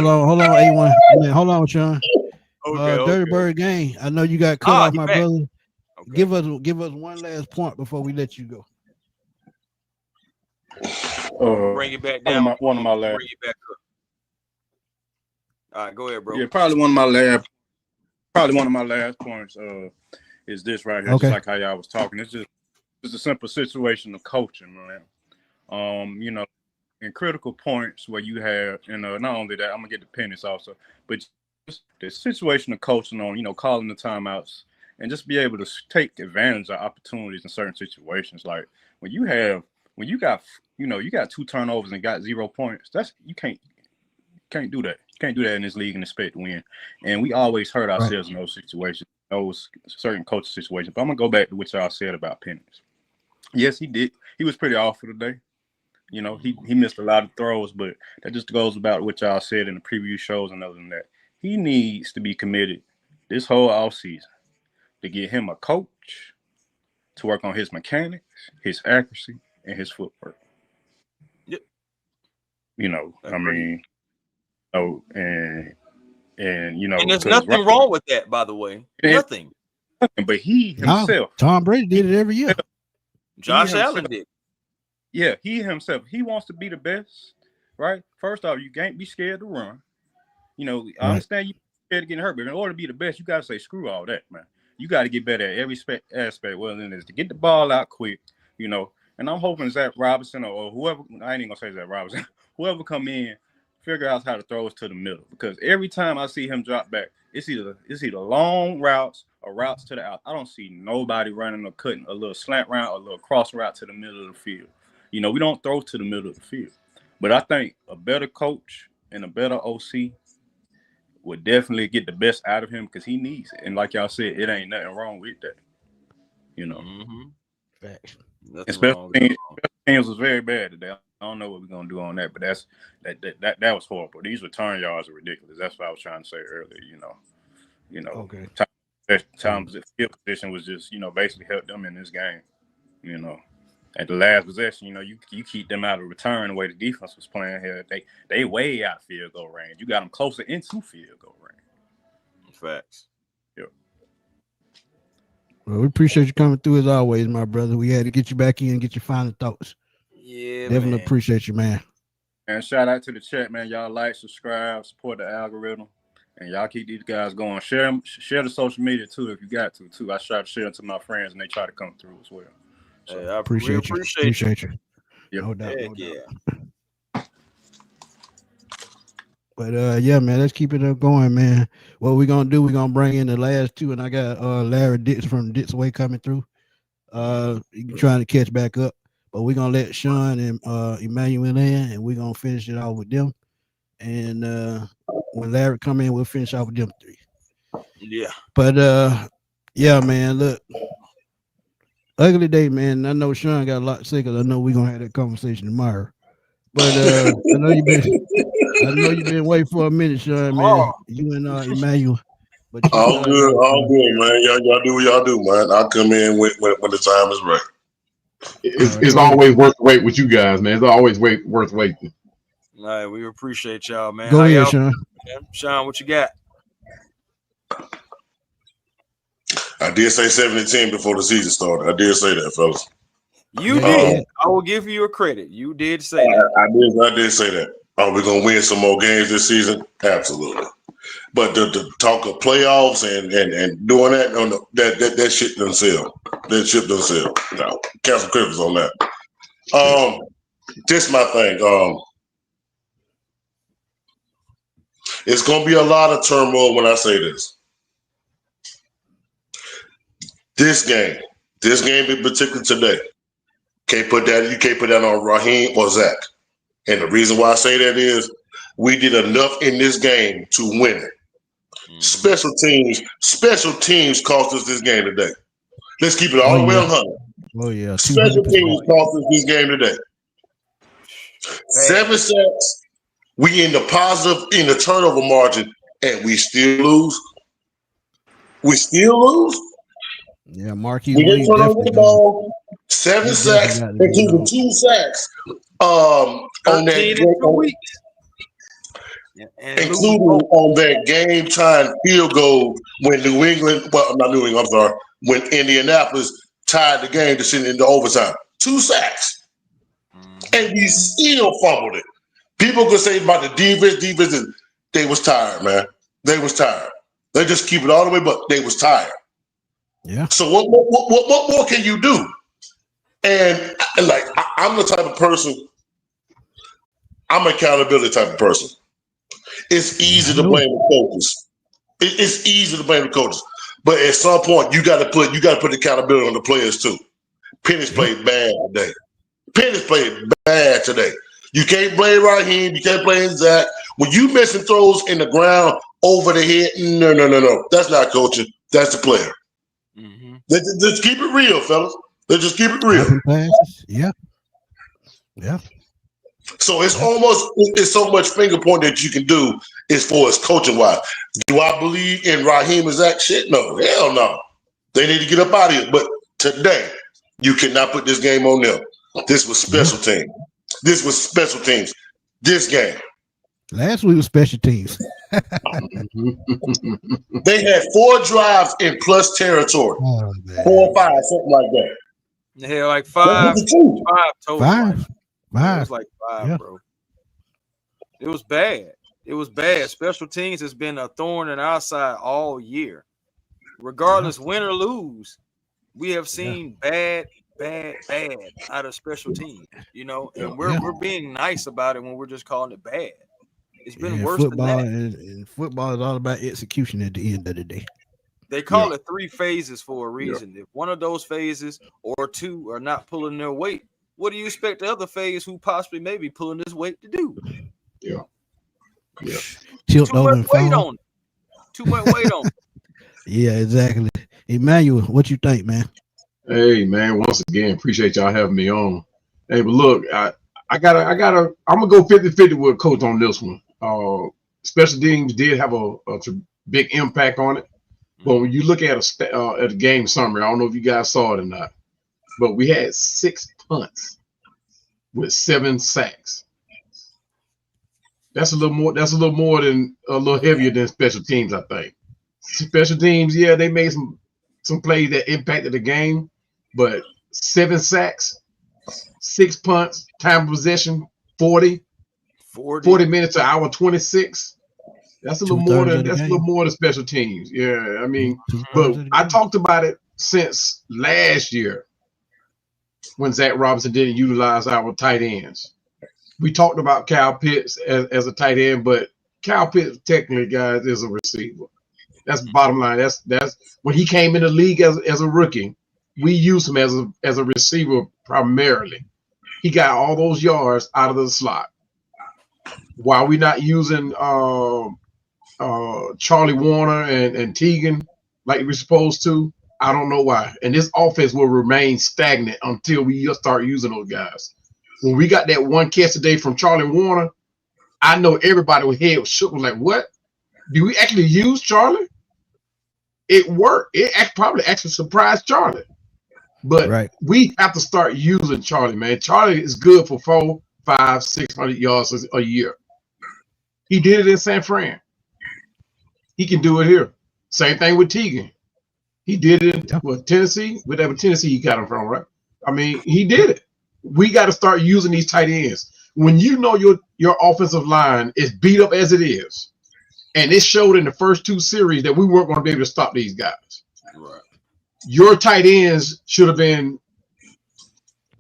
Speaker 1: on, A1. Man, hold on, Sean. Dirty Bird Gang. I know you got cut off, my brother. Okay. Give us one last point before we let you go.
Speaker 2: Bring it back down.
Speaker 5: One of my last.
Speaker 2: Bring it back up. All right, go ahead, bro.
Speaker 5: Yeah, probably one of my last points is this right here. Okay. Just like how y'all was talking. It's a simple situation of coaching, man. You know, in critical points where you have, not only that, I'm gonna get the Penix also, but just the situation of coaching on, calling the timeouts and just be able to take advantage of opportunities in certain situations. Like when you got 2 turnovers and got 0 points, you can't do that. You can't do that in this league and expect to win. And we always hurt ourselves in those situations, those certain coaching situations. But I'm gonna go back to what y'all said about Penix. Yes, he did. He was pretty awful today. He missed a lot of throws, but that just goes about what y'all said in the preview shows and other than that. He needs to be committed this whole offseason to get him a coach to work on his mechanics, his accuracy, and his footwork.
Speaker 2: Yep.
Speaker 5: I mean, and
Speaker 2: there's nothing wrong with that, by the way. Nothing.
Speaker 5: But he himself,
Speaker 1: Tom Brady did it every year.
Speaker 2: Josh Allen did.
Speaker 5: Yeah, he himself, he wants to be the best, right? First off, you can't be scared to run. I understand you scared of getting hurt, but in order to be the best, you got to say screw all that, man. You got to get better at every aspect. Well, then is to get the ball out quick, and I'm hoping Zach Robinson or whoever, I ain't even gonna say Zach Robinson, whoever come in, figure out how to throw us to the middle. Because every time I see him drop back, it's either long routes or routes to the out. I don't see nobody running or cutting a little slant route or a little cross route to the middle of the field. We don't throw to the middle of the field. But I think a better coach and a better OC would definitely get the best out of him because he needs it. And like y'all said, it ain't nothing wrong with that.
Speaker 2: Mm-hmm.
Speaker 1: Facts.
Speaker 5: Special teams was very bad today. I don't know what we're gonna do on that, but that was horrible. These return yards are ridiculous. That's what I was trying to say earlier. Okay. Time field position was just basically helped them in this game. At the last possession, you keep them out of return the way the defense was playing here. They way out field goal range. You got them closer into field goal range.
Speaker 2: Facts.
Speaker 5: Yep.
Speaker 1: Well, we appreciate you coming through as always, my brother. We had to get you back in and get your final thoughts.
Speaker 2: Yeah,
Speaker 1: Definitely
Speaker 2: man.
Speaker 1: appreciate you, man.
Speaker 5: And shout out to the chat, man. Y'all like, subscribe, support the algorithm, and y'all keep these guys going. Share the social media too if you got to too. I try to share it to my friends, and they try to come through as well. So
Speaker 2: Hey, we
Speaker 1: Appreciate you.
Speaker 2: appreciate you.
Speaker 5: Yep.
Speaker 1: No doubt.
Speaker 2: Heck
Speaker 1: No
Speaker 2: yeah.
Speaker 1: doubt. But yeah, man, let's keep it up going, man. What we gonna do? We gonna bring in the last two, and I got Larry Ditz from Ditz Way coming through. Trying to catch back up, but we're gonna let Sean and Emmanuel in, and we're gonna finish it off with them. And when Larry come in, we'll finish off with them three.
Speaker 2: Yeah.
Speaker 1: But yeah, man, look, ugly day, man. I know Sean got a lot to say because I know we're gonna have that conversation tomorrow. But I know you've been waiting for a minute, Sean, man. You and Emmanuel. But you
Speaker 7: All good,
Speaker 1: go,
Speaker 7: all
Speaker 1: Sean.
Speaker 7: good, man. Y'all do what y'all do, man. I'll come in when the time is right.
Speaker 9: It's always worth the wait with you guys, man. It's always worth waiting.
Speaker 2: All right, we appreciate y'all, man.
Speaker 1: Go
Speaker 2: How
Speaker 1: ahead,
Speaker 2: y'all
Speaker 1: Sean.
Speaker 2: man? Sean, what you got?
Speaker 7: I did say 7-10 before the season started. I did say that, fellas.
Speaker 2: You
Speaker 1: Yeah,
Speaker 2: did.
Speaker 1: yeah.
Speaker 2: I will give you a credit. You did say that.
Speaker 7: I did say that. Are we gonna win some more games this season? Absolutely. But the talk of playoffs and doing that, no, that shit doesn't sell. That shit doesn't sell. No, cancel Christmas on that. This my thing. It's gonna be a lot of turmoil when I say this. This game in particular today, you can't put that on Raheem or Zach. And the reason why I say that is we did enough in this game to win it. Special teams cost us this game today. Let's keep it all the way 100.
Speaker 1: Oh yeah,
Speaker 7: Special
Speaker 1: 200%.
Speaker 7: teams cost us this game today. 7 sacks. We in the positive in the turnover margin, and we still lose.
Speaker 1: Yeah, Marquise
Speaker 7: We didn't
Speaker 1: Williams
Speaker 7: turn over the
Speaker 1: definitely
Speaker 7: ball. 7
Speaker 1: he
Speaker 7: sacks,
Speaker 1: definitely got to be
Speaker 7: including
Speaker 1: dog.
Speaker 7: 2 sacks. On
Speaker 2: 13
Speaker 7: that
Speaker 2: in 2 weeks. Yeah, and
Speaker 7: including on that game time field goal when when Indianapolis tied the game to send it into overtime. 2 sacks. And we still fumbled it. People could say about the defense, they was tired, man. They was tired. They just keep it all the way, but they was tired.
Speaker 1: Yeah.
Speaker 7: So what more can you do? And like I'm the type of person, I'm an accountability type of person. It's easy to blame the coaches. It's easy to blame the coaches. But at some point you gotta put the accountability on the players too. Penix played bad today. You can't blame Raheem, you can't blame Zach. When you missing throws in the ground over the head, no. That's not coaching. That's the player.
Speaker 2: Mm-hmm.
Speaker 7: Let's keep it real, fellas. Let's just keep it real.
Speaker 1: Passes. Yeah.
Speaker 7: So it's so much finger point that you can do as far as coaching wise. Do I believe in Raheem and Zach? Shit, no. Hell no. They need to get up out of here. But today, you cannot put this game on them. This was special teams. This game.
Speaker 1: Last week was special teams.
Speaker 7: They had 4 drives in plus territory. 4 or 5, something like that.
Speaker 2: They had like 5 total.
Speaker 1: 5.
Speaker 2: It was like 5,
Speaker 1: yeah.
Speaker 2: bro. It was bad. It was bad. Special teams has been a thorn in our side all year. Regardless, win or lose, we have seen bad out of special teams, and we're being nice about it when we're just calling it bad. It's been worse
Speaker 1: football
Speaker 2: than that.
Speaker 1: And football is all about execution at the end of the day.
Speaker 2: They call it 3 phases for a reason. If one of those phases or 2 are not pulling their weight, what do you expect the other phase who possibly may be pulling this weight to do?
Speaker 9: Yeah.
Speaker 1: Tilt
Speaker 2: Too
Speaker 1: over
Speaker 2: much
Speaker 1: and
Speaker 2: weight
Speaker 1: fall.
Speaker 2: on it. Too much weight on it.
Speaker 1: Yeah, exactly. Emmanuel, what you think, man?
Speaker 9: Hey, man, once again, appreciate y'all having me on. Hey, but look, I'm gonna go 50-50 with Coach on this one. Special teams did have a big impact on it, but when you look at a game summary, I don't know if you guys saw it or not, but we had 6 punts with 7 sacks. That's a little more. That's a little heavier than special teams, I think. Special teams, yeah, they made some some plays that impacted the game, but 7 sacks, 6 punts, time of possession 40 minutes to hour 26. That's a little more than special teams. Yeah, I mean, but I talked about it since last year when Zach Robinson didn't utilize our tight ends. We talked about Kyle Pitts as a tight end, but Kyle Pitts technically, guys, is a receiver. That's the bottom line. That's when he came in the league as a rookie. We used him as a receiver primarily. He got all those yards out of the slot. Why are we not using Charlie Warner and Teagan like we're supposed to? I don't know why. And this offense will remain stagnant until we start using those guys. When we got that one catch today from Charlie Warner, I know everybody was head shook, was like, what? Do we actually use Charlie? It worked. It probably actually surprised Charlie. But we have to start using Charlie, man. Charlie is good for 400, 500, 600 yards a year. He did it in San Fran. He can do it here. Same thing with Teagan. He did it in Tennessee. Whatever Tennessee he got him from, right? I mean, he did it. We got to start using these tight ends. When you know your offensive line is beat up as it is, and it showed in the first 2 series that we weren't going to be able to stop these guys. Right. Your tight ends should have been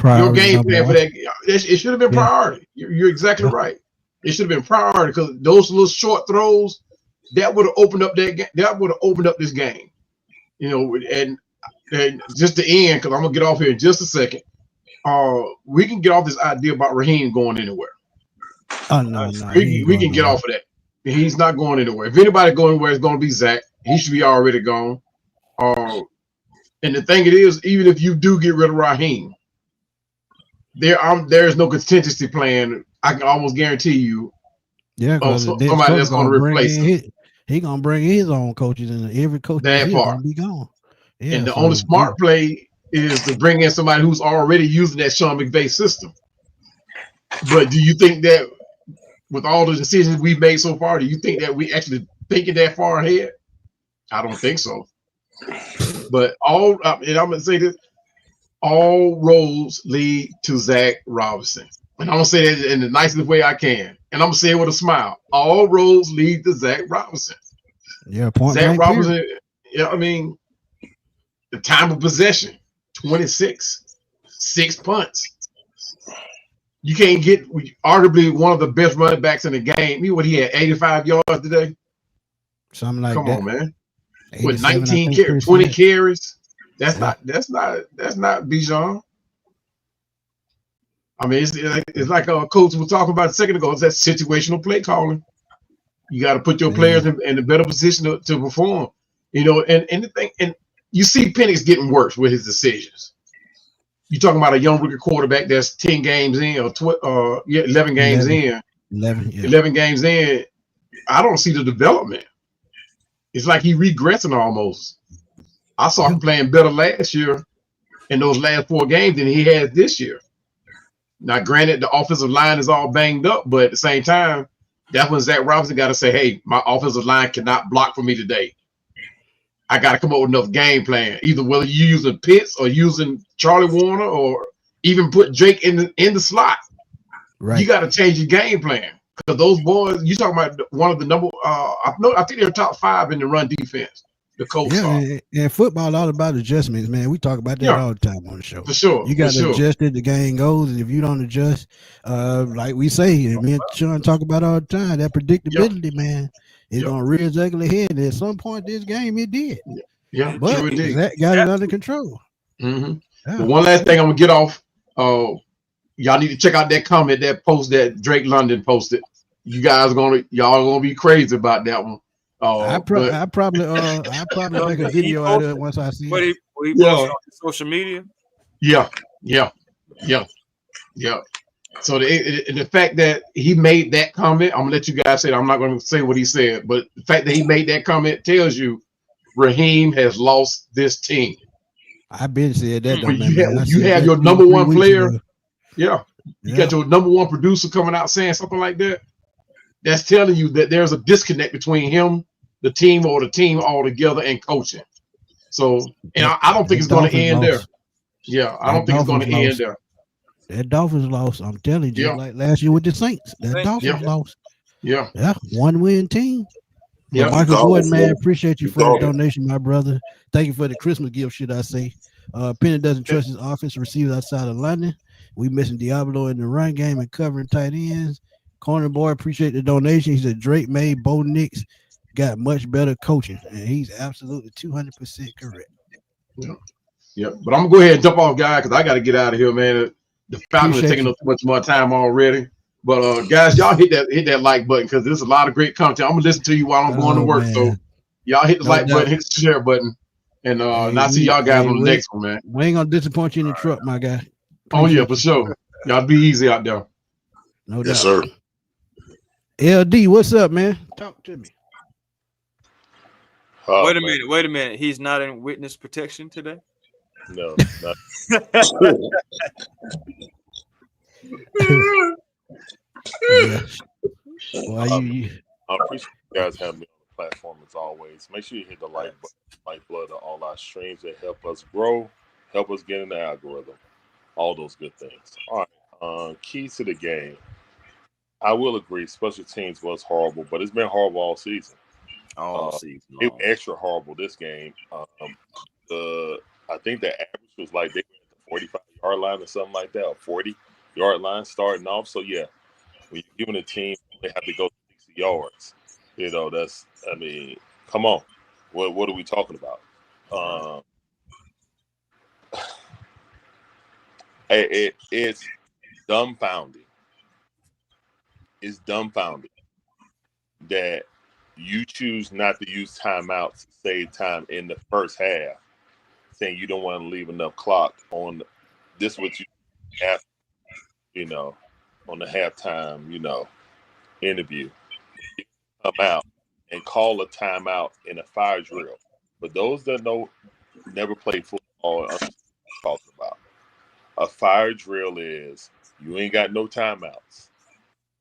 Speaker 9: your game plan for that. It should have been priority. You're exactly right. It should have been priority because those little short throws that would have opened up this game. You know, and just to end, because I'm gonna get off here in just a second. We can get off this idea about Raheem going anywhere.
Speaker 1: Oh no,
Speaker 9: we can get off of that. He's not going anywhere. If anybody going anywhere, it's going to be Zach. He should be already gone. And the thing it is, even if you do get rid of Raheem, there is no contingency plan. I can almost guarantee you.
Speaker 1: Yeah,
Speaker 9: somebody that's going to replace him.
Speaker 1: He gonna bring his own coaches, and every coach
Speaker 9: that
Speaker 1: gonna be gone.
Speaker 9: Yeah, and the only smart play is to bring in somebody who's already using that Sean McVay system. But do you think that with all the decisions we've made so far, do you think that we actually thinking that far ahead? I don't think so. But and I'm gonna say this: all roads lead to Zach Robinson, and I'm gonna say that in the nicest way I can. And I'm gonna say it with a smile. All roads lead to Zach Robinson.
Speaker 1: Yeah, point
Speaker 9: Zach Robinson. Yeah, I mean, the time of possession, 26, 6 punts. You can't get arguably one of the best running backs in the game. He had 85 yards today.
Speaker 1: Something like
Speaker 9: that. Come on, man. With
Speaker 1: 19
Speaker 9: carries, 20 carries. That's not Bijan. I mean, it's like a coach was talking about a second ago. It's that situational play calling. You got to put your players in a better position to perform. You know, and you see Penix getting worse with his decisions. You're talking about a young rookie quarterback that's 10 games in or 11 games in. 11 games in. I don't see the development. It's like he regressing almost. I saw him playing better last year in those last 4 games than he has this year. Now, granted, the offensive line is all banged up, but at the same time, that's when Zach Robinson got to say, hey, my offensive line cannot block for me today. I got to come up with enough game plan, either whether you're using Pitts or using Charlie Warner or even put Drake in the slot. Right. You got to change your game plan because those boys, you talking about one of the number, I think they're top 5 in the run defense. The Colts
Speaker 1: and football all about adjustments, man. We talk about that all the time on the show.
Speaker 9: For sure.
Speaker 1: You got to adjust it, the game goes, and if you don't adjust, like we say, and me and Sean talk about all the time, that predictability, man, is gonna rear its ugly head. And at some point this game it did.
Speaker 9: Yeah,
Speaker 1: but
Speaker 9: sure it did.
Speaker 1: That got it under control.
Speaker 9: Mm-hmm. Yeah. But one last thing I'm gonna get off. Y'all need to check out that comment, that post that Drake London posted. Y'all gonna be crazy about that one.
Speaker 1: I probably make a video out of it once I see it.
Speaker 2: What he posted on social media?
Speaker 9: Yeah. So the fact that he made that comment, I'm gonna let you guys say it. I'm not gonna say what he said, but the fact that he made that comment tells you Raheem has lost this team.
Speaker 1: I've been said that.
Speaker 9: You have your number one player. You got your number one producer coming out saying something like that. That's telling you that there's a disconnect between him, the team, or the team altogether, and coaching. So, and
Speaker 1: That
Speaker 9: I don't think
Speaker 1: that
Speaker 9: it's going to
Speaker 1: Dolphins
Speaker 9: end there.
Speaker 1: lost.
Speaker 9: Yeah, I don't
Speaker 1: That
Speaker 9: think it's going
Speaker 1: Dolphins
Speaker 9: to end
Speaker 1: lost.
Speaker 9: there.
Speaker 1: That Dolphins lost. I'm telling you, just
Speaker 9: Yeah,
Speaker 1: like last year with the Saints. That
Speaker 2: Thank
Speaker 9: yeah,
Speaker 1: Dolphins lost.
Speaker 9: yeah,
Speaker 1: Yeah, 1-win team. But
Speaker 9: yeah.
Speaker 7: You
Speaker 1: Michael
Speaker 7: called it,
Speaker 1: Gordon, man,
Speaker 7: man.
Speaker 1: appreciate you
Speaker 7: You
Speaker 1: for the
Speaker 7: called it.
Speaker 1: donation, my brother. Thank you for the Christmas gift, should I say. Penny doesn't trust his offense receivers outside of London. We missing Diablo in the run game and covering tight ends. Corner boy, appreciate the donation. He said Drake made Bo Nix got much better coaching, and he's absolutely 200% correct.
Speaker 9: Yeah. Yeah, but I'm gonna go ahead and jump off, guy, because I got to get out of here, man. The Falcons are
Speaker 1: Appreciate
Speaker 9: taking
Speaker 1: you.
Speaker 9: up too much more time already. But guys, y'all hit that like button because there's a lot of great content. I'm gonna listen to you while I'm going to
Speaker 1: Oh
Speaker 9: work. So
Speaker 1: man,
Speaker 9: y'all hit the
Speaker 1: no
Speaker 9: like
Speaker 1: doubt.
Speaker 9: button, hit the share button, and
Speaker 1: Hey,
Speaker 9: I'll see y'all guys on the
Speaker 1: we
Speaker 9: next one, man.
Speaker 1: ain't gonna disappoint you in the truck, my guy.
Speaker 9: Oh yeah, for
Speaker 1: Appreciate you,
Speaker 9: sure. Y'all be easy out there.
Speaker 1: no
Speaker 7: Yes,
Speaker 1: doubt.
Speaker 7: sir.
Speaker 1: LD, what's up, man? Talk to me.
Speaker 10: Oh
Speaker 2: Wait a
Speaker 10: man,
Speaker 2: minute. Wait a minute. He's not in witness protection today.
Speaker 10: no, not.
Speaker 1: Yeah. Why you
Speaker 10: I appreciate you guys having me on the platform as always. Make sure you hit the like button, lifeblood of all our streams that help us grow, help us get in the algorithm, all those good things. All right. Keys to the game. I will agree. Special teams was horrible, but it's been horrible all season.
Speaker 2: All season
Speaker 10: It
Speaker 2: long.
Speaker 10: extra horrible this game. The I think the average was like they were at the 45-yard line or something like that, or 40-yard line starting off. So yeah, when you're giving a team they have to go 60 yards, that's I mean, come on, what are we talking about? Um, it's dumbfounding. It's dumbfounding that you choose not to use timeouts to save time in the first half, saying you don't want to leave enough clock on this. What you have, on the halftime, interview, you come out and call a timeout in a fire drill. For those that never played football, or understand what I'm talking about. A fire drill is you ain't got no timeouts.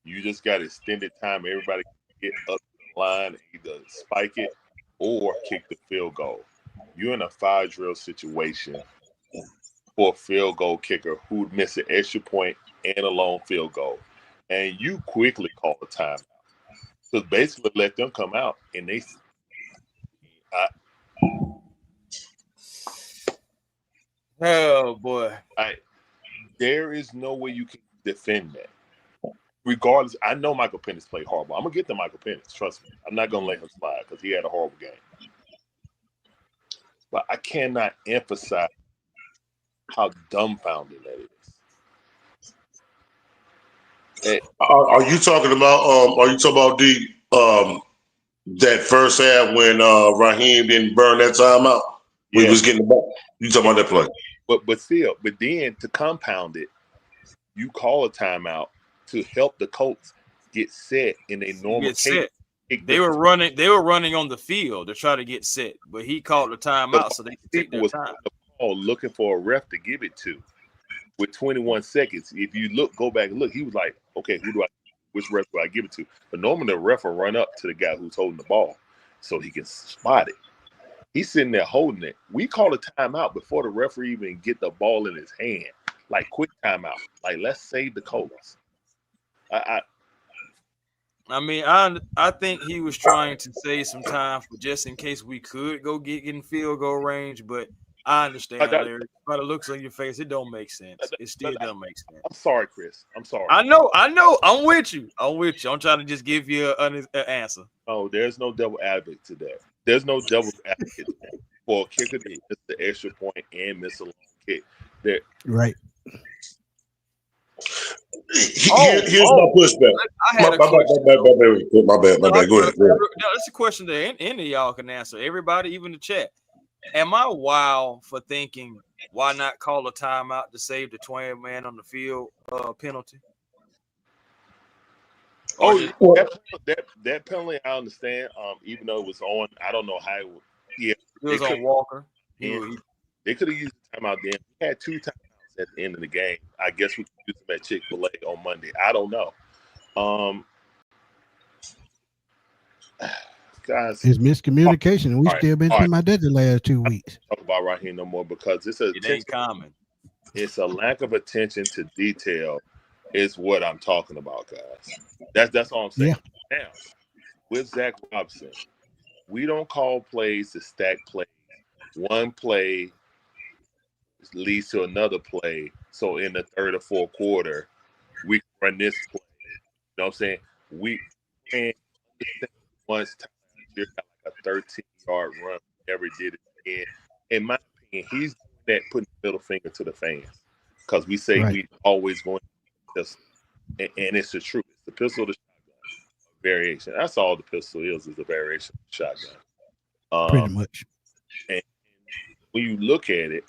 Speaker 10: You just got extended time. Everybody can get up to the line and either spike it or kick the field goal. You're in a fire drill situation for a field goal kicker who would miss an extra point and a long field goal. And you quickly call a timeout. So basically let them come out and I,
Speaker 2: Oh boy.
Speaker 10: there is no way you can defend that. Regardless, I know Michael Penix played horrible. I'm gonna get to Michael Penix. Trust me, I'm not gonna let him slide because he had a horrible game. But I cannot emphasize how dumbfounding that is.
Speaker 7: Are you talking about? Are you talking about the that first half when Raheem didn't burn that time out? We
Speaker 10: Yeah,
Speaker 7: was getting the ball. You talking about that play?
Speaker 10: but then to compound it, you call a timeout to help the Colts get set in a normal
Speaker 2: Get set.
Speaker 10: cadence.
Speaker 2: They were running on the field to try to get set, but he called the timeout so they could take
Speaker 10: People
Speaker 2: their
Speaker 10: was
Speaker 2: time.
Speaker 10: on the ball looking for a ref to give it to with 21 seconds. If you go back and look, he was like, okay, which ref do I give it to? But normally the ref will run up to the guy who's holding the ball so he can spot it. He's sitting there holding it. We call a timeout before the referee even get the ball in his hand. Like quick timeout. Like let's save the Colts.
Speaker 2: I think he was trying to save some time for just in case we could go get in field goal range, but I understand, Larry. By the looks on your face, it don't make sense. It still doesn't make sense.
Speaker 10: I'm sorry, Chris. I'm sorry.
Speaker 2: I know. I'm with you. I'm trying to just give you an answer.
Speaker 10: Oh, there's no double advocate to that. There's no double advocate for a kicker to miss the extra point and miss a long kick.
Speaker 1: right?
Speaker 7: Here's my pushback.
Speaker 2: I had a question.
Speaker 7: My bad. Go ahead.
Speaker 2: That's a question that any of y'all can answer. Everybody, even the chat. Am I wild for thinking why not call a timeout to save the 20-man on the field penalty?
Speaker 10: That penalty I understand. Even though it was on, I don't know how. It
Speaker 2: was on Walker.
Speaker 10: They could have used the timeout then. We had 2 timeouts at the end of the game. I guess we could use them at Chick-fil-A on Monday. I don't know. guys.
Speaker 1: It's miscommunication. We
Speaker 10: All right,
Speaker 1: still been
Speaker 10: all
Speaker 1: talking
Speaker 10: right.
Speaker 1: about that the last 2 weeks.
Speaker 10: Talk about Raheem no more because it's a
Speaker 2: It ain't common.
Speaker 10: it's a lack of attention to detail is what I'm talking about, guys. That's all I'm saying.
Speaker 1: Yeah.
Speaker 10: Now, with Zach Robinson, we don't call plays to stack plays. One play leads to another play. So in the third or fourth quarter, we can run this play. You know what I'm saying? We can't understand once time got like a 13-yard run, never did it again. In my opinion, he's doing that putting the middle finger to the fans. Because we say
Speaker 1: Right.
Speaker 10: we always going to pistol. And it's the truth. It's the pistol, the shotgun variation. That's all the pistol is a variation of the shotgun.
Speaker 1: Pretty much.
Speaker 10: And when you look at it,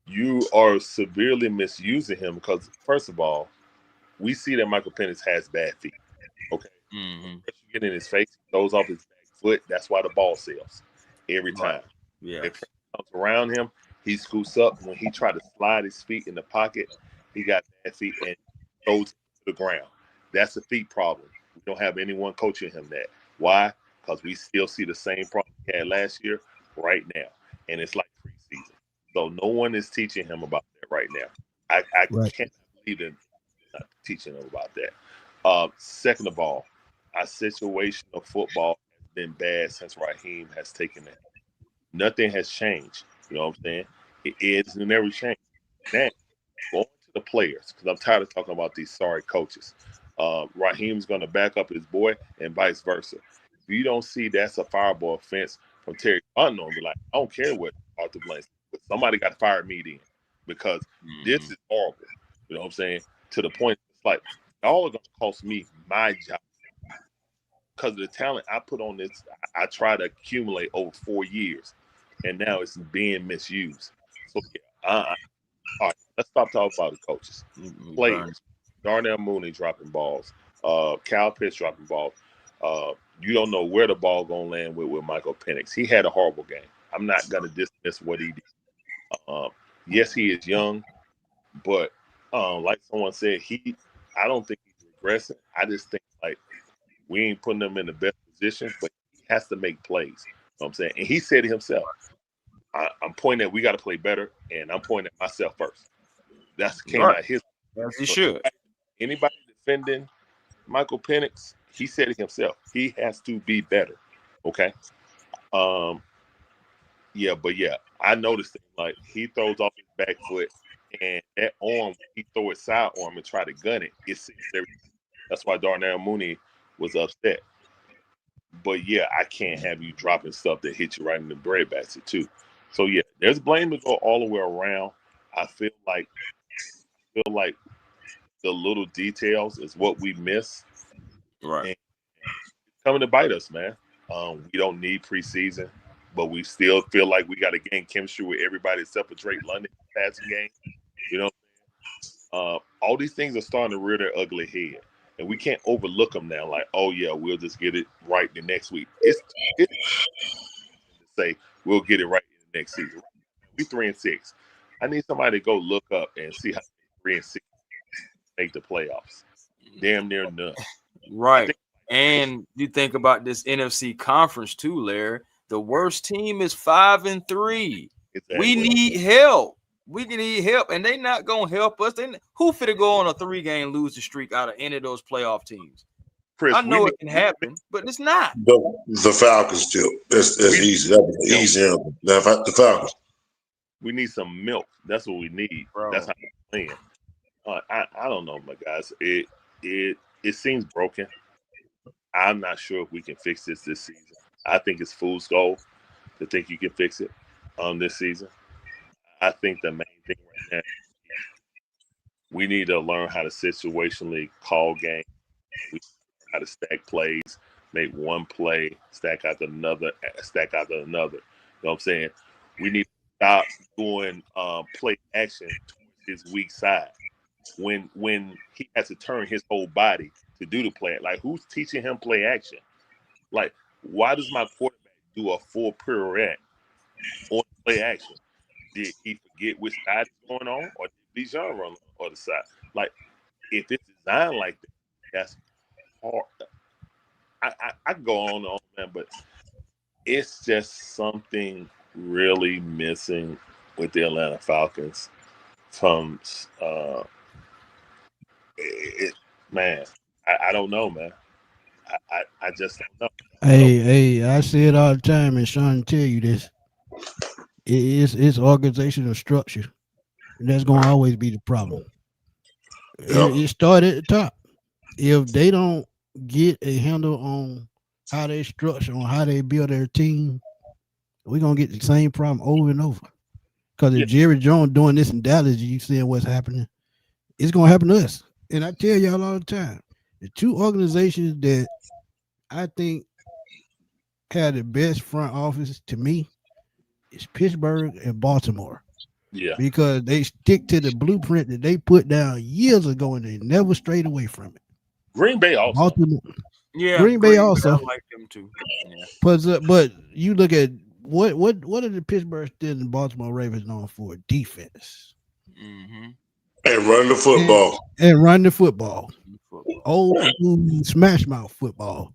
Speaker 10: you are severely misusing him because, first of all, we see that Michael Penix has bad feet. Okay.
Speaker 2: Mm-hmm.
Speaker 10: You get in his face, he throws off his back foot. That's why the ball sails every time.
Speaker 2: Right. Yeah.
Speaker 10: If pressure comes around him, he scoots up. When he tried to slide his feet in the pocket, he got bad feet and throws to the ground. That's a feet problem. We don't have anyone coaching him that. Why? Because we still see the same problem he had last year right now. And it's like preseason. So no one is teaching him about that right now. I
Speaker 1: Right.
Speaker 10: can't believe they're not teaching him about that. Second of all, our situational football has been bad since Raheem has taken it. Nothing has changed. You know what I'm saying? It's never changed. Now, going to the players, because I'm tired of talking about these sorry coaches. Raheem's going to back up his boy and vice versa. If you don't see that's a fireable offense from Terry Unknown, be like, I don't care what Arthur Blank, but somebody got to fire me then because this is horrible. You know what I'm saying? To the point, it's like, y'all are going to cost me my job because of the talent I put on this. I try to accumulate over 4 years, and now it's being misused. So, yeah, all right, let's stop talking about the coaches. Players, Darnell Mooney dropping balls, Cal Pitts dropping balls. You don't know where the ball going to land with Michael Penix. He had a horrible game. I'm not going to dismiss what he did. Yes, he is young, but like someone said, I don't think he's regressing. I just think like we ain't putting him in the best position, but he has to make plays. You know what I'm saying? And he said it himself. I'm pointing at we got to play better, and I'm pointing at myself first. That came out his.
Speaker 2: As he should.
Speaker 10: Anybody defending Michael Penix, he said it himself. He has to be better. Okay. Yeah, I noticed it. Like he throws off his back foot, and that arm, he throw his side arm and try to gun it. It seems everything. That's why Darnell Mooney was upset. But yeah, I can't have you dropping stuff that hit you right in the breadbasket too. So yeah, there's blame to go all the way around. I feel like the little details is what we miss.
Speaker 2: Right.
Speaker 10: And it's coming to bite us, man. We don't need preseason, but we still feel like we got to gain chemistry with everybody except for Drake London passing game. You know, all these things are starting to rear their ugly head, and we can't overlook them now. Like, oh yeah, we'll just get it right the next week. It's to say we'll get it right in the next season. We 3-6. I need somebody to go look up and see how 3-6 make the playoffs. Damn near none.
Speaker 2: Right. And you think about this NFC conference too, Larry. The worst team is 5-3.
Speaker 10: Exactly.
Speaker 2: We need help. We need help, and they not gonna help us. Who finna go on a 3-game losing streak out of any of those playoff teams?
Speaker 10: Chris,
Speaker 2: I know it can happen, but it's not.
Speaker 11: The Falcons still. That's easy. That's easy. The Falcons.
Speaker 10: We need some milk. That's what we need.
Speaker 2: Bro.
Speaker 10: That's how we're playing. I don't know, my guys. It seems broken. I'm not sure if we can fix this season. I think it's fool's gold to think you can fix it this season. I think the main thing right now, we need to learn how to situationally call games. We learn how to stack plays, make one play, stack out another. You know what I'm saying? We need to stop doing play action towards his weak side. When he has to turn his whole body to do the play. Like, who's teaching him play action? Like, why does my quarterback do a full pirouette on play action? Did he forget which side is going on, or did Bijan run on the other side? Like, if it's designed like that, that's hard. I go on, man, but it's just something really missing with the Atlanta Falcons from man. I don't know, man. I just don't know.
Speaker 1: Hey, I say it all the time, and Sean tell you this. It's organizational structure, and that's gonna always be the problem. It started at the top. If they don't get a handle on how they structure, on how they build their team, we're gonna get the same problem over and over. Because if Jerry Jones doing this in Dallas, you seeing what's happening, it's gonna happen to us. And I tell y'all all the time, the two organizations that I think had the best front office to me is Pittsburgh and Baltimore.
Speaker 10: Yeah.
Speaker 1: Because they stick to the blueprint that they put down years ago and they never strayed away from it.
Speaker 10: Green Bay also.
Speaker 1: Baltimore.
Speaker 2: Yeah,
Speaker 1: Green Bay also.
Speaker 2: I like them too.
Speaker 1: Yeah. But you look at what are the Pittsburgh Steelers and Baltimore Ravens known for? Defense.
Speaker 2: Mm-hmm.
Speaker 11: And run the football.
Speaker 1: And run the football. Old school smash mouth football.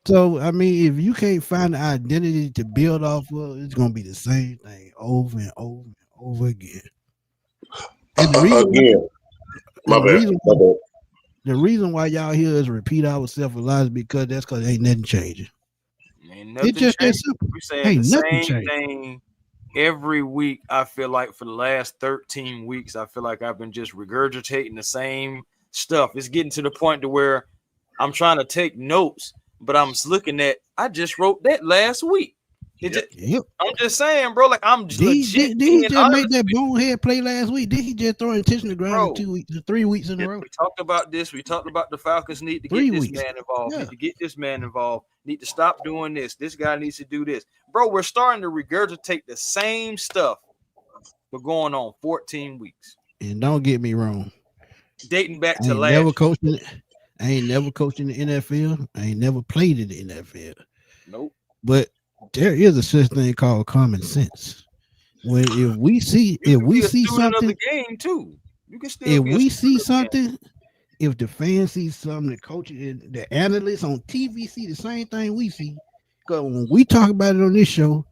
Speaker 1: So, I mean, if you can't find the identity to build off of, it's going to be the same thing over and over and over again. And the reason why y'all hear us repeat ourselves a lot is because ain't nothing changing.
Speaker 2: Ain't nothing
Speaker 1: it's just
Speaker 2: changing.
Speaker 1: that simple.
Speaker 2: We saying
Speaker 1: Ain't
Speaker 2: the
Speaker 1: nothing
Speaker 2: same
Speaker 1: changing.
Speaker 2: thing every week. I feel like for the last 13 weeks, I feel like I've been just regurgitating the same stuff. It's getting to the point to where I'm trying to take notes, but I'm looking at, I just wrote that last week. I'm just saying, bro, like I'm just legit.
Speaker 1: Did he just make that bonehead play last week? Did he just throw intention to the ground 2 weeks, 3 weeks in a row?
Speaker 2: We talked about this. We talked about the Falcons need to get this man involved. Need to get this man involved. Need to stop doing this. This guy needs to do this. Bro, we're starting to regurgitate the same stuff for going on 14 weeks.
Speaker 1: And don't get me wrong.
Speaker 2: Dating back to
Speaker 1: I ain't never coached in the NFL. I ain't never played in the NFL.
Speaker 2: Nope.
Speaker 1: But there is a such thing called common sense. If we see something,
Speaker 2: game too. You can still
Speaker 1: if we see something, if the fans see something, the coaches and the analysts on TV see the same thing we see. Because when we talk about it on this show,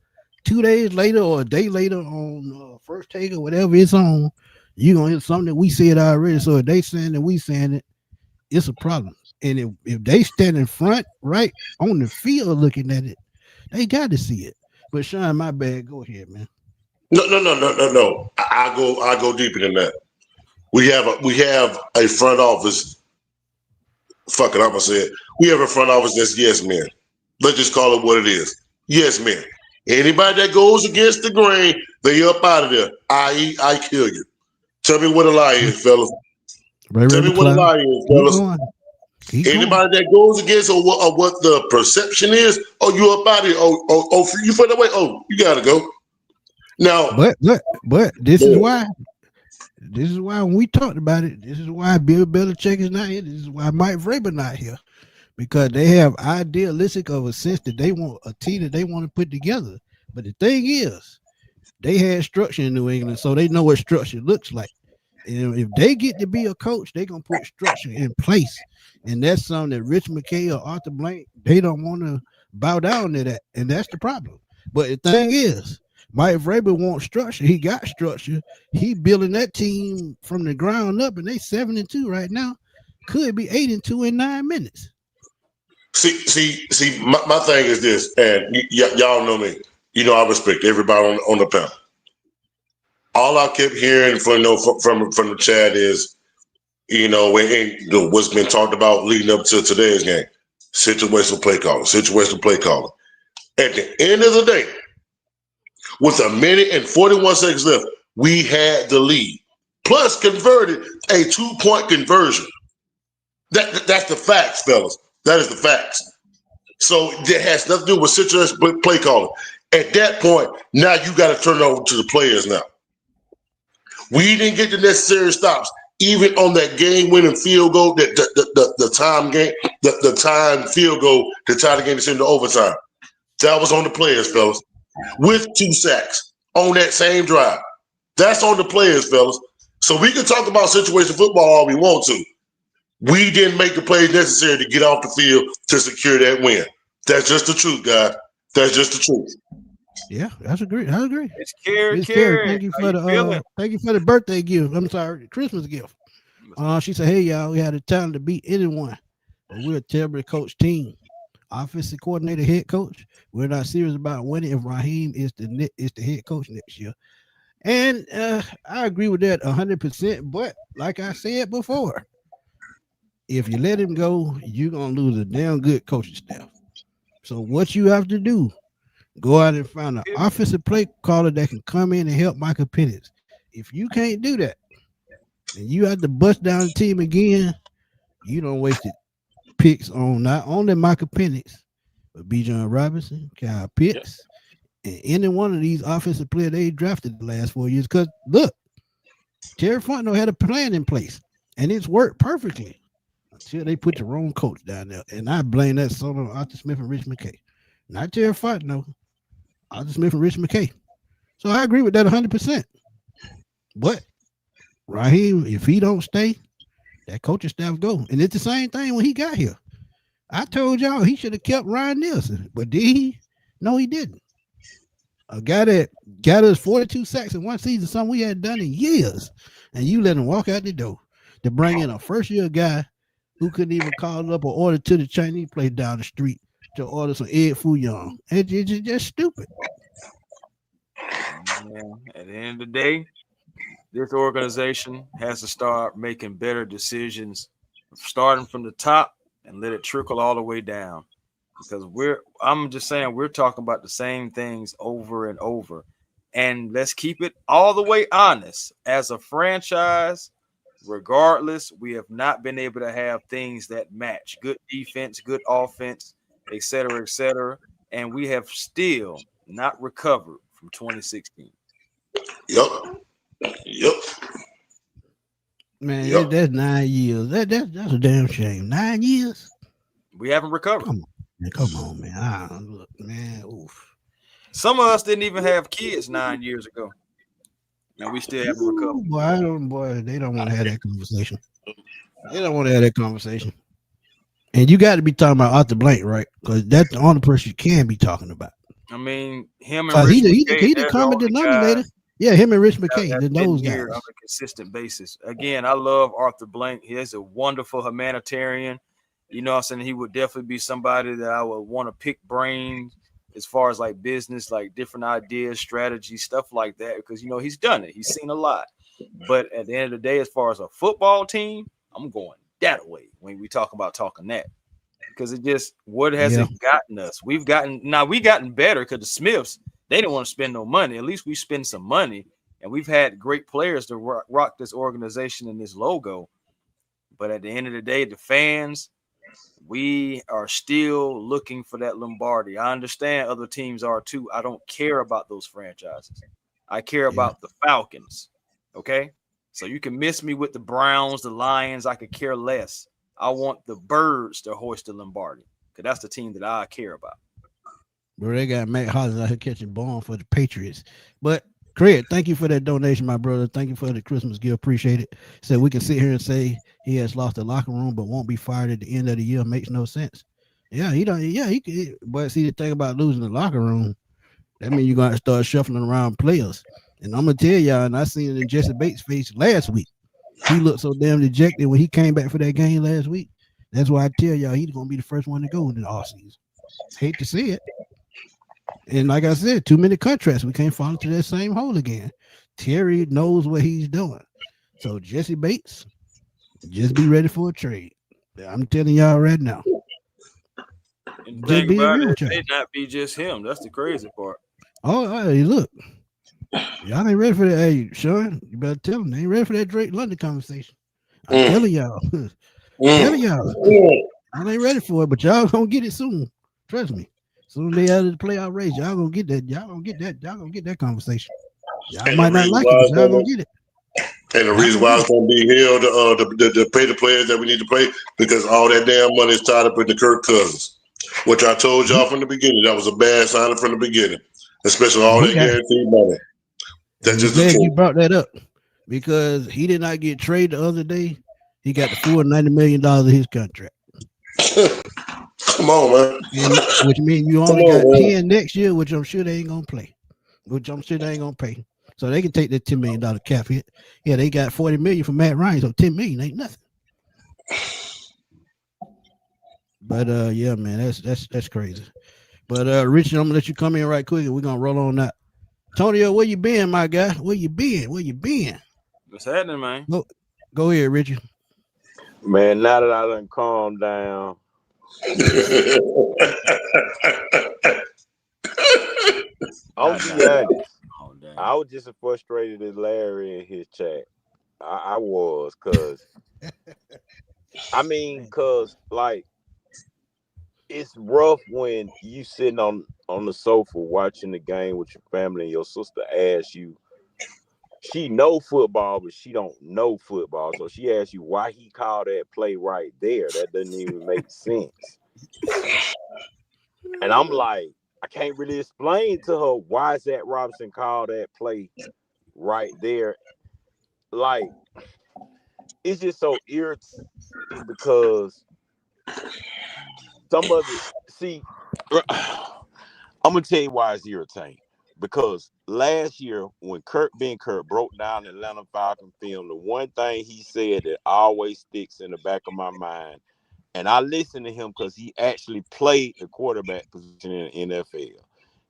Speaker 1: 2 days later or a day later on First Take or whatever it's on, you're gonna hear something that we said already. So if they saying that we saying it, it's a problem. And if they stand in front, right on the field looking at it, they got to see it. But Sean, my bad. Go ahead, man.
Speaker 11: No. I go deeper than that. We have a front office. Fuck it, I'm gonna say it. We have a front office that's yes men. Let's just call it what it is. Yes men. Anybody that goes against the grain, they up out of there. I.e., I kill you. Tell me what a lie is, fellas. Tell me what a lie is, fellas. Anybody that goes against or what the perception is, you up out of here. You feel that way? You gotta go. Now,
Speaker 1: but this is why. This is why when we talked about it, this is why Bill Belichick is not here. This is why Mike Vrabel not here, because they have idealistic of a sense that they want a team that they want to put together. But the thing is, they had structure in New England, so they know what structure looks like. And if they get to be a coach, they're gonna put structure in place. And that's something that Rich McKay or Arthur Blank, they don't want to bow down to that. And that's the problem. But the thing is, Mike Vrabel wants structure. He got structure. He building that team from the ground up, and they 7-2 right now. Could be 8-2 in 9 minutes.
Speaker 11: See. My thing is this, and y'all know me. I respect everybody on the panel. All I kept hearing from the chat is, and what's been talked about leading up to today's game, situational play calling. At the end of the day, with 1 minute and 41 seconds left, we had the lead, plus converted a 2-point conversion. That's the facts, fellas. That is the facts. So that has nothing to do with situational play calling. At that point, now you got to turn it over to the players now. We didn't get the necessary stops, even on that game-winning field goal, the time field goal to tie the game into overtime. That was on the players, fellas, with 2 sacks on that same drive. That's on the players, fellas. So we can talk about situation football all we want to. We didn't make the plays necessary to get off the field to secure that win. That's just the truth, guys. That's just the truth.
Speaker 1: Yeah, that's agree. I agree.
Speaker 2: It's Carrie.
Speaker 1: Miss Carrie,
Speaker 2: How
Speaker 1: thank you for
Speaker 2: you feeling?
Speaker 1: the birthday gift. I'm sorry, Christmas gift. She said, "Hey y'all, we had the talent to beat anyone, but we're a terribly coached team. Offensive coordinator, head coach. We're not serious about winning if Raheem is the head coach next year." And I agree with that 100%. But like I said before, if you let him go, you're gonna lose a damn good coaching staff. So what you have to do, go out and find an offensive play caller that can come in and help Michael Penix. If you can't do that, and you have to bust down the team again, you don't wasted picks on not only Michael Penix, but Bijan Robinson, Kyle Pitts, and any one of these offensive players they drafted the last 4 years. Because look, Terry Fontenot had a plan in place, and it's worked perfectly until they put the wrong coach down there. And I blame that sort on Arthur Smith and Rich McKay. Not Terry Fontenot, Arthur Smith and Rich McKay. So I agree with that 100%. But Raheem, if he don't stay, that coaching staff go. And it's the same thing when he got here. I told y'all he should have kept Ryan Nielsen. But did he? No, he didn't. A guy that got us 42 sacks in one season, something we hadn't done in years. And you let him walk out the door to bring in a first-year guy who couldn't even call up an order to the Chinese place down the street to order some Ed Fuyong. It's just stupid.
Speaker 2: Yeah. At the end of the day, this organization has to start making better decisions, starting from the top and let it trickle all the way down. Because I'm just saying, we're talking about the same things over and over. And let's keep it all the way honest. As a franchise, regardless, we have not been able to have things that match. Good defense, good offense, et cetera, and we have still not recovered from 2016.
Speaker 11: Yep.
Speaker 1: Man, that's 9 years. That's a damn shame. 9 years?
Speaker 2: We haven't recovered.
Speaker 1: Come on, man. Look, man. Oof.
Speaker 2: Some of us didn't even have kids 9 years ago. And we still haven't recovered.
Speaker 1: Boy, they don't want to have that conversation. They don't want to have that conversation. And you got to be talking about Arthur Blank, right? Because that's the only person you can be talking about.
Speaker 2: I mean, him and Rich McKay,
Speaker 1: he the common denominator. Yeah, him and Rich McKay, those guys.
Speaker 2: On a consistent basis. Again, I love Arthur Blank. He is a wonderful humanitarian. You know what I'm saying? He would definitely be somebody that I would want to pick brains as far as like business, like different ideas, strategy, stuff like that, because, you know, he's done it. He's seen a lot. But at the end of the day, as far as a football team, I'm going that way when we talk about talking that. Because it just, what has it gotten us? We gotten better because the Smiths, they didn't want to spend no money. At least we spend some money. And we've had great players to rock this organization and this logo. But at the end of the day, the fans, we are still looking for that Lombardi. I understand other teams are too. I don't care about those franchises. I care about the Falcons. Okay? So you can miss me with the Browns, the Lions. I could care less. I want the Birds to hoist the Lombardi because that's the team that I care about.
Speaker 1: Bro, they got Matt Hollins out here catching ball for the Patriots. But Craig, thank you for that donation, my brother. Thank you for the Christmas gift. Appreciate it. So we can sit here and say he has lost the locker room, but won't be fired at the end of the year. Makes no sense. Yeah, he don't. Yeah, he could. But see, the thing about losing the locker room, that means you're gonna start shuffling around players. And I'm gonna tell y'all, and I seen it in Jesse Bates' face last week. He looked so damn dejected when he came back for that game last week. That's why I tell y'all he's gonna be the first one to go in the offseason. Hate to see it. And like I said, too many contracts. We can't fall into that same hole again. Terry knows what he's doing. So Jesse Bates, just be ready for a trade. I'm telling y'all right now.
Speaker 2: And the thing about it may not be just him. That's the crazy part.
Speaker 1: Oh, hey, look. Y'all ain't ready for that. Hey, Sean, you better tell them they ain't ready for that Drake London conversation. I'm telling y'all. Telling y'all. I ain't ready for it, but y'all gonna get it soon. Trust me. Soon they out of the playoff race, y'all gonna get that. Y'all gonna get that. Y'all gonna get that conversation. Y'all might not like it, but y'all gonna get it.
Speaker 11: And the reason why it's gonna be held to pay the players that we need to pay because all that damn money is tied up in the Kirk Cousins, which I told y'all from the beginning that was a bad sign from the beginning, especially all that guaranteed money. That's just
Speaker 1: glad you brought that up because he did not get traded the other day. He got the full $90 million of his contract.
Speaker 11: Come on, man.
Speaker 1: And which means you
Speaker 11: Come
Speaker 1: only got
Speaker 11: on, man.
Speaker 1: 10 next year, which I'm sure they ain't gonna play. Which I'm sure they ain't gonna pay. So they can take that $10 million cap hit. Yeah, they got 40 million from Matt Ryan, so 10 million ain't nothing. But yeah, man, that's crazy. But Richard, I'm gonna let you come in right quick and we're gonna roll on that. Tonio, where you been, my guy? Where you been? Where you been?
Speaker 2: What's happening, man?
Speaker 1: Go ahead, Richard.
Speaker 12: Man, now that I done calmed down, I'll be honest. I was just as frustrated as Larry in his chat. I was, cause like it's rough when you sitting on the sofa watching the game with your family and your sister asks you, she know football, but she don't know football. So she asks you why he called that play right there. That doesn't even make sense. And I'm like, I can't really explain to her why Zach Robinson called that play right there. Like, it's just so irritating because some of it, see, I'm gonna tell you why it's irritating. Because last year, when Kurt broke down Atlanta Falcon film, the one thing he said that always sticks in the back of my mind, and I listen to him because he actually played the quarterback position in the NFL.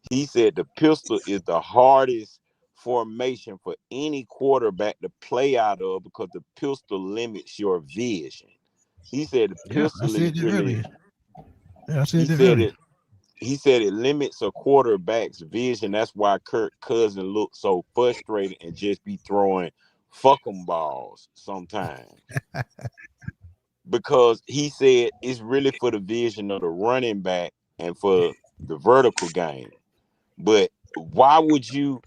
Speaker 12: He said the pistol is the hardest formation for any quarterback to play out of because the pistol limits your vision. He said the
Speaker 1: Yeah, I
Speaker 12: pistol is
Speaker 1: said that
Speaker 12: really,
Speaker 1: earlier. Yeah, I
Speaker 12: he
Speaker 1: said that
Speaker 12: said
Speaker 1: earlier.
Speaker 12: it, he said it limits a quarterback's vision. That's why Kirk Cousins looks so frustrated and just be throwing fuck 'em balls sometimes. Because he said it's really for the vision of the running back and for the vertical game. But why would you?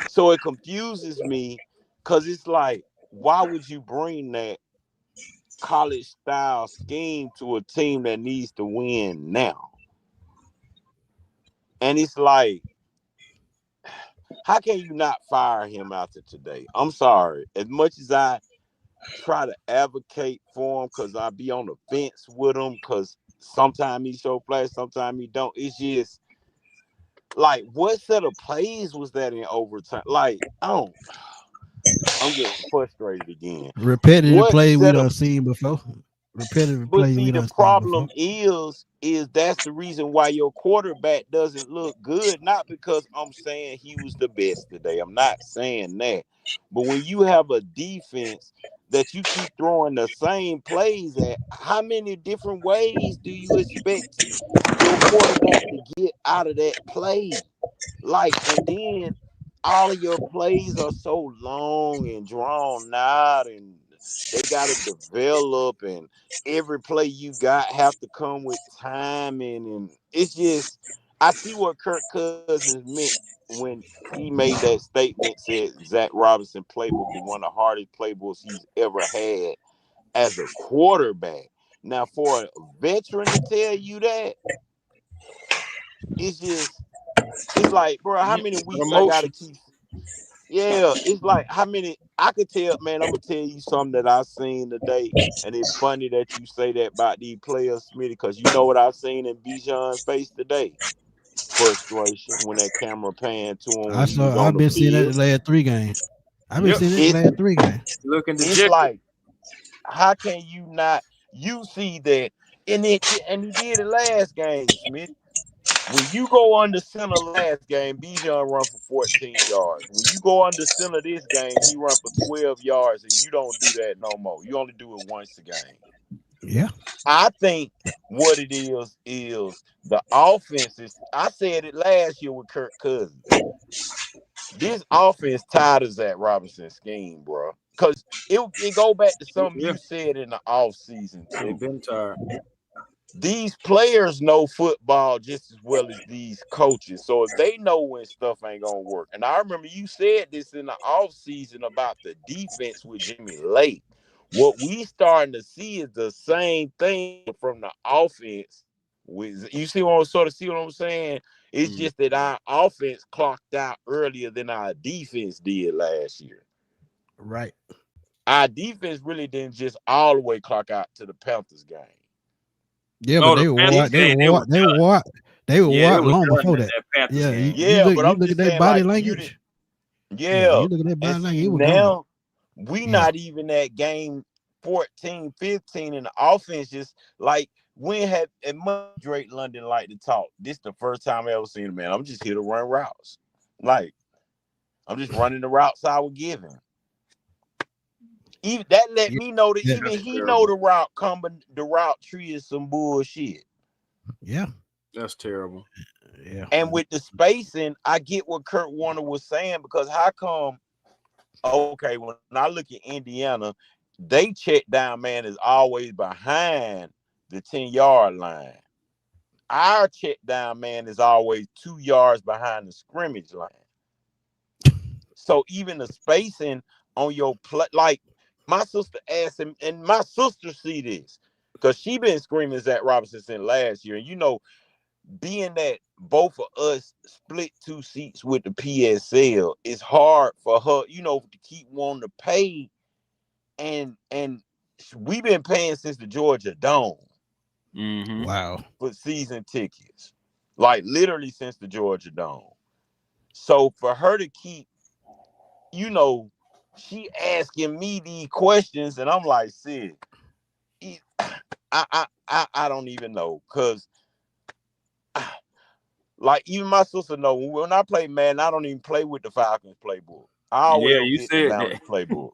Speaker 12: So it confuses me because it's like, why would you bring that college style scheme to a team that needs to win now? And it's like, how can you not fire him after today? I'm sorry. As much as I try to advocate for him because I be on the fence with him because sometimes he show flash, sometimes he don't. It's just like, what set of plays was that in overtime? Like, I'm getting frustrated again.
Speaker 1: Repetitive
Speaker 12: What
Speaker 1: play we
Speaker 12: set of
Speaker 1: done seen before. Repetitive
Speaker 12: But
Speaker 1: play
Speaker 12: see,
Speaker 1: we
Speaker 12: the
Speaker 1: done seen before.
Speaker 12: problem is that's the reason why your quarterback doesn't look good. Not because I'm saying he was the best today. I'm not saying that. But when you have a defense that you keep throwing the same plays at, how many different ways do you expect your quarterback to get out of that play? Like, and then all of your plays are so long and drawn out, and they got to develop, and every play you got have to come with timing, and it's just, I see what Kirk Cousins meant when he made that statement, said Zach Robinson playbook is one of the hardest playbooks he's ever had as a quarterback. Now, for a veteran to tell you that, it's just, it's like, bro, how many weeks I gotta
Speaker 2: Emotions.
Speaker 12: keep? Yeah, it's like, how many? I could tell, man. I'm gonna tell you something that I seen today, and it's funny that you say that about these players, Smitty, because you know what I seen in Bijan's face today? Frustration when that camera panned to him when he was on
Speaker 1: I've
Speaker 12: the
Speaker 1: been seeing that
Speaker 12: field.
Speaker 1: the last 3 games. I've been
Speaker 2: Yep.
Speaker 1: seeing it the
Speaker 12: It's
Speaker 1: last 3 games.
Speaker 2: Looking
Speaker 12: it's
Speaker 2: dejected.
Speaker 12: like, how can you not? You see that, and he did it last game, Smith. When you go under center last game, Bijan run for 14 yards. When you go under center this game, he run for 12 yards, and you don't do that no more. You only do it once a game.
Speaker 1: Yeah.
Speaker 12: I think what it is the offense is. I said it last year with Kirk Cousins. This offense tired of Zach Robinson's scheme, bro. Because it go back to something
Speaker 2: Yeah.
Speaker 12: you said in the offseason,
Speaker 2: They've
Speaker 12: too.
Speaker 2: been tired.
Speaker 12: These players know football just as well as these coaches. So if they know when stuff ain't gonna work. And I remember you said this in the offseason about the defense with Jimmy Lake. What we starting to see is the same thing from the offense. You see what I'm sort of see what I'm saying? It's
Speaker 2: Mm.
Speaker 12: just that our offense clocked out earlier than our defense did last year.
Speaker 1: Right.
Speaker 12: Our defense really didn't just all the way clock out to the Panthers game.
Speaker 1: Yeah,
Speaker 2: No,
Speaker 1: but
Speaker 2: the
Speaker 1: they were
Speaker 2: Panthers
Speaker 1: wore, they
Speaker 2: game,
Speaker 1: were
Speaker 2: they
Speaker 1: wore,
Speaker 2: were
Speaker 1: they were
Speaker 2: done.
Speaker 1: wore, they were
Speaker 2: Yeah, they
Speaker 1: wore
Speaker 2: were
Speaker 1: long
Speaker 2: done
Speaker 1: before
Speaker 2: in
Speaker 1: that.
Speaker 2: that Panthers
Speaker 1: Yeah,
Speaker 2: game.
Speaker 12: Yeah, but
Speaker 1: you
Speaker 12: I'm
Speaker 1: look at
Speaker 12: just
Speaker 1: that
Speaker 12: saying,
Speaker 1: body
Speaker 12: like, you did,
Speaker 1: language. Yeah,
Speaker 12: yeah.
Speaker 1: you look at that
Speaker 12: And
Speaker 1: body language.
Speaker 12: see,
Speaker 1: It was gone.
Speaker 12: now we
Speaker 1: Yeah,
Speaker 12: not even at game 14, 15, and the offense just like when had and Drake London like to talk. This the first time I ever seen him, man. I'm just here to run routes. Like, I'm just running the routes I was given. Even that let
Speaker 1: yeah,
Speaker 12: me know that
Speaker 1: yeah,
Speaker 12: even
Speaker 2: That's
Speaker 12: he know
Speaker 2: terrible.
Speaker 12: the route tree is some bullshit.
Speaker 1: yeah,
Speaker 2: That's terrible.
Speaker 1: yeah.
Speaker 12: And with the spacing, I get what Kurt Warner was saying, because how come, okay, when I look at Indiana, they check down man is always behind the 10-yard line. Our check down man is always 2 yards behind the scrimmage line. So even the spacing on your play, like my sister asked him, and my sister see this because she been screaming Zach Robinson since last year. And you know, being that both of us split 2 seats with the PSL, it's hard for her, you know, to keep wanting to pay. And we've been paying since the Georgia Dome
Speaker 2: Mm-hmm.
Speaker 1: Wow.
Speaker 12: for season tickets, like literally since the Georgia Dome. So for her to keep, you know, she asking me these questions, and I'm like, Sid, I don't even know, cause like even my sister know when I play Madden, I don't even play with the Falcons playbook. I always
Speaker 2: Yeah,
Speaker 12: go
Speaker 2: you
Speaker 12: get the
Speaker 2: said
Speaker 12: Mountain
Speaker 2: that.
Speaker 12: playbook.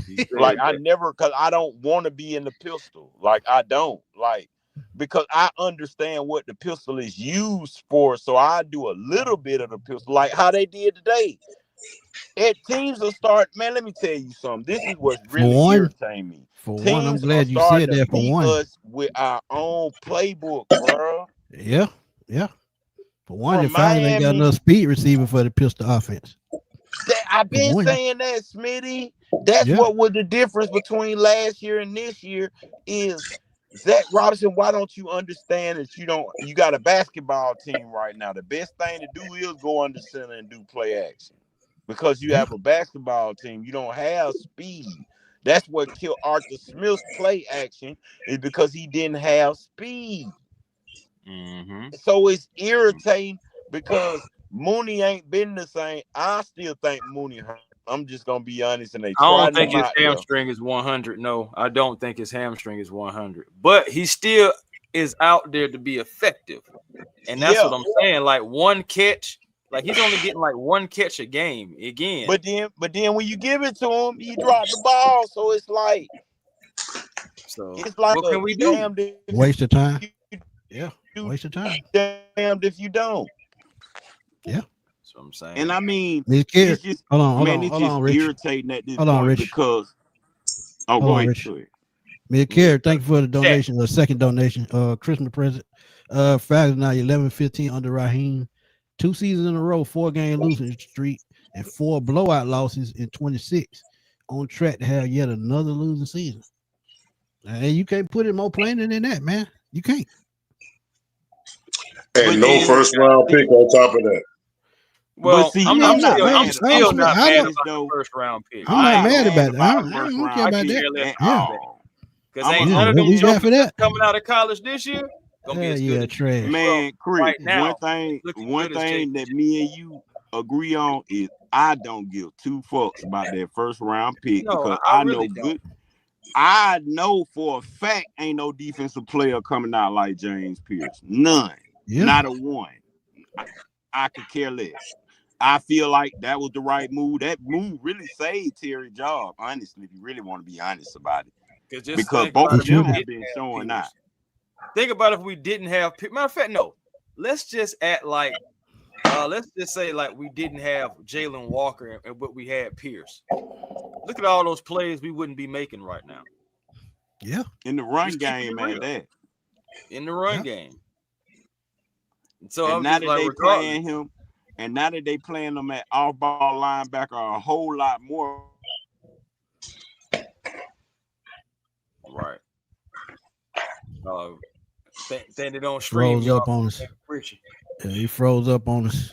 Speaker 2: You said
Speaker 12: Like I
Speaker 2: that.
Speaker 12: never, cause I don't want to be in the pistol. Like I don't like, because I understand what the pistol is used for. So I do a little bit of the pistol, like how they did today. Teams will start, man, let me tell you something. This is what's
Speaker 1: For
Speaker 12: really
Speaker 1: one,
Speaker 12: irritating me.
Speaker 1: I'm
Speaker 12: Teams are
Speaker 1: glad you
Speaker 12: starting
Speaker 1: said
Speaker 12: to
Speaker 1: that. For
Speaker 12: beat
Speaker 1: one,
Speaker 12: us with our own playbook, bro.
Speaker 1: yeah, yeah. For one, the
Speaker 12: From
Speaker 1: Falcons ain't got enough
Speaker 12: Miami,
Speaker 1: speed receiver for the pistol offense.
Speaker 12: I've
Speaker 1: For
Speaker 12: been
Speaker 1: one,
Speaker 12: saying that, Smitty. That's
Speaker 1: yeah,
Speaker 12: what was the difference between last year and this year is Zach Robinson. Why don't you understand that you got a basketball team right now? The best thing to do is go under center and do play action. Because you
Speaker 1: yeah,
Speaker 12: have a basketball team, you don't have speed. That's what killed Arthur Smith's play action, is because he didn't have speed.
Speaker 2: Mm-hmm.
Speaker 12: So it's irritating because Mooney ain't been the same. I still think Mooney hurt. I'm just gonna be honest, and they
Speaker 2: I don't
Speaker 12: tried
Speaker 2: think
Speaker 12: him
Speaker 2: his
Speaker 12: out there.
Speaker 2: hamstring is 100. No, I don't think his hamstring is 100. But he still is out there to be effective. And that's
Speaker 12: Yeah,
Speaker 2: what I'm saying. Like one catch, like he's only getting like one catch a game again.
Speaker 12: but then when you give it to him, he dropped the ball. So
Speaker 2: So
Speaker 12: it's like
Speaker 2: what
Speaker 12: a
Speaker 2: can we do?
Speaker 12: damned if you
Speaker 1: waste of time.
Speaker 12: do,
Speaker 1: Yeah, waste of time.
Speaker 12: damned if you don't.
Speaker 1: Yeah.
Speaker 2: That's what I'm saying.
Speaker 12: And I mean,
Speaker 1: Miss Carey,
Speaker 12: it's just,
Speaker 1: hold
Speaker 12: man, it's
Speaker 1: hold
Speaker 12: just
Speaker 1: on, Rich.
Speaker 12: irritating at this
Speaker 1: Hold on,
Speaker 12: point
Speaker 1: Rich.
Speaker 12: because, oh,
Speaker 1: Hold
Speaker 12: go
Speaker 1: on,
Speaker 12: ahead,
Speaker 1: Rich.
Speaker 12: go ahead.
Speaker 1: Miss
Speaker 2: Yeah.
Speaker 1: Carey, thank you for the
Speaker 2: Chat.
Speaker 1: donation, the second donation, Christmas present. Falcons now 11-15 under Raheem. 2 seasons in a row, 4-game losing streak, and 4 blowout losses in 26. On track to have yet another losing season. And you can't put it more plainer than that, man. You can't.
Speaker 12: But
Speaker 11: And no
Speaker 12: then,
Speaker 11: first round pick on top of that.
Speaker 12: but
Speaker 2: Well,
Speaker 12: see,
Speaker 2: I'm
Speaker 1: Yeah,
Speaker 2: I'm
Speaker 12: I'm not
Speaker 2: still I'm
Speaker 12: mad. I'm
Speaker 2: still
Speaker 12: gonna
Speaker 2: not
Speaker 12: be
Speaker 2: mad
Speaker 12: honest
Speaker 2: about the
Speaker 12: though.
Speaker 2: first round pick.
Speaker 1: I'm
Speaker 12: I'm
Speaker 1: not
Speaker 2: I
Speaker 12: not
Speaker 2: don't
Speaker 1: mad
Speaker 12: mad
Speaker 1: about it.
Speaker 12: about the
Speaker 1: I
Speaker 12: first
Speaker 1: don't care
Speaker 12: round
Speaker 2: I
Speaker 1: about
Speaker 2: could
Speaker 12: pick
Speaker 1: that.
Speaker 2: care less
Speaker 12: at
Speaker 2: about
Speaker 1: Yeah,
Speaker 2: that.
Speaker 12: all.
Speaker 2: Because
Speaker 12: I'm
Speaker 2: ain't
Speaker 12: a
Speaker 1: yeah.
Speaker 2: none of
Speaker 1: What
Speaker 2: them
Speaker 1: we got
Speaker 2: jokers
Speaker 1: for
Speaker 2: that's
Speaker 1: that?
Speaker 2: coming out of college this year gonna be as good
Speaker 1: Yeah,
Speaker 2: as
Speaker 1: trash.
Speaker 2: well
Speaker 12: man, Chris.
Speaker 2: right now. It's looking
Speaker 12: One
Speaker 2: good as Jay.
Speaker 12: thing that me and you agree on is I don't give 2 fucks about that first round pick
Speaker 2: No,
Speaker 12: because
Speaker 2: I
Speaker 12: I know
Speaker 2: really don't.
Speaker 12: good. I know for a fact ain't no defensive player coming out like James Pierce. None.
Speaker 1: Yeah,
Speaker 12: Not a one. I could care less. I feel like that was the right move. That move really saved Terry's job, honestly, if you really want to be honest about it.
Speaker 2: Because just
Speaker 12: Because
Speaker 2: think
Speaker 12: both
Speaker 2: about
Speaker 1: it
Speaker 12: of
Speaker 2: if we
Speaker 12: them
Speaker 1: should.
Speaker 12: have
Speaker 2: didn't
Speaker 12: been
Speaker 2: have
Speaker 12: showing out.
Speaker 2: Pierce. Think about if we didn't have Pierce. Matter of fact, no. Let's just act like let's just say like we didn't have Jalen Walker and what we had Pierce. Look at all those plays we wouldn't be making right now.
Speaker 1: Yeah,
Speaker 12: In the run
Speaker 2: Just keeping
Speaker 12: game,
Speaker 2: it
Speaker 12: man,
Speaker 2: real
Speaker 12: that.
Speaker 2: in the run
Speaker 1: yeah.
Speaker 2: game. And so
Speaker 12: And
Speaker 2: I'm
Speaker 12: now
Speaker 2: just
Speaker 12: that
Speaker 2: like,
Speaker 12: they
Speaker 2: regardless,
Speaker 12: playing him, and now that they playing him at off-ball linebacker a whole lot more.
Speaker 2: right? Uh, think they don't stream
Speaker 1: Froze
Speaker 2: y'all.
Speaker 1: up on us.
Speaker 2: Richie.
Speaker 1: Yeah, he froze up on us.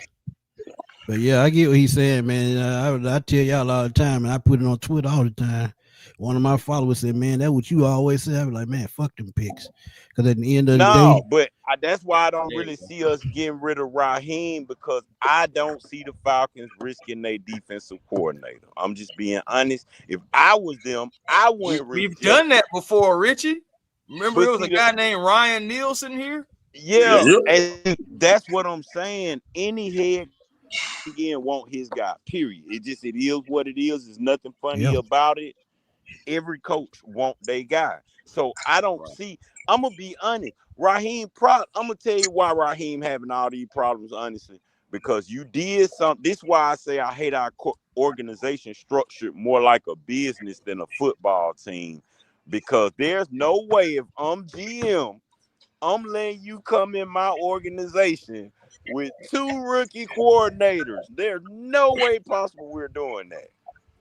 Speaker 1: But yeah, I get what he's saying, man. I tell y'all all the time, and I put it on Twitter all the time. One of my followers said, "Man, that's what you always say." I was like, "Man, fuck them picks," because at the end of the
Speaker 12: No,
Speaker 1: day,
Speaker 12: but that's why I don't
Speaker 2: There you
Speaker 12: really
Speaker 2: go.
Speaker 12: see us getting rid of Raheem because I don't see the Falcons risking their defensive coordinator. I'm just being honest. If I was them, I wouldn't risk
Speaker 2: We've
Speaker 12: it.
Speaker 2: done that before, Richie. Remember,
Speaker 12: But
Speaker 2: it was
Speaker 12: see,
Speaker 2: a guy named Ryan Nielsen here.
Speaker 12: yeah,
Speaker 11: Yep.
Speaker 12: and that's what I'm saying. Any head again want his guy. Period. It is what it is. There's nothing funny
Speaker 1: yeah,
Speaker 12: about it. Every coach want their guy. So I don't
Speaker 2: Right.
Speaker 12: see. I'm gonna be honest. I'm gonna tell you why Raheem having all these problems. Honestly, because you did something. This is why I say I hate our organization structured more like a business than a football team. Because there's no way if I'm GM, I'm letting you come in my organization with 2 rookie coordinators. There's no way possible we're doing that.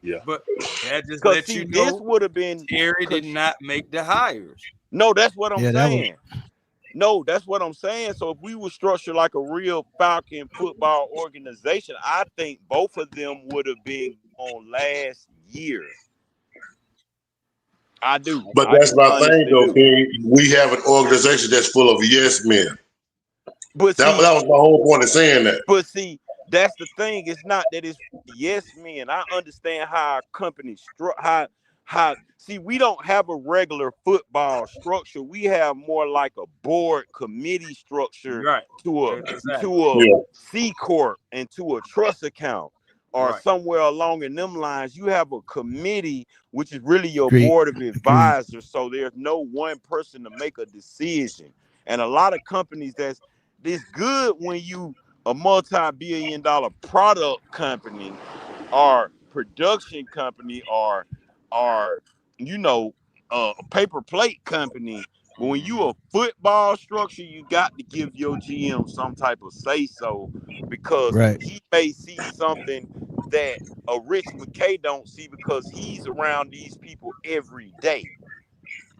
Speaker 10: Yeah.
Speaker 2: But that just
Speaker 12: Cause
Speaker 2: lets
Speaker 12: see,
Speaker 2: you
Speaker 12: this
Speaker 2: know
Speaker 12: would have been.
Speaker 2: Terry did
Speaker 12: Cause
Speaker 2: not make the hires.
Speaker 12: no, that's what I'm
Speaker 1: yeah, that was
Speaker 12: saying. No, that's what I'm saying. So if we were structured like a real Falcon football organization, I think both of them would have been on last year. I do.
Speaker 11: But
Speaker 12: I
Speaker 11: that's
Speaker 12: just
Speaker 11: my thing,
Speaker 12: honestly
Speaker 11: though,
Speaker 12: do.
Speaker 11: King. We have an organization that's full of yes men.
Speaker 12: But
Speaker 11: That
Speaker 12: see,
Speaker 11: was my whole point of saying that.
Speaker 12: But see, that's the thing. It's not that it's yes men. I understand how our company how see we don't have a regular football structure. We have more like a board committee structure
Speaker 2: Right.
Speaker 12: to a
Speaker 2: Exactly.
Speaker 12: to a
Speaker 11: Yeah.
Speaker 12: C corp and to a trust account or
Speaker 2: Right.
Speaker 12: somewhere along in them lines. You have a committee which is really your
Speaker 1: agreed,
Speaker 12: board of
Speaker 1: agreed.
Speaker 12: advisors. So there's no one person to make a decision. And a lot of companies it's good when you a multi-billion-dollar product company or production company or you know a paper plate company. But when you
Speaker 2: Mm-hmm.
Speaker 12: a football structure, you got to give your GM some type of say so because
Speaker 1: Right,
Speaker 12: he may see something that a Rich McKay don't see because he's around these people every day.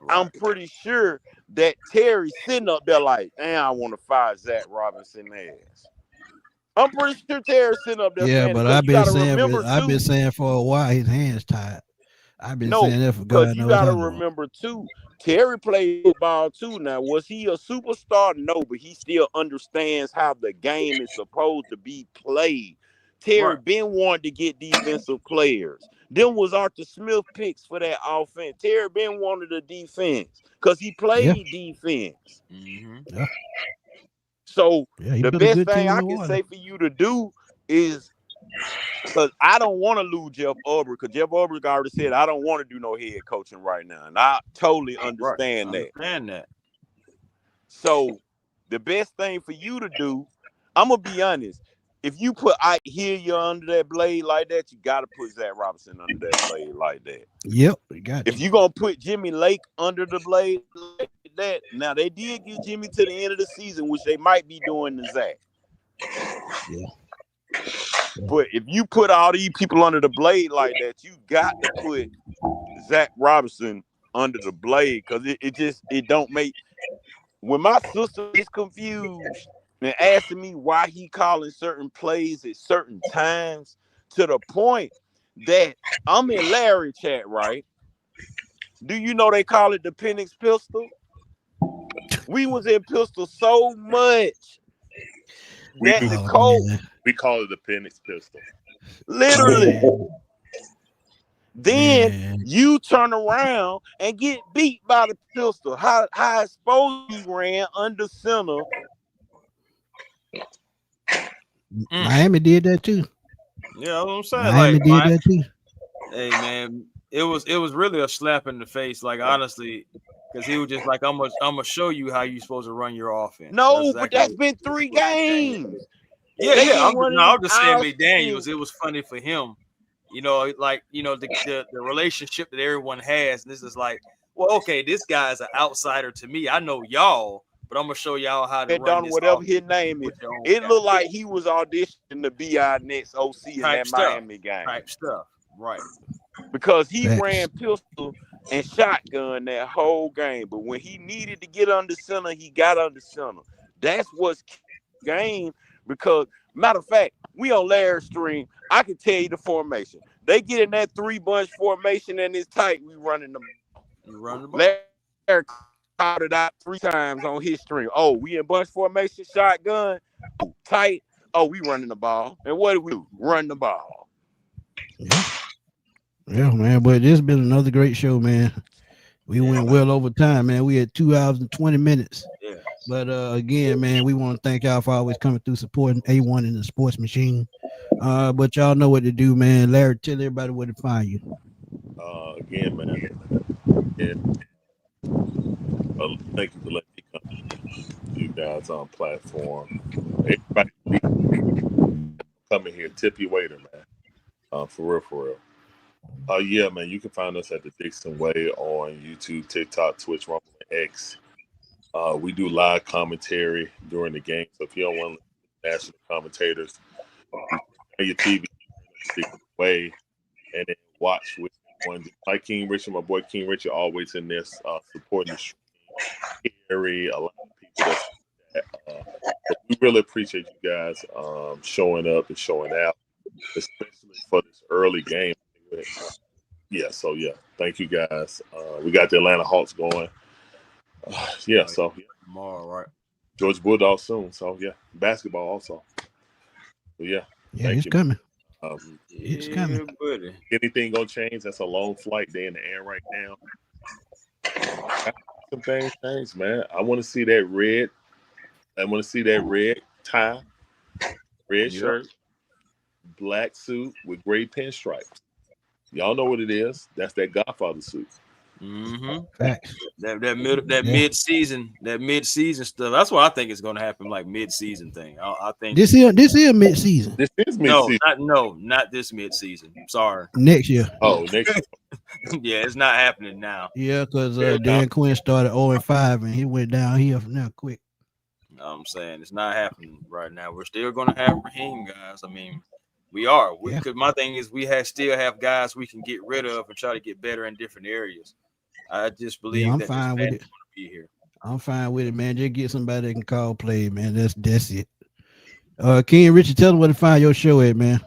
Speaker 12: I'm
Speaker 2: Right.
Speaker 12: pretty sure that Terry's sitting up there like, damn, I want to fire Zach Robinson ass. I'm pretty sure Terry's sitting up there
Speaker 1: yeah,
Speaker 12: saying it
Speaker 1: but
Speaker 12: because you got to remember
Speaker 1: I've been
Speaker 12: too.
Speaker 1: saying for a while his hands tied. I've been
Speaker 12: No,
Speaker 1: saying that for
Speaker 12: because
Speaker 1: God
Speaker 12: you
Speaker 1: knows
Speaker 12: got to
Speaker 1: how long.
Speaker 12: remember too. Terry played football too. Now, was he a superstar? No, but he still understands how the game is supposed to be played. Terry
Speaker 2: Right.
Speaker 12: been wanting to get defensive players. Them was Arthur Smith picks for that offense. Terry been wanted a defense because he
Speaker 1: Yeah,
Speaker 12: played defense.
Speaker 2: Mm-hmm.
Speaker 1: yeah,
Speaker 12: So
Speaker 1: yeah. He
Speaker 12: the
Speaker 1: built a
Speaker 12: best
Speaker 1: good
Speaker 12: thing
Speaker 1: team in
Speaker 12: I
Speaker 1: New
Speaker 12: can
Speaker 1: Orleans.
Speaker 12: say for you to do is because I don't want to lose Jeff Ulbrich because Jeff Ulbrich already said I don't want to do no head coaching right now, and I totally
Speaker 2: Right.
Speaker 12: understand that.
Speaker 2: Understand that.
Speaker 12: So the best thing for you to do, I'm gonna be honest. If you put I hear you under that blade like that, you gotta put Zach Robinson under that blade like that.
Speaker 1: Yep, we got
Speaker 12: If
Speaker 1: to.
Speaker 12: you're gonna put Jimmy Lake under the blade like that, now they did get Jimmy to the end of the season, which they might be doing to Zach.
Speaker 1: Yeah, yeah,
Speaker 12: But if you put all these people under the blade like that, you got to put Zach Robinson under the blade because it don't make. When my sister is confused and asking me why he calling certain plays at certain times, to the point that I'm in Larry chat, right? Do you know they call it the Penix pistol? We was in pistol so much
Speaker 10: We
Speaker 12: that
Speaker 10: do.
Speaker 12: the
Speaker 1: oh
Speaker 12: coach
Speaker 1: man,
Speaker 10: We call it the Penix pistol.
Speaker 12: literally.
Speaker 1: man,
Speaker 12: Then
Speaker 1: man.
Speaker 12: you turn around and get beat by the pistol. How it's supposed to be ran under center.
Speaker 2: Mm.
Speaker 1: Miami did that too.
Speaker 2: Yeah, what I'm saying.
Speaker 1: Miami
Speaker 2: Like
Speaker 1: did
Speaker 2: my
Speaker 1: that too.
Speaker 2: hey man, it was really a slap in the face, like honestly, because he was just like, I'm gonna show you how you supposed to run your offense. That's
Speaker 12: No, but
Speaker 2: exactly
Speaker 12: that's been 3
Speaker 2: what McDaniel did.
Speaker 12: games.
Speaker 2: Yeah,
Speaker 12: They've
Speaker 2: yeah.
Speaker 12: been running
Speaker 2: I'm just saying
Speaker 12: our scheme.
Speaker 2: McDaniels, it was funny for him. Like, the relationship that everyone has, and this is like, well, okay, this guy's an outsider to me. I know y'all, but I'm gonna show y'all how to
Speaker 12: And
Speaker 2: run
Speaker 12: done
Speaker 2: this
Speaker 12: whatever his
Speaker 2: offense
Speaker 12: name is.
Speaker 2: with your own
Speaker 12: It
Speaker 2: guy.
Speaker 12: looked like he was auditioning to be our next OC in
Speaker 2: Type
Speaker 12: that
Speaker 2: stuff.
Speaker 12: Miami game
Speaker 2: Type stuff. Right.
Speaker 12: because he
Speaker 1: Facts.
Speaker 12: ran pistol and shotgun that whole game. But when he needed to get under center, he got under center. That's what's game because matter of fact, We on Larry's stream. I can tell you the formation. They get in that 3-bunch formation and it's tight. We running the ball.
Speaker 2: You run the ball.
Speaker 12: Larry called it out 3 times on his stream. Oh, we in bunch formation, shotgun, tight. Oh, we running the ball. And what do we do? Run the ball.
Speaker 1: Yeah, man. But it's been another great show, man. We went well over time, man. We had 2 hours and 20 minutes.
Speaker 2: Yeah.
Speaker 1: But again, man, we want to thank y'all for always coming through supporting A1 in the sports machine. But y'all know what to do, man. Larry, tell everybody where to find you.
Speaker 10: Again, man. And, thank you for letting me come to you guys on platform. Everybody coming here, tip your waiter, man. For real. Yeah, man, you can find us at the Dixon Way on YouTube, TikTok, Twitch, Rumble, and X. We do live commentary during the game, so if you don't want to listen to national commentators, you turn your TV Dixon Way and then watch with one. Like King Richard, my boy King Richard, always in this supporting the stream. Harry, a lot of people but we really appreciate you guys showing up and showing out, especially for this early game. Thank you guys. We got the Atlanta Hawks going.
Speaker 2: Tomorrow, right?
Speaker 10: Georgia Bulldogs soon. So basketball also.
Speaker 1: Yeah, it's coming.
Speaker 2: It's coming. Buddy.
Speaker 10: Anything gonna change? That's a long flight. They in the air right now. Some things change, man. I want to see that red. I want to see that red tie, red shirt, black suit with gray pinstripes. Y'all know what it is. That's that Godfather suit.
Speaker 2: Mm-hmm. That mid-season stuff. That's what I think is going to happen, like mid-season thing. I think
Speaker 1: this is mid-season.
Speaker 10: This is mid-season.
Speaker 2: Not this mid-season. Sorry.
Speaker 1: Next year.
Speaker 10: Oh, next year.
Speaker 2: Yeah, it's not happening now.
Speaker 1: Yeah, because Dan Quinn started 0-5 and he went down here from now quick.
Speaker 2: No, I'm saying it's not happening right now. We're still going to have Raheem, guys. I mean, we are. Because my thing is we still have guys we can get rid of and try to get better in different areas. I just believe
Speaker 1: I'm
Speaker 2: that
Speaker 1: fine with it.
Speaker 2: Be here.
Speaker 1: I'm fine with it, man. Just get somebody that can call play, man. That's it. King Richard, tell them where to find your show at, man.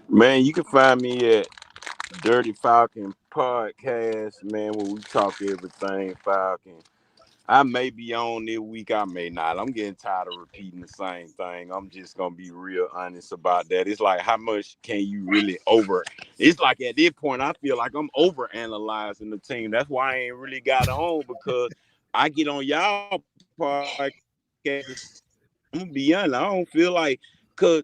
Speaker 12: Man, you can find me at Dirty Falcon Podcast, man, where we talk everything Falcon. I may be on this week, I may not. I'm getting tired of repeating the same thing. I'm just gonna be real honest about that. It's like, how much can you really it's like at this point, I feel like I'm over analyzing the team. That's why I ain't really got on, because I get on y'all podcast. I'm gonna be honest, I don't feel like, cause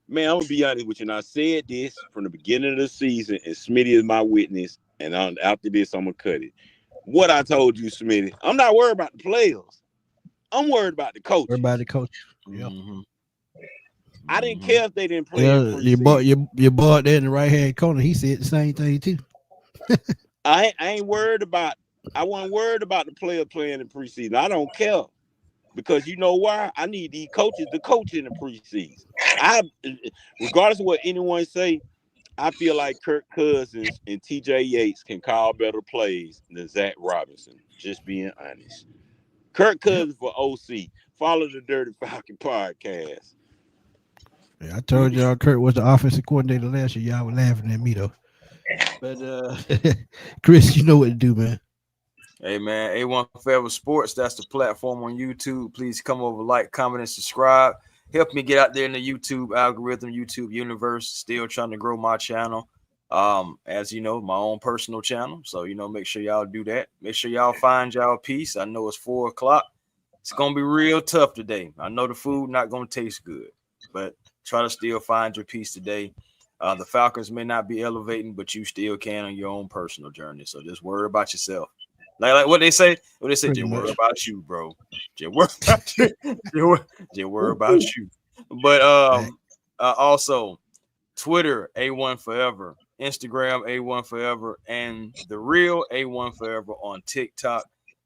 Speaker 12: man, I'm gonna be honest with you. And I said this from the beginning of the season, and Smitty is my witness. And after this, I'm gonna cut it. What I told you, Smitty, I'm not worried about the players. I'm worried about the coach.
Speaker 1: Worried about the coach.
Speaker 2: Yeah. Mm-hmm.
Speaker 12: I didn't care if they didn't play.
Speaker 1: Your boy there in the right hand corner, he said the same thing too.
Speaker 12: I ain't worried about. I wasn't worried about the player playing in preseason. I don't care, because you know why? I need these coaches to coach in the preseason. Regardless of what anyone say, I feel like Kirk Cousins and TJ Yates can call better plays than Zach Robinson. Just being honest. Kirk Cousins for OC. Follow the Dirty Falcon podcast.
Speaker 1: Yeah, I told y'all Kirk was the offensive coordinator last year. Y'all were laughing at me though. But Chris, you know what to do, man.
Speaker 2: Hey man, A1 Forever Sports. That's the platform on YouTube. Please come over, like, comment, and subscribe. Help me get out there in the YouTube algorithm, YouTube universe. Still trying to grow my channel. As you know, my own personal channel. So, make sure y'all do that. Make sure y'all find y'all peace. I know it's 4:00. It's going to be real tough today. I know the food not going to taste good, but try to still find your peace today. The Falcons may not be elevating, but you still can on your own personal journey. So just worry about yourself. Like what they say, just worry about you, bro. Just worry about you. Just worry about you. But also Twitter A1 Forever, Instagram A1 Forever, and the real A1 Forever on TikTok.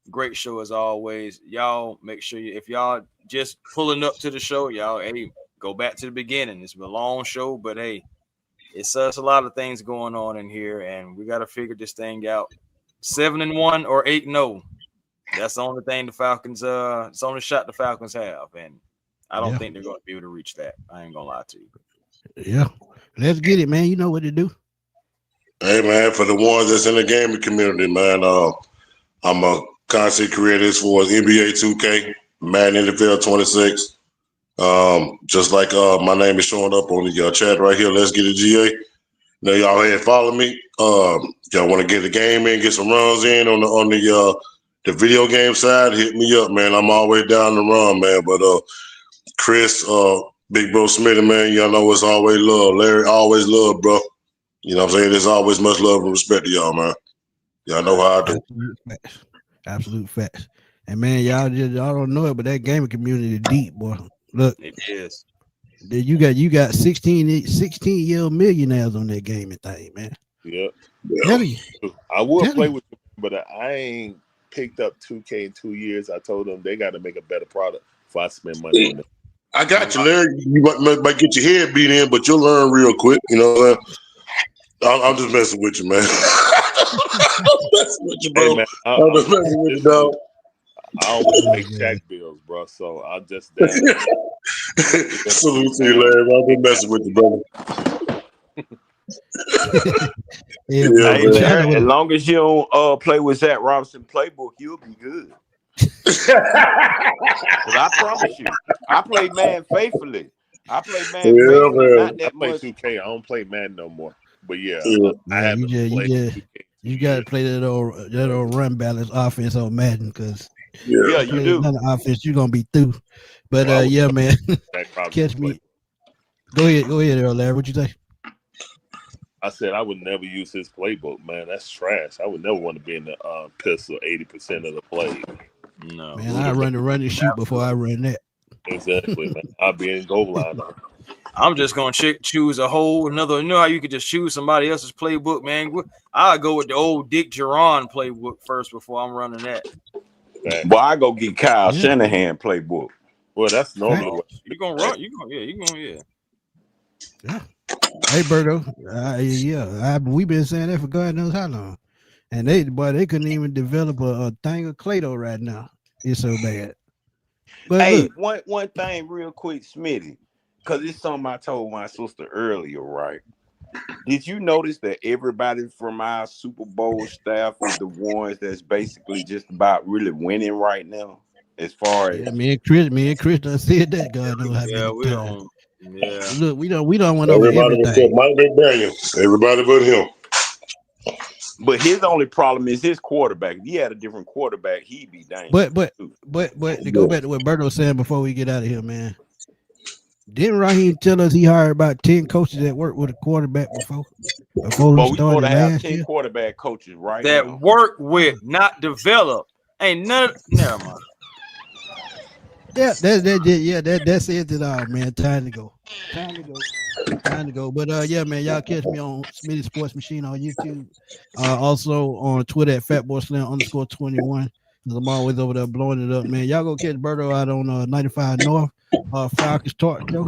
Speaker 2: Great show as always. Y'all make sure if y'all just pulling up to the show, y'all go back to the beginning. It's a long show, but hey, it's a lot of things going on in here, and we got to figure this thing out. 7-1 or 8-0. That's the only thing the Falcons. It's the only shot the Falcons have, and I don't think they're going to be able to reach that. I ain't gonna lie to you.
Speaker 1: Yeah, let's get it, man. You know what to do.
Speaker 11: Hey man, for the ones that's in the gaming community, man, I'm a content creator as far as NBA 2K, Madden NFL 26. Just like my name is showing up on the chat right here. Let's get it, GA. Now y'all ahead follow me. Y'all want to get the game in, get some runs in on the video game side, hit me up, man. I'm always down the run, man. But Chris, Big Bro Smitty, man, y'all know it's always love. Larry, always love, bro. You know what I'm saying? There's always much love and respect to y'all, man. Y'all know how I do.
Speaker 1: Absolute facts. Absolute facts. And man, y'all don't know it, but that gaming community deep, boy. Look,
Speaker 2: it is.
Speaker 1: You got 16-year-old millionaires on that gaming thing, man.
Speaker 10: Yep.
Speaker 12: I would play with them, but I ain't picked up 2K in 2 years. I told them they got to make a better product before I spend money on them.
Speaker 11: I got you, Larry. You might get your head beat in, but you'll learn real quick. You know what I'm saying? I'm just messing with you, man. I'm messing with you, bro.
Speaker 10: Hey, man,
Speaker 11: I'm just messing with you, dog.
Speaker 10: I always make Jack bills, bro. So I'll just
Speaker 11: salute to you, Larry. I've been messing with you, brother.
Speaker 12: Hey, Larry, as long as you don't play with Zach Robinson playbook, you'll be good. I promise you, I play man faithfully. I play man faithfully, not that
Speaker 10: I play
Speaker 12: much.
Speaker 10: 2K. I don't play Madden no more. But I haven't played.
Speaker 1: You got to play that old run balance offense on Madden because
Speaker 12: you do
Speaker 1: another offense, you're gonna be through. But yeah, man, catch me. Go ahead, Earl Larry. What you say?
Speaker 10: I said I would never use his playbook, man. That's trash. I would never want to be in the pistol 80% of the play.
Speaker 2: No,
Speaker 1: man, I run and shoot before I run that.
Speaker 10: Exactly, man. I'll be in goal line.
Speaker 2: I'm just gonna choose another. You know how you could just choose somebody else's playbook, man. I'll go with the old Dick Geron playbook first before I'm running that.
Speaker 12: Well, I go get Kyle Shanahan playbook.
Speaker 10: Well, that's normal.
Speaker 2: You gonna run? You gonna
Speaker 1: yeah. Hey, Berto. We've been saying that for God knows how long, and they couldn't even develop a thing of Clado right now. It's so bad. But
Speaker 12: hey,
Speaker 1: look,
Speaker 12: one thing real quick, Smitty, because it's something I told my sister earlier, right? Did you notice that everybody from our Super Bowl staff is the ones that's basically just about really winning right now? As far as
Speaker 1: me and Chris done said that. God knows how many times. Look, we don't went over everything.
Speaker 11: Mike McDaniel. Everybody but him.
Speaker 12: But his only problem is his quarterback. If he had a different quarterback, he'd be dangerous.
Speaker 1: But to go back to what Berto was saying before we get out of here, man. Didn't Raheem tell us he hired about 10 coaches that worked with a quarterback before we started last year?
Speaker 12: 10 quarterback coaches right
Speaker 2: that
Speaker 12: now.
Speaker 2: Work with, not develop. Ain't none. Never mind.
Speaker 1: Yeah, that says it all, man. Time to go. But yeah, man, y'all catch me on Smitty Sports Machine on YouTube. Also on Twitter at FatBoySlam_21. I'm always over there blowing it up, man. Y'all go catch Berto out on 95 North, Falcons Talk Show.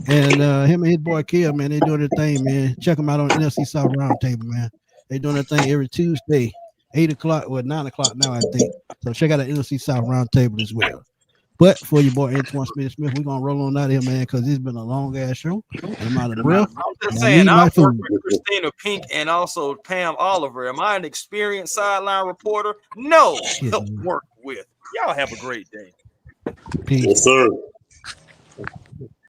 Speaker 1: And him and his boy Kill, man, they doing their thing, man. Check them out on NFC South Roundtable, man. They doing their thing every Tuesday, 8 o'clock or 9 o'clock now, I think. So check out the NFC South Roundtable as well. But for your boy Antwon Smith, we're gonna roll on out of here, man, because it's been a long ass show. And I'm out of breath.
Speaker 2: I'm just saying, I work with Christina Pink and also Pam Oliver. Am I an experienced sideline reporter? No, help work with. Y'all have a great day.
Speaker 1: Peace.
Speaker 11: Yes, sir.